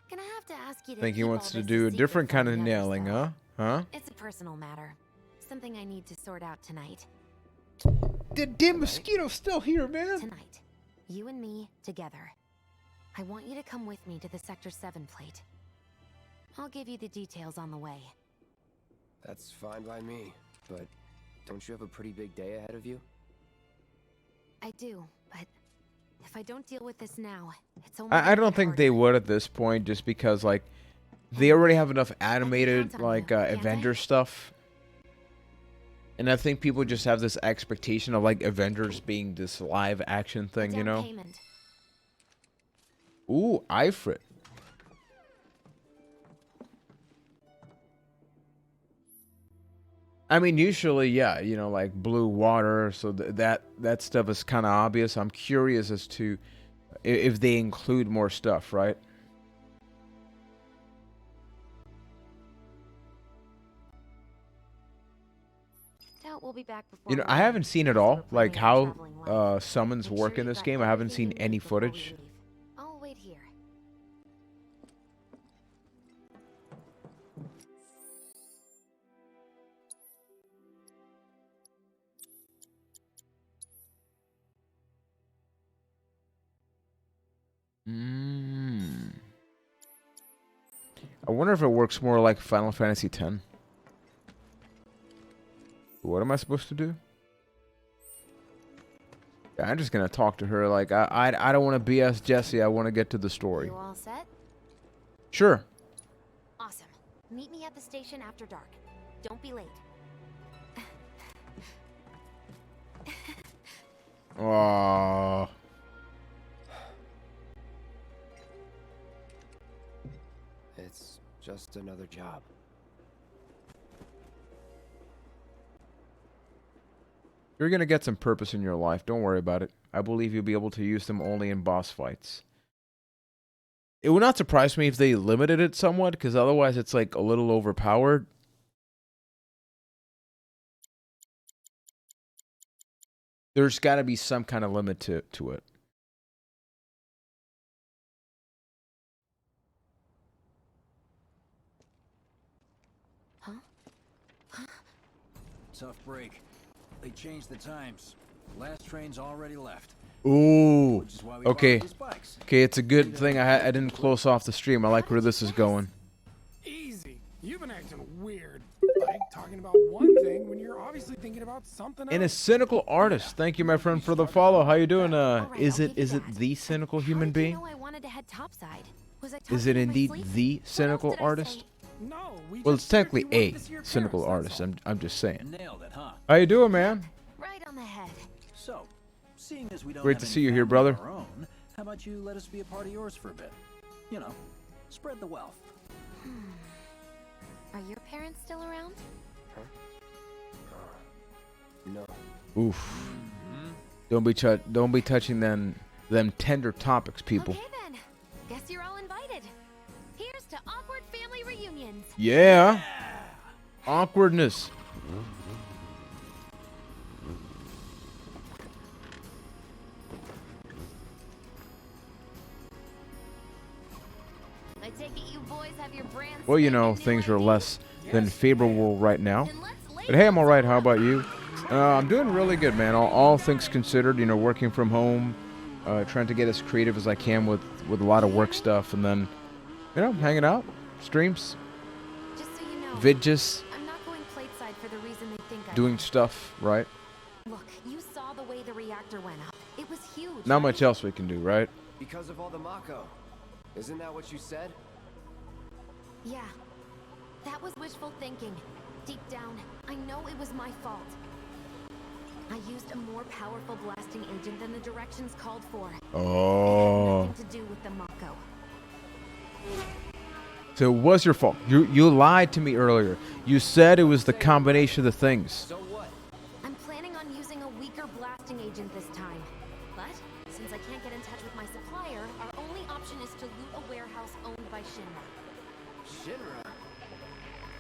S3: Gonna have to ask you to
S1: Think he
S3: keep
S1: wants
S3: all
S1: to
S3: this
S1: do a
S3: secret
S1: different
S3: from
S1: kind of
S3: the others,
S1: nailing,
S3: though.
S1: huh?
S3: It's a personal matter. Something I need to sort out tonight.
S1: The damn mosquito's still here, man.
S3: Tonight, you and me together. I want you to come with me to the Sector 7 plate. I'll give you the details on the way.
S15: That's fine by me, but don't you have a pretty big day ahead of you?
S3: I do, but if I don't deal with this now, it's only
S1: I don't think they would at this point, just because like they already have enough animated like Avenger stuff. And I think people just have this expectation of like Avengers being this live action thing, you know?
S3: Payment.
S1: Ooh, Ifrit. I mean, usually, yeah, you know, like blue water, so that stuff is kind of obvious. I'm curious as to if they include more stuff, right?
S3: Doubt we'll be back before
S1: You know, I
S3: midnight,
S1: haven't seen it
S3: so
S1: all,
S3: we're
S1: like
S3: planning on
S1: how
S3: traveling light.
S1: summons
S3: Make
S1: work
S3: sure
S1: in
S3: you
S1: this
S3: got
S1: game. I haven't
S3: everything
S1: seen
S3: you
S1: any
S3: need before we
S1: footage.
S3: leave. I'll wait here.
S1: I wonder if it works more like Final Fantasy X. What am I supposed to do? Yeah, I'm just gonna talk to her. Like I don't want to BS Jesse. I want to get to the story.
S3: You all set?
S1: Sure.
S3: Awesome. Meet me at the station after dark. Don't be late.
S1: Aww.
S15: It's just another job.
S1: You're gonna get some purpose in your life. Don't worry about it. I believe you'll be able to use them only in boss fights. It would not surprise me if they limited it somewhat, because otherwise it's like a little overpowered. There's got to be some kind of limit to it.
S7: tough break. They changed the times. Last train's already left.
S1: Ooh.
S7: Why we
S1: Okay.
S7: borrowed these bikes.
S1: Okay, it's a good thing I didn't close off the stream. I like where this is going.
S10: Easy. You've been acting weird. Like talking about one thing when you're obviously thinking about something else.
S1: And a cynical artist. Thank you, my friend, for the follow. How you doing? Is it the cynical human being?
S3: I wanted to head topside. Was I
S1: Is it indeed the cynical artist? Well, it's technically a cynical artist. I'm just saying.
S7: Nailed it, huh?
S1: How you doing, man?
S3: Right on the head.
S7: So, seeing as we don't
S1: Great
S7: have
S1: to
S7: any
S1: see you here,
S7: family
S1: brother.
S7: of our own, how about you let us be a part of yours for a bit? You know, spread the wealth.
S3: Are your parents still around?
S15: No.
S1: Oof. Don't be touching them tender topics, people.
S3: Okay then. Guess you're all invited. Here's to awkward family reunions.
S1: Yeah. Awkwardness.
S3: I take it you boys have your brand.
S1: Well, you know, things are less than favorable right now. But hey, I'm all right. How about you? I'm doing really good, man. All things considered, you know, working from home, trying to get as creative as I can with a lot of work stuff, and then, you know, hanging out, streams,
S3: Just so you know,
S1: vidges,
S3: I'm not going plateside for the reason they think I
S1: doing
S3: am.
S1: stuff, right?
S3: Look, you saw the way the reactor went up. It was huge.
S1: Not much else we can do, right?
S15: Because of all the Mako. Isn't that what you said?
S3: Yeah. That was wishful thinking. Deep down, I know it was my fault. I used a more powerful blasting agent than the directions called for.
S1: Oh.
S3: It had nothing to do with the Mako.
S1: So it was your fault. You lied to me earlier. You said it was the combination of the things.
S15: So what?
S3: I'm planning on using a weaker blasting agent this time. But, since I can't get in touch with my supplier, our only option is to loot a warehouse owned by Shinra.
S15: Shinra?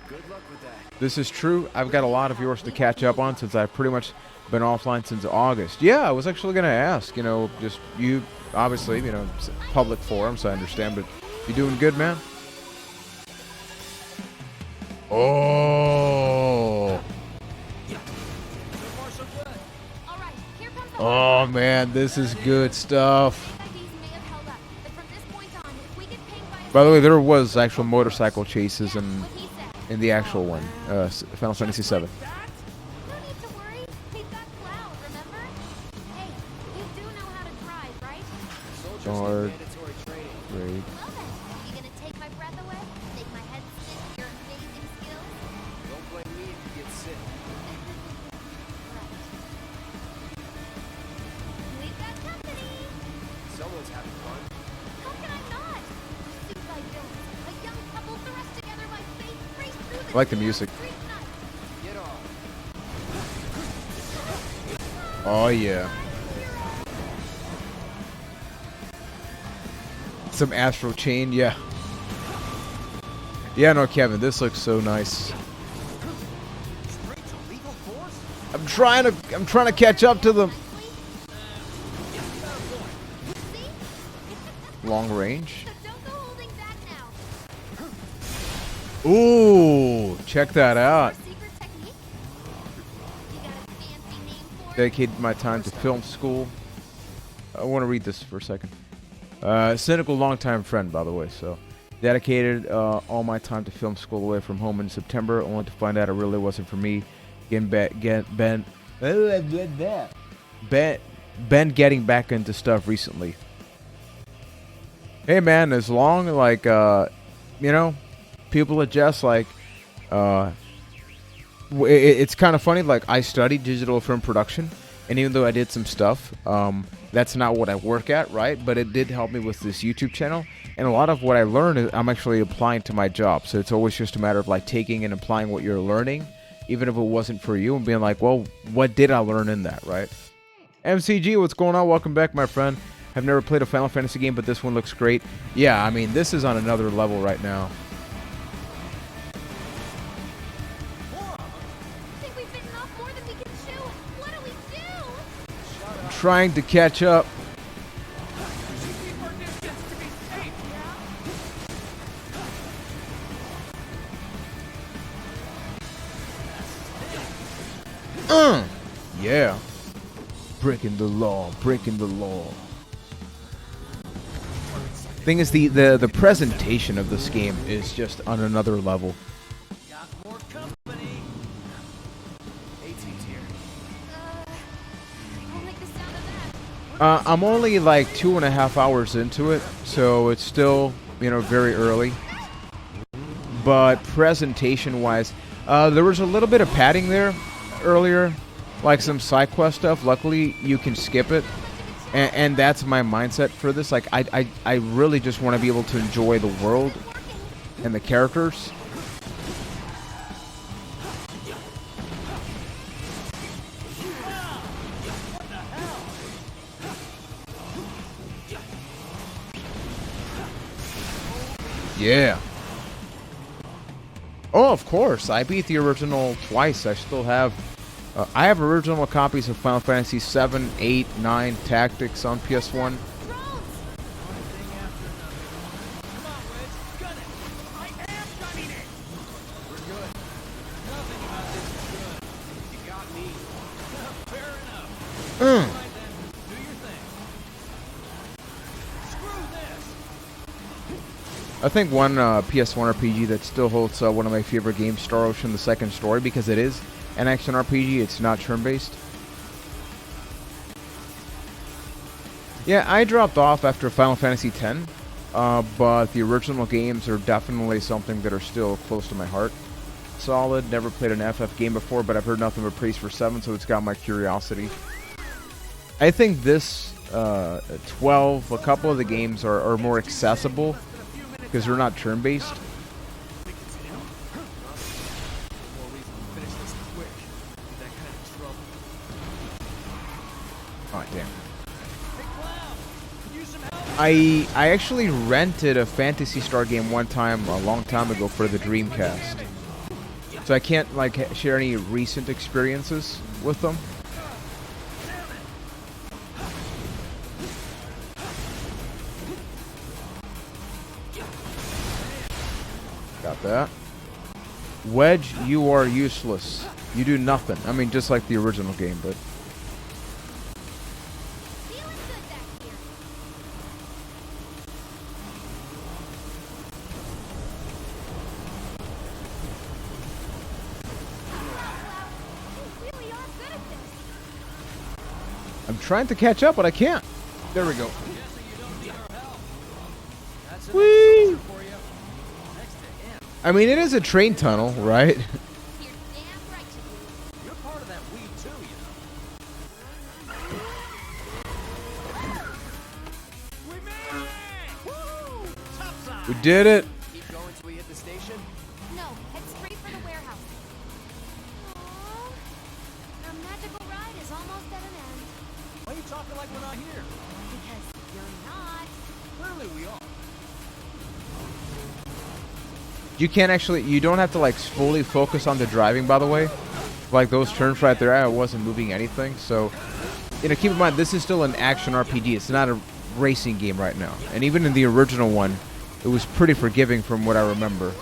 S15: Good luck with that.
S1: This is true. I've got a lot of yours to catch up on since I've pretty much been offline since August. Yeah, I was actually going to ask, you know, just you, obviously, you know, it's a public forum, so I understand, but you doing good, man? Oh. Oh, man, this is good stuff. By the way, there was actual motorcycle chases in the actual one, Final Fantasy VII. Guard, raid.
S15: Don't blame me if you get sick.
S3: We've got company.
S15: Someone's having fun.
S3: How can I not? Pursued by villains, a young couple thrust together by fate, raced through the
S1: I like the music.
S15: Get off.
S1: Oh, yeah. Some Astral Chain, yeah. Yeah, no, Kevin, this looks so nice. I'm trying to catch up to them. Long range. Ooh, check that out. Dedicated my time to film school. I want to read this for a second. Cynical longtime friend, by the way. So, dedicated all my time to film school away from home in September, only to find out it really wasn't for me. Been getting back into stuff recently. Hey man, as long like you know, people adjust. Like, it's kind of funny. Like, I studied digital film production, and even though I did some stuff, that's not what I work at, right? But it did help me with this YouTube channel, and a lot of what I learned, I'm actually applying to my job. So it's always just a matter of like taking and applying what you're learning, even if it wasn't for you, and being like, well, what did I learn in that, right? MCG, what's going on? Welcome back, my friend. I've never played a Final Fantasy game, but this one looks great. Yeah, I mean, this is on another level right now. Trying to catch up. Yeah. Breaking the law, breaking the law. Thing is, the presentation of this game is just on another level.
S2: Got more company. 18's here.
S14: I don't like the sound of that.
S1: I'm only like 2.5 hours into it, so it's still, you know, very early. But presentation-wise, there was a little bit of padding there earlier, like some side quest stuff. Luckily, you can skip it, and that's my mindset for this. Like, I really just want to be able to enjoy the world and the characters. Yeah. Oh, of course. I beat the original twice. I still have... I have original copies of Final Fantasy 7, 8, 9 Tactics on PS1. I think one PS1 RPG that still holds one of my favorite games, Star Ocean: The Second Story, because it is an action RPG. It's not turn-based. Yeah, I dropped off after Final Fantasy X, but the original games are definitely something that are still close to my heart. Solid. Never played an FF game before, but I've heard nothing but praise for 7, so it's got my curiosity. I think this 12, a couple of the games are more accessible because they're not turn-based. Oh, damn. I actually rented a Phantasy Star game one time, a long time ago, for the Dreamcast. So I can't, like, share any recent experiences with them. Got that. Wedge, you are useless. You do nothing. I mean, just like the original game, but... I'm trying to catch up, but I can't. There we go. Whee! I mean, it is a train tunnel, right?
S2: You're part of that weed too, you know.
S1: We did it.
S2: Keep going till we hit the station.
S14: No, head straight for the warehouse. Aww. Our magical ride is almost at an end.
S2: Why are you talking like we're not here?
S14: Because you're not.
S2: Clearly we are.
S1: You can't actually, you don't have to like fully focus on the driving, by the way. Like those turns right there, I wasn't moving anything. So, you know, keep in mind, this is still an action RPG. It's not a racing game right now. And even in the original one, it was pretty forgiving from what I remember.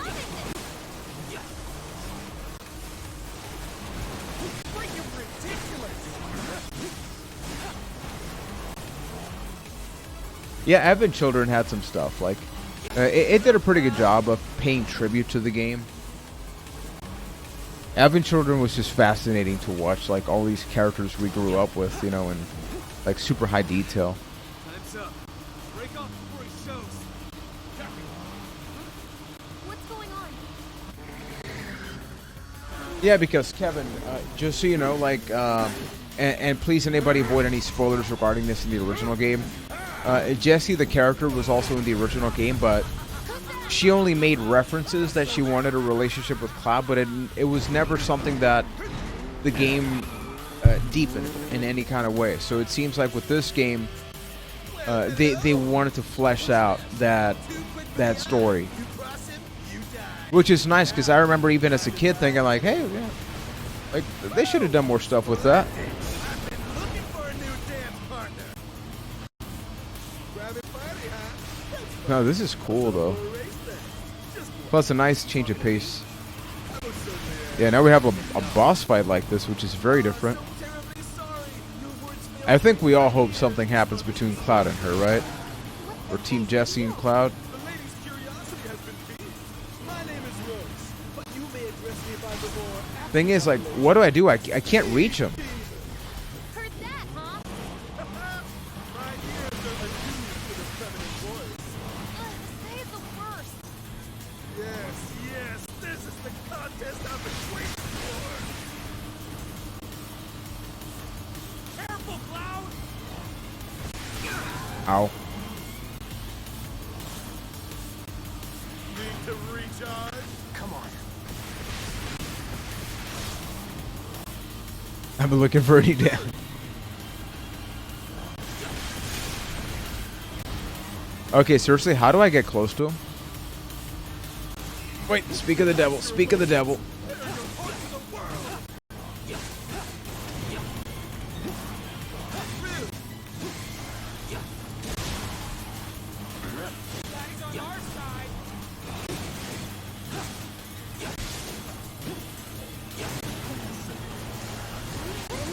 S1: Yeah, Advent Children had some stuff. Like, it did a pretty good job of paying tribute to the game. Advent Children was just fascinating to watch. Like, all these characters we grew up with, you know, in, like, super high detail.
S2: Time's up. Break off before he shows.
S14: What's going on?
S1: Yeah, because, Kevin, just so you know, like, and please anybody avoid any spoilers regarding this in the original game. Jessie, the character, was also in the original game, but she only made references that she wanted a relationship with Cloud, but it was never something that the game deepened in any kind of way. So it seems like with this game, they wanted to flesh out that story, which is nice because I remember even as a kid thinking like, hey, yeah, like they should have done more stuff with that. No, this is cool though. Plus a nice change of pace. Yeah, now we have a boss fight like this, which is very different. I think we all hope something happens between Cloud and her, right? Or Team Jesse and Cloud. Thing is, like, what do? I can't reach him.
S14: Heard that, huh? Say the worst.
S4: Yes, this is the contest I've been waiting for. Careful, Cloud!
S1: Ow.
S4: Need to recharge? Come on.
S1: I've been looking for any damage. Okay, seriously, how do I get close to him? Wait, speak of the devil, speak of the devil.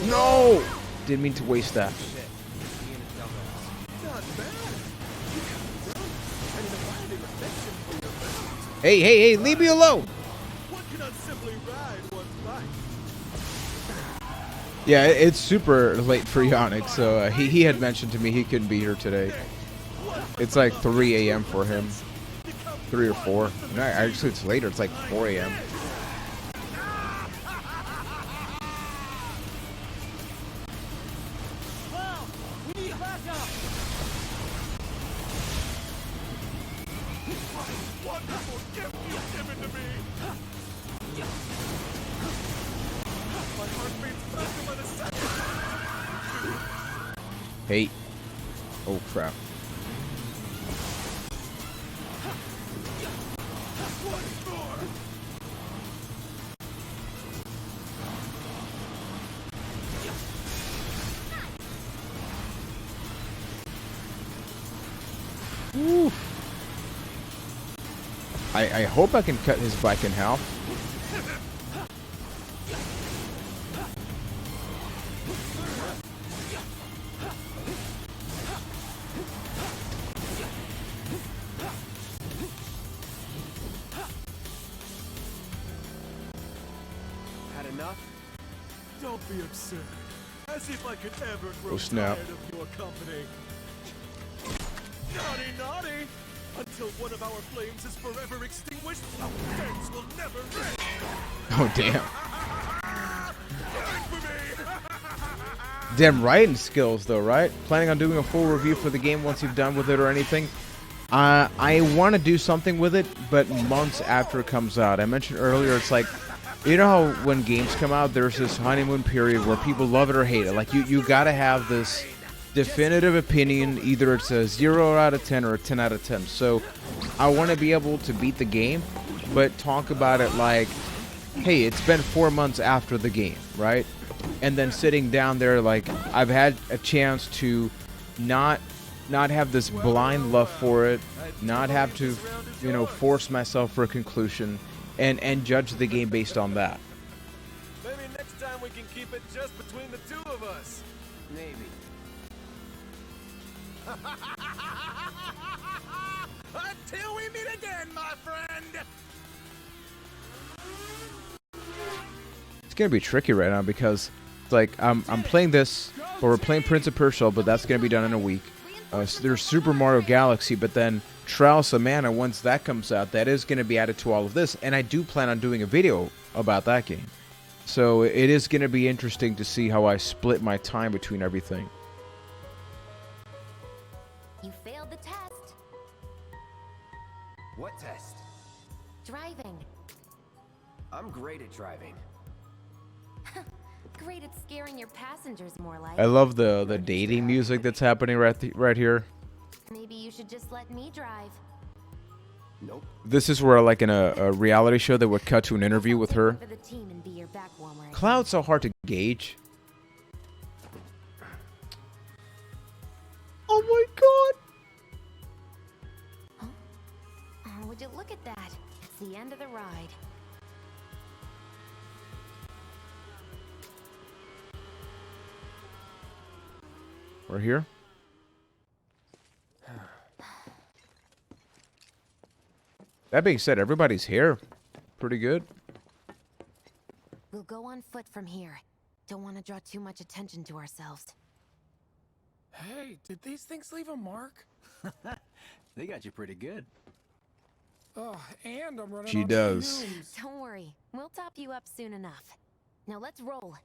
S1: No! Didn't mean to waste that. Hey, leave me alone! Yeah, it's super late for Yannick, so he had mentioned to me he couldn't be here today. It's like 3 a.m. for him. 3 or 4. No, actually, it's later. It's like 4 a.m. Hey. Oh, crap. Woo. I hope I can cut his bike in half.
S4: Don't be absurd. As if I could ever grow
S1: Oh, snap.
S4: tired of your company. Naughty, naughty! Until one of our flames is forever extinguished, our flames will never end!
S1: Oh, damn. Damn writing skills, though, right? Planning on doing a full review for the game once you've done with it or anything? I want to do something with it, but months after it comes out. I mentioned earlier, it's like, you know how when games come out, there's this honeymoon period where people love it or hate it. Like, you gotta have this definitive opinion. Either it's a 0 out of 10 or a 10 out of 10. So I want to be able to beat the game, but talk about it like, hey, it's been 4 months after the game, right? And then sitting down there, like, I've had a chance to not have this blind love for it, not have to, you know, force myself for a conclusion, and judge the game based on that.
S4: Maybe next time we can keep it just between the two of us.
S15: Maybe.
S4: Until we meet again, my friend!
S1: It's gonna be tricky right now because it's like I'm playing this, or we're playing Prince of Persia, but that's gonna be done in a week. So there's Super Mario Galaxy, but then Trials of Mana, once that comes out, that is going to be added to all of this, and I do plan on doing a video about that game. So it is going to be interesting to see how I split my time between everything.
S3: You failed the test.
S15: What test?
S3: Driving.
S15: I'm great at driving.
S3: Great at scaring your passengers, more like.
S1: I love the dating music that's happening right here.
S3: Maybe you should just let me drive.
S15: Nope.
S1: This is where, like in a reality show, they would cut to an interview with her. Cloud's so hard to gauge. Oh my god!
S3: Oh, would you look at that? It's the end of the ride.
S1: we're here. That being said, everybody's here. Pretty good.
S3: We'll go on foot from here. Don't want to draw too much attention to ourselves.
S10: Hey, did these things leave a mark?
S7: They got you pretty good.
S10: Oh, and I'm running
S1: She
S10: on
S1: does.
S10: fumes.
S3: Don't worry. We'll top you up soon enough. Now let's roll.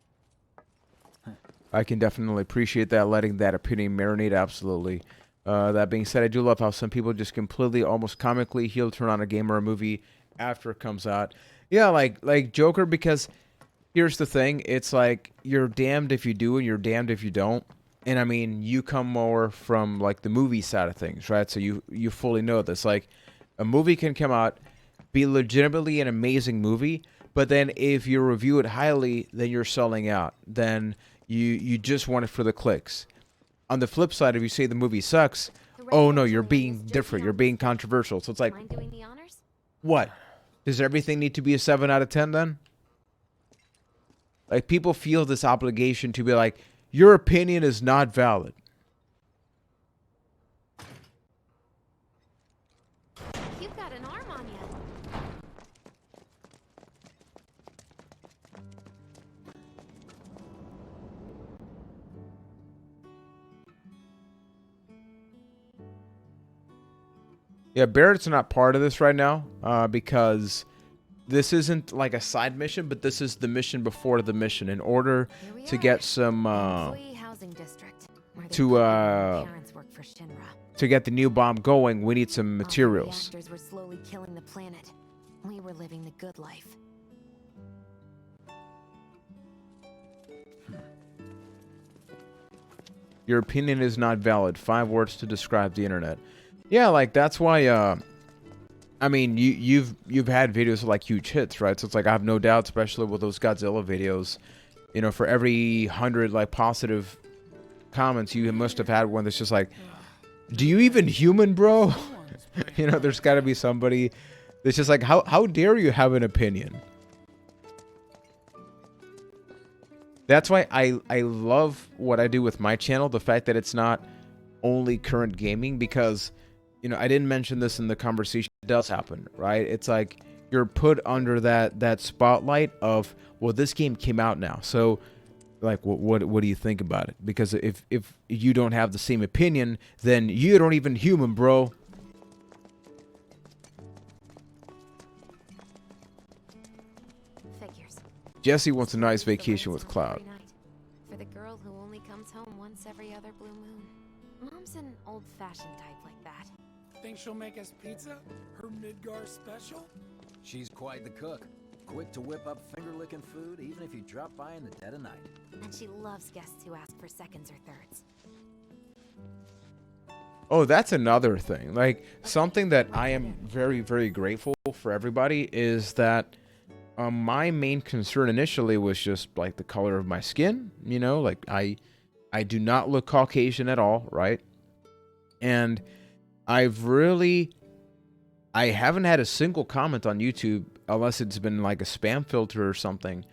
S1: I can definitely appreciate that, letting that opinion marinate, absolutely. That being said, I do love how some people just completely, almost comically heel turn on a game or a movie after it comes out. Yeah, like Joker, because here's the thing. It's like, you're damned if you do and you're damned if you don't. And I mean, you come more from like the movie side of things, right? So you fully know this. Like, a movie can come out, be legitimately an amazing movie, but then if you review it highly, then you're selling out. Then you just want it for the clicks. On the flip side, if you say the movie sucks, oh no, you're being different. You're being controversial. So it's like,
S3: Mind doing the honors?
S1: what? Does everything need to be a 7 out of 10 then? Like, people feel this obligation to be like, your opinion is not valid.
S3: You've got an arm on you.
S1: Yeah, Barrett's not part of this right now because this isn't like a side mission, but this is the mission before the mission. In order to get some
S3: Employee housing district, where they
S1: to
S3: parents work for Shinra.
S1: to get the new bomb going, we need some materials.
S3: Reactors were slowly killing the planet. We were living the good life.
S1: Your opinion is not valid. 5 words to describe the internet. Yeah, like that's why. I mean, you've had videos of like huge hits, right? So it's like, I have no doubt, especially with those Godzilla videos, you know, for every 100 like positive comments, you must have had one that's just like, do you even human, bro? You know, there's got to be somebody that's just like, how dare you have an opinion? That's why I love what I do with my channel, the fact that it's not only current gaming, because, you know, I didn't mention this in the conversation. It does happen, right? It's like you're put under that spotlight of, well, this game came out now, so like, what do you think about it? Because if you don't have the same opinion, then you don't even human, bro.
S3: Figures.
S1: Jesse wants a nice vacation with Cloud.
S3: For the girl who only comes home once every other blue moon. Mom's an old-fashioned type like that.
S10: Think she'll make us pizza? Her Midgar special?
S7: She's quite the cook. Quick to whip up finger-licking food, even if you drop by in the dead of night.
S3: And she loves guests who ask for seconds or thirds.
S1: Oh, that's another thing. Like, something that I am very, very grateful for everybody is that my main concern initially was just like the color of my skin. You know, like I do not look Caucasian at all, right? And I haven't had a single comment on YouTube, unless it's been like a spam filter or something,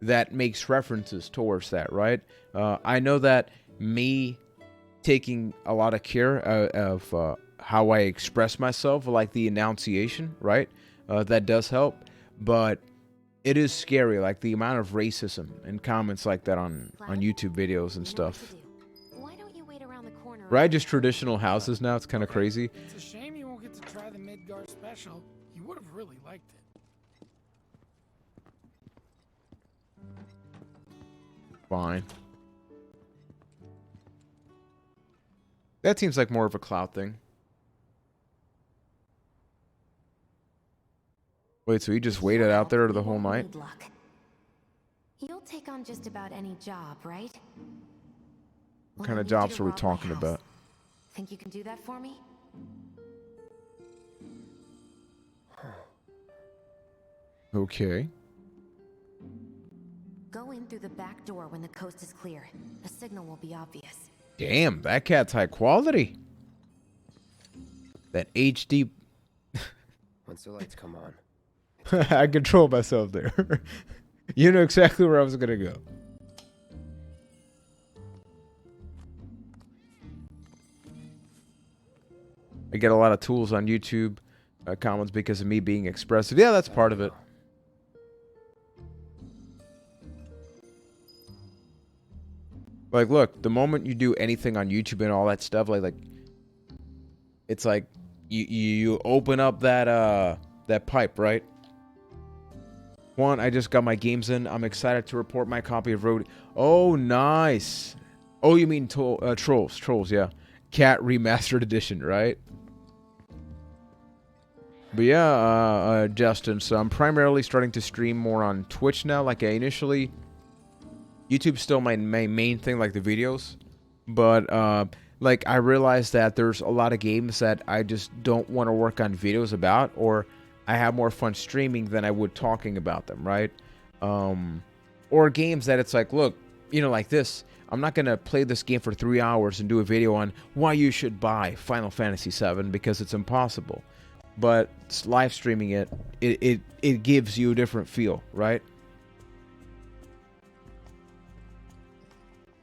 S1: that makes references towards that, right? I know that me taking a lot of care of how I express myself, like the enunciation, right? That does help, but it is scary, like the amount of racism and comments like that on YouTube videos and stuff.
S3: Why don't you wait around the corner?
S1: Right, just traditional houses now. It's kind of crazy.
S10: It's a shame you won't get to try the Midgar special. You would have really liked it.
S1: Fine. That seems like more of a Cloud thing. Wait, so he just waited out there the whole night?
S3: Need luck. You'll take on just about any job, right?
S1: What kind of jobs are we talking about?
S3: Think you can do that for me?
S1: Okay.
S3: Go in through the back door when the coast is clear. The signal will be obvious.
S1: Damn, that cat's high quality. That HD.
S15: Once the lights come on.
S1: I control myself there. You know exactly where I was gonna go. I get a lot of tools on YouTube comments because of me being expressive. Yeah, that's part of it. Like, look, the moment you do anything on YouTube and all that stuff, like it's like you open up that pipe, right? Juan, I just got my games in. I'm excited to report my copy of Road. Oh, nice. Oh, you mean Trolls, yeah. Cat Remastered Edition, right? But yeah, Justin, so I'm primarily starting to stream more on Twitch now. Like YouTube's still my main thing, like the videos. But like I realized that there's a lot of games that I just don't want to work on videos about, or I have more fun streaming than I would talking about them, right? Or games that it's like, look, you know, like this. I'm not going to play this game for 3 hours and do a video on why you should buy Final Fantasy VII because it's impossible. But live streaming it gives you a different feel, right?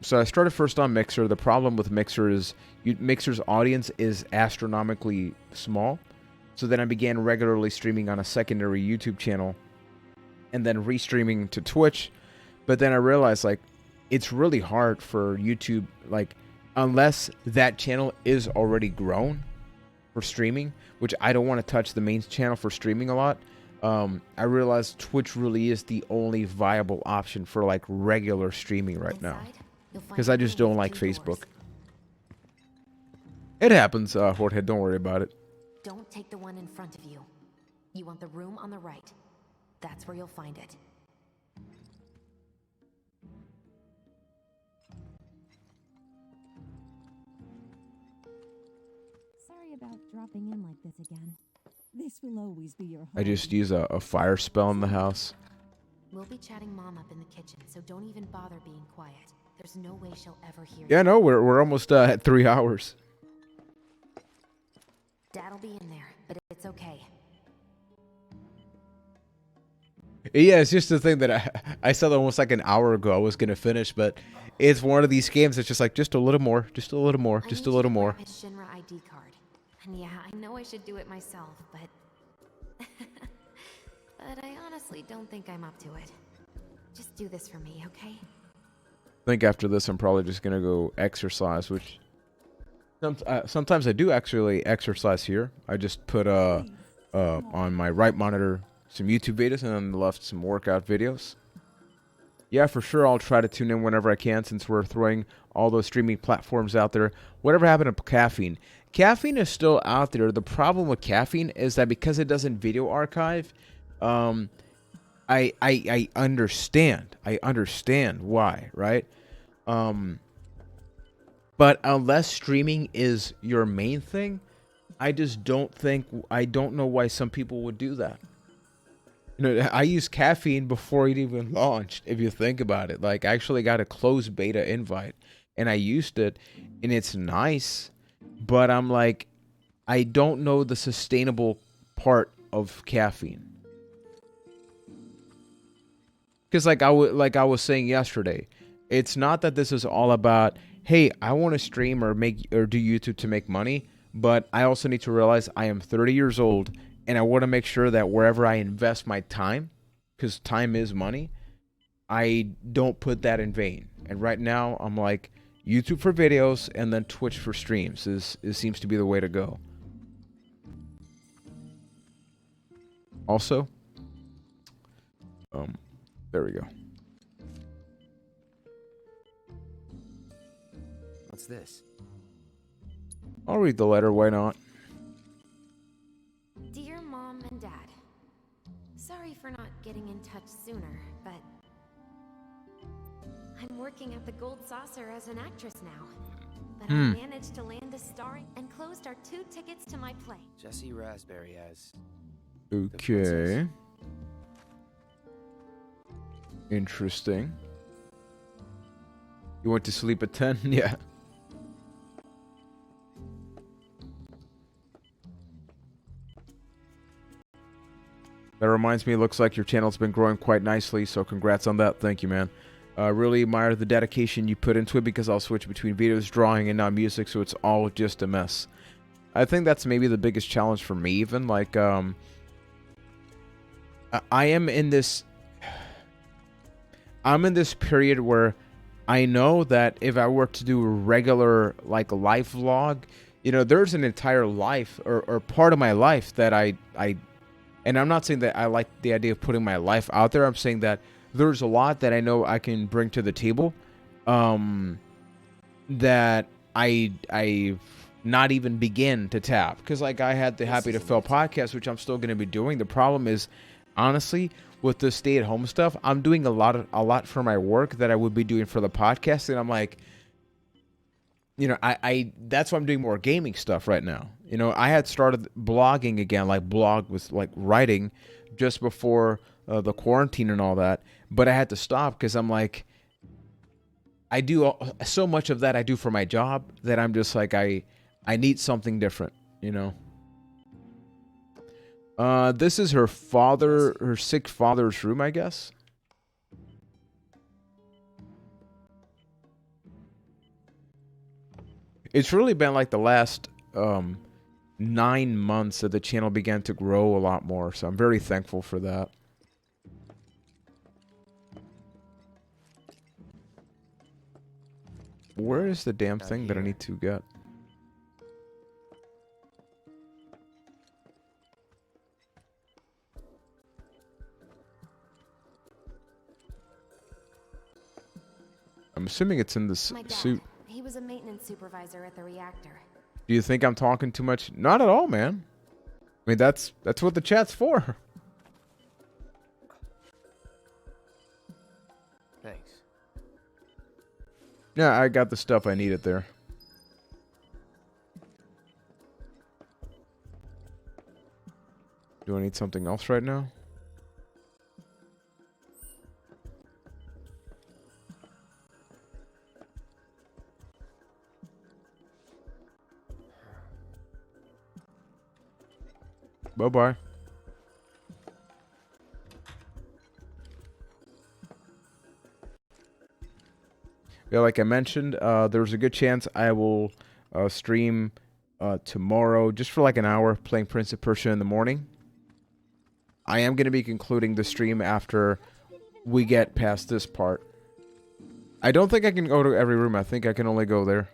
S1: So I started first on Mixer. The problem with Mixer is Mixer's audience is astronomically small. So then I began regularly streaming on a secondary YouTube channel and then restreaming to Twitch. But then I realized, like, it's really hard for YouTube, like, unless that channel is already grown for streaming, which I don't want to touch the main channel for streaming a lot. I realized Twitch really is the only viable option for, like, regular streaming right now. Because I just don't like Facebook. It happens, Jorge, don't worry about it.
S3: Don't take the one in front of you. You want the room on the right. That's where you'll find it.
S5: Sorry about dropping in like this again. This will always be your home.
S1: I just use a fire spell in the house.
S3: We'll be chatting Mom up in the kitchen, so don't even bother being quiet. There's no way she'll ever hear you.
S1: Yeah, no, we're almost at 3 hours.
S3: Dad'll be in there, but it's okay.
S1: Yeah, it's just the thing that I said almost like an hour ago I was going to finish, but it's one of these games that's just like, just a little more, just a little more, just a little more.
S3: His Shinra ID card. And yeah, I know I should do it myself, but... but I honestly don't think I'm up to it. Just do this for me, okay?
S1: I think after this I'm probably just going to go exercise, which... sometimes I do actually exercise here. I just put on my right monitor some YouTube videos and on the left some workout videos. Yeah, for sure I'll try to tune in whenever I can since we're throwing all those streaming platforms out there. Whatever happened to caffeine? Caffeine is still out there. The problem with caffeine is that because it doesn't video archive, I understand. I understand why, right? But unless streaming is your main thing, I just don't know why some people would do that. You know, I used caffeine before it even launched, if you think about it. Like, I actually got a closed beta invite, and I used it, and it's nice, but I'm like, I don't know the sustainable part of caffeine. Because like I was saying yesterday, it's not that this is all about, hey, I want to stream or do YouTube to make money, but I also need to realize I am 30 years old and I want to make sure that wherever I invest my time, because time is money, I don't put that in vain. And right now I'm like, YouTube for videos and then Twitch for streams seems to be the way to go. Also, there we go.
S15: What's this?
S1: I'll read the letter, why not?
S3: Dear Mom and Dad, sorry for not getting in touch sooner, but I'm working at the Gold Saucer as an actress now. But I managed to land a starring and closed our 2 tickets to my play.
S15: Jesse Raspberry as...
S1: Okay. Interesting. You went to sleep at 10? Yeah. That reminds me, it looks like your channel's been growing quite nicely, so congrats on that. Thank you, man. Really admire the dedication you put into it because I'll switch between videos, drawing, and now music, so it's all just a mess. I think that's maybe the biggest challenge for me, even. Like, I am in this... I'm in this period where I know that if I were to do a regular, like, life vlog, you know, there's an entire life or part of my life that I and I'm not saying that I like the idea of putting my life out there. I'm saying that there's a lot that I know I can bring to the table that I not even begin to tap. Because, like, I had the Happy to Fail podcast, which I'm still going to be doing. The problem is, honestly, with the stay-at-home stuff, I'm doing a lot for my work that I would be doing for the podcast. And I'm like, you know, I that's why I'm doing more gaming stuff right now. You know, I had started blogging again, like blog with like writing just before the quarantine and all that. But I had to stop because I'm like, I do so much of that I do for my job that I'm just like, I need something different, you know. This is her sick father's room, I guess. It's really been like the last 9 months that the channel began to grow a lot more, so I'm very thankful for that. Where is the damn thing that I need to get? I'm assuming it's in this suit.
S3: He was a maintenance supervisor at the reactor.
S1: Do you think I'm talking too much? Not at all, man. I mean, that's what the chat's for.
S15: Thanks.
S1: Yeah, I got the stuff I needed there. Do I need something else right now? Bye-bye. Yeah, like I mentioned, there's a good chance I will stream tomorrow just for like an hour playing Prince of Persia in the morning. I am going to be concluding the stream after we get past this part. I don't think I can go to every room. I think I can only go there.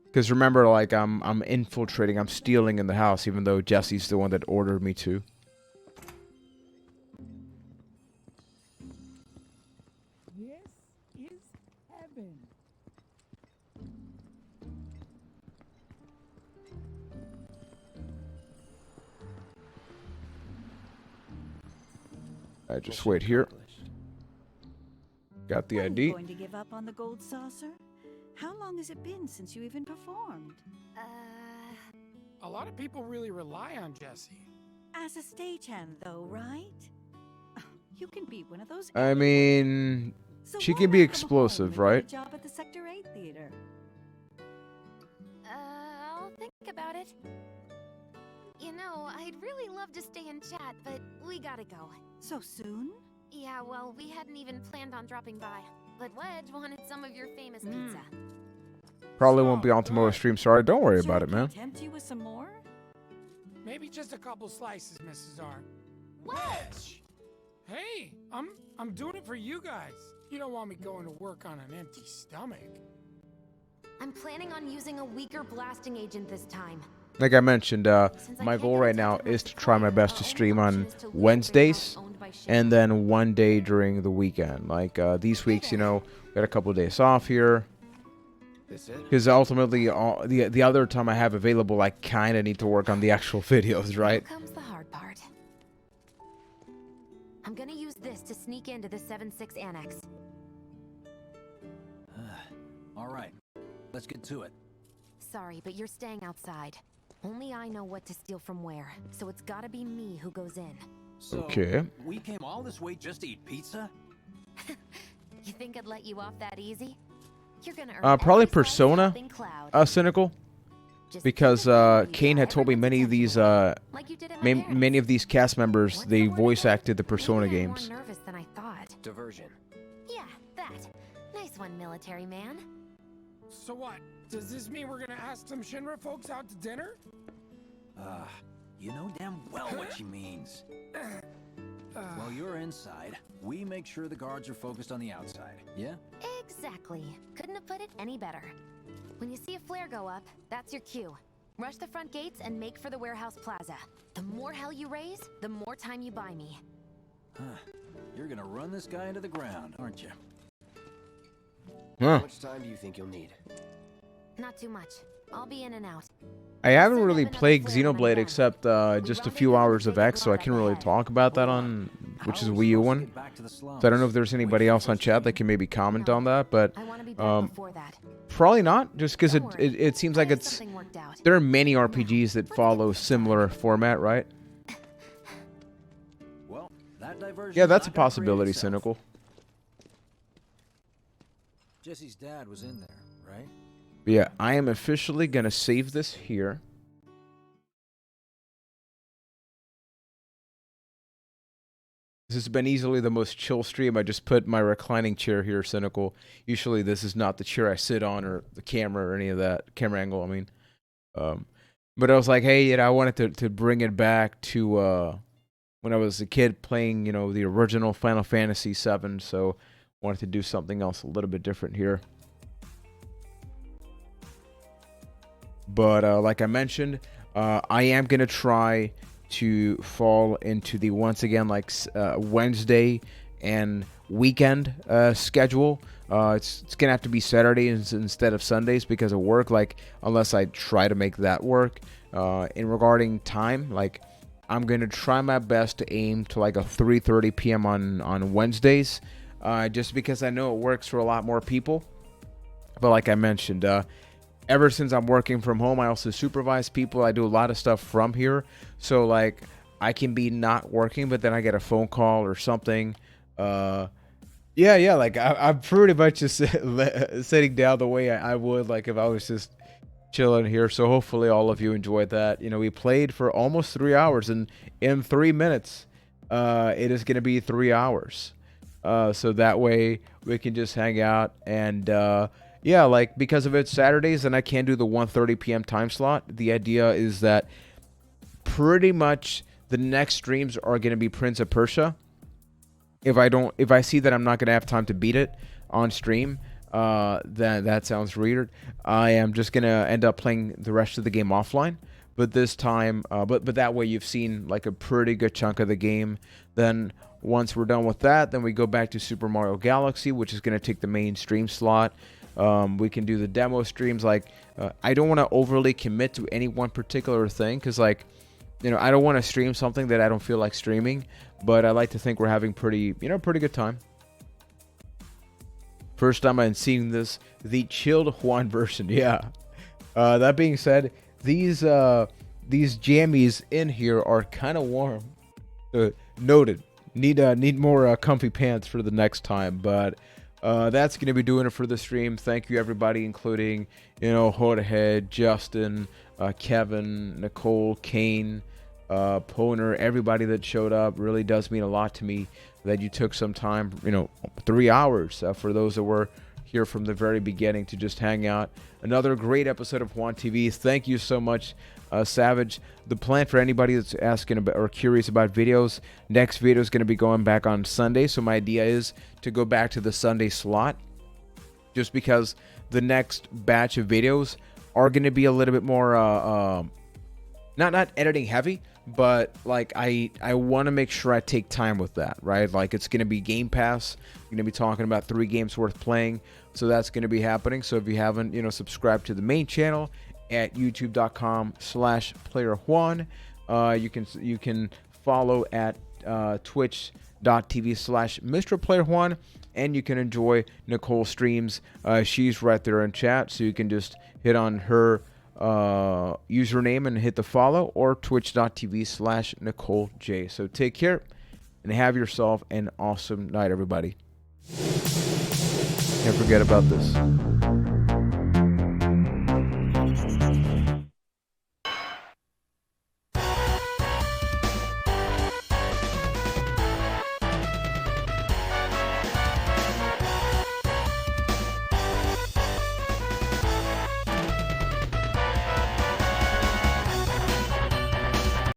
S1: Because remember, like, I'm infiltrating, I'm stealing in the house, even though Jesse's the one that ordered me to.
S21: This is heaven.
S1: I just wait here. Got the ID.
S8: Going to give up on the gold saucer? How long has it been since you even performed?
S10: A lot of people really rely on Jesse.
S8: As a stagehand, though, right? You can be one of those.
S1: I mean, she can be explosive, right?
S8: Job at the Sector 8 theater.
S3: I'll think about it. You know, I'd really love to stay and chat, but we gotta go.
S8: So soon?
S3: Yeah, well, we hadn't even planned on dropping by. But Wedge wanted some of your famous pizza.
S1: Probably won't be on tomorrow's stream. Sorry, don't worry about it, man.
S8: Tempt you with some more?
S10: Maybe just a couple slices, Mrs. R. Wedge! Hey, I'm doing it for you guys. You don't want me going to work on an empty stomach.
S3: I'm planning on using a weaker blasting agent this time.
S1: Like I mentioned, my goal right now is to try my best to stream on Wednesdays and then one day during the weekend. Like these weeks, you know, we got a couple of days off here. Because ultimately, the other time I have available, I kind of need to work on the actual videos, right?
S3: Here comes the hard part. I'm gonna use this to sneak into the 7-6 annex.
S7: All right, let's get to it.
S3: Sorry, but you're staying outside. Only I know what to steal from where, so it's gotta be me who goes in.
S7: So,
S1: okay.
S7: We came all this way just to eat pizza?
S3: You think I'd let you off that easy? You're gonna earn
S1: probably Persona, cynical, because Kane had told me many of these many of these cast members, they voice acted the Persona games.
S3: More nervous than I thought.
S15: Diversion.
S3: Yeah, that. Nice one, military man.
S10: So what? Does this mean we're gonna ask some Shinra folks out to dinner?
S7: You know damn well what she means. While you're inside, we make sure the guards are focused on the outside, yeah?
S3: Exactly. Couldn't have put it any better. When you see a flare go up, that's your cue. Rush the front gates and make for the warehouse plaza. The more hell you raise, the more time you buy me.
S7: You're gonna run this guy into the ground, aren't you?
S15: How much time do you think you'll need?
S3: Not too much. I'll be in and out.
S1: I haven't really played Xenoblade except just a few hours of X, so I can't really talk about that on, which is a Wii U one. So I don't know if there's anybody else on chat that can maybe comment on that, but probably not, just because it seems like there are many RPGs that follow similar format, right?
S7: Well, that diversion.
S1: Yeah, that's a possibility, Cynical.
S7: Jesse's dad was in there, right?
S1: But yeah, I am officially going to save this here. This has been easily the most chill stream. I just put my reclining chair here, Cynical. Usually this is not the chair I sit on or the camera or any of that. Camera angle, I mean. But I was like, hey, I wanted to bring it back to when I was a kid playing, the original Final Fantasy VII. So I wanted to do something else a little bit different here. But like I mentioned, I am going to try to fall into the, once again, like Wednesday and weekend schedule. It's going to have to be Saturdays instead of Sundays because of work, like unless I try to make that work. In regarding time, like I'm going to try my best to aim to like a 3:30 p.m. on Wednesdays, just because I know it works for a lot more people. But like I mentioned, ever since I'm working from home, I also supervise people. I do a lot of stuff from here. So, like, I can be not working, but then I get a phone call or something. Like, I'm pretty much just sitting down the way I would, like, if I was just chilling here. So, hopefully, all of you enjoyed that. We played for almost 3 hours, and in 3 minutes, it is going to be 3 hours. So, that way, we can just hang out and... yeah, like, because of it's Saturdays and I can't do the 1:30 p.m. time slot, the idea is that pretty much the next streams are going to be Prince of Persia. If I see that I'm not going to have time to beat it on stream, then that sounds weird. I am just going to end up playing the rest of the game offline. But this time, but that way you've seen like a pretty good chunk of the game. Then once we're done with that, then we go back to Super Mario Galaxy, which is going to take the main stream slot. We can do the demo streams. Like, I don't want to overly commit to any one particular thing because, like, I don't want to stream something that I don't feel like streaming. But I like to think we're having pretty good time. First time I'm seeing this, the chilled Juan version. Yeah. That being said, these jammies in here are kind of warm. Noted. Need more comfy pants for the next time, but. That's going to be doing it for the stream. Thank you, everybody, including, Hodehead, Justin, Kevin, Nicole, Kane, Poner, everybody that showed up. Really does mean a lot to me that you took some time, 3 hours for those that were here from the very beginning to just hang out. Another great episode of Juan TV. Thank you so much, Savage. The plan for anybody that's asking about or curious about videos, next video is going to be going back on Sunday. So my idea is to go back to the Sunday slot, just because the next batch of videos are going to be a little bit more not editing heavy, but like I want to make sure I take time with that, right? Like it's going to be Game Pass. I'm going to be talking about 3 games worth playing, so that's going to be happening. So if you haven't, subscribed to the main channel at youtube.com/playerjuan, you can follow at twitch.tv/MrPlayerJuan, and you can enjoy Nicole's streams. She's right there in chat, so you can just hit on her username and hit the follow, or twitch.tv/NicoleJ. So take care and have yourself an awesome night, everybody. Can't forget about this.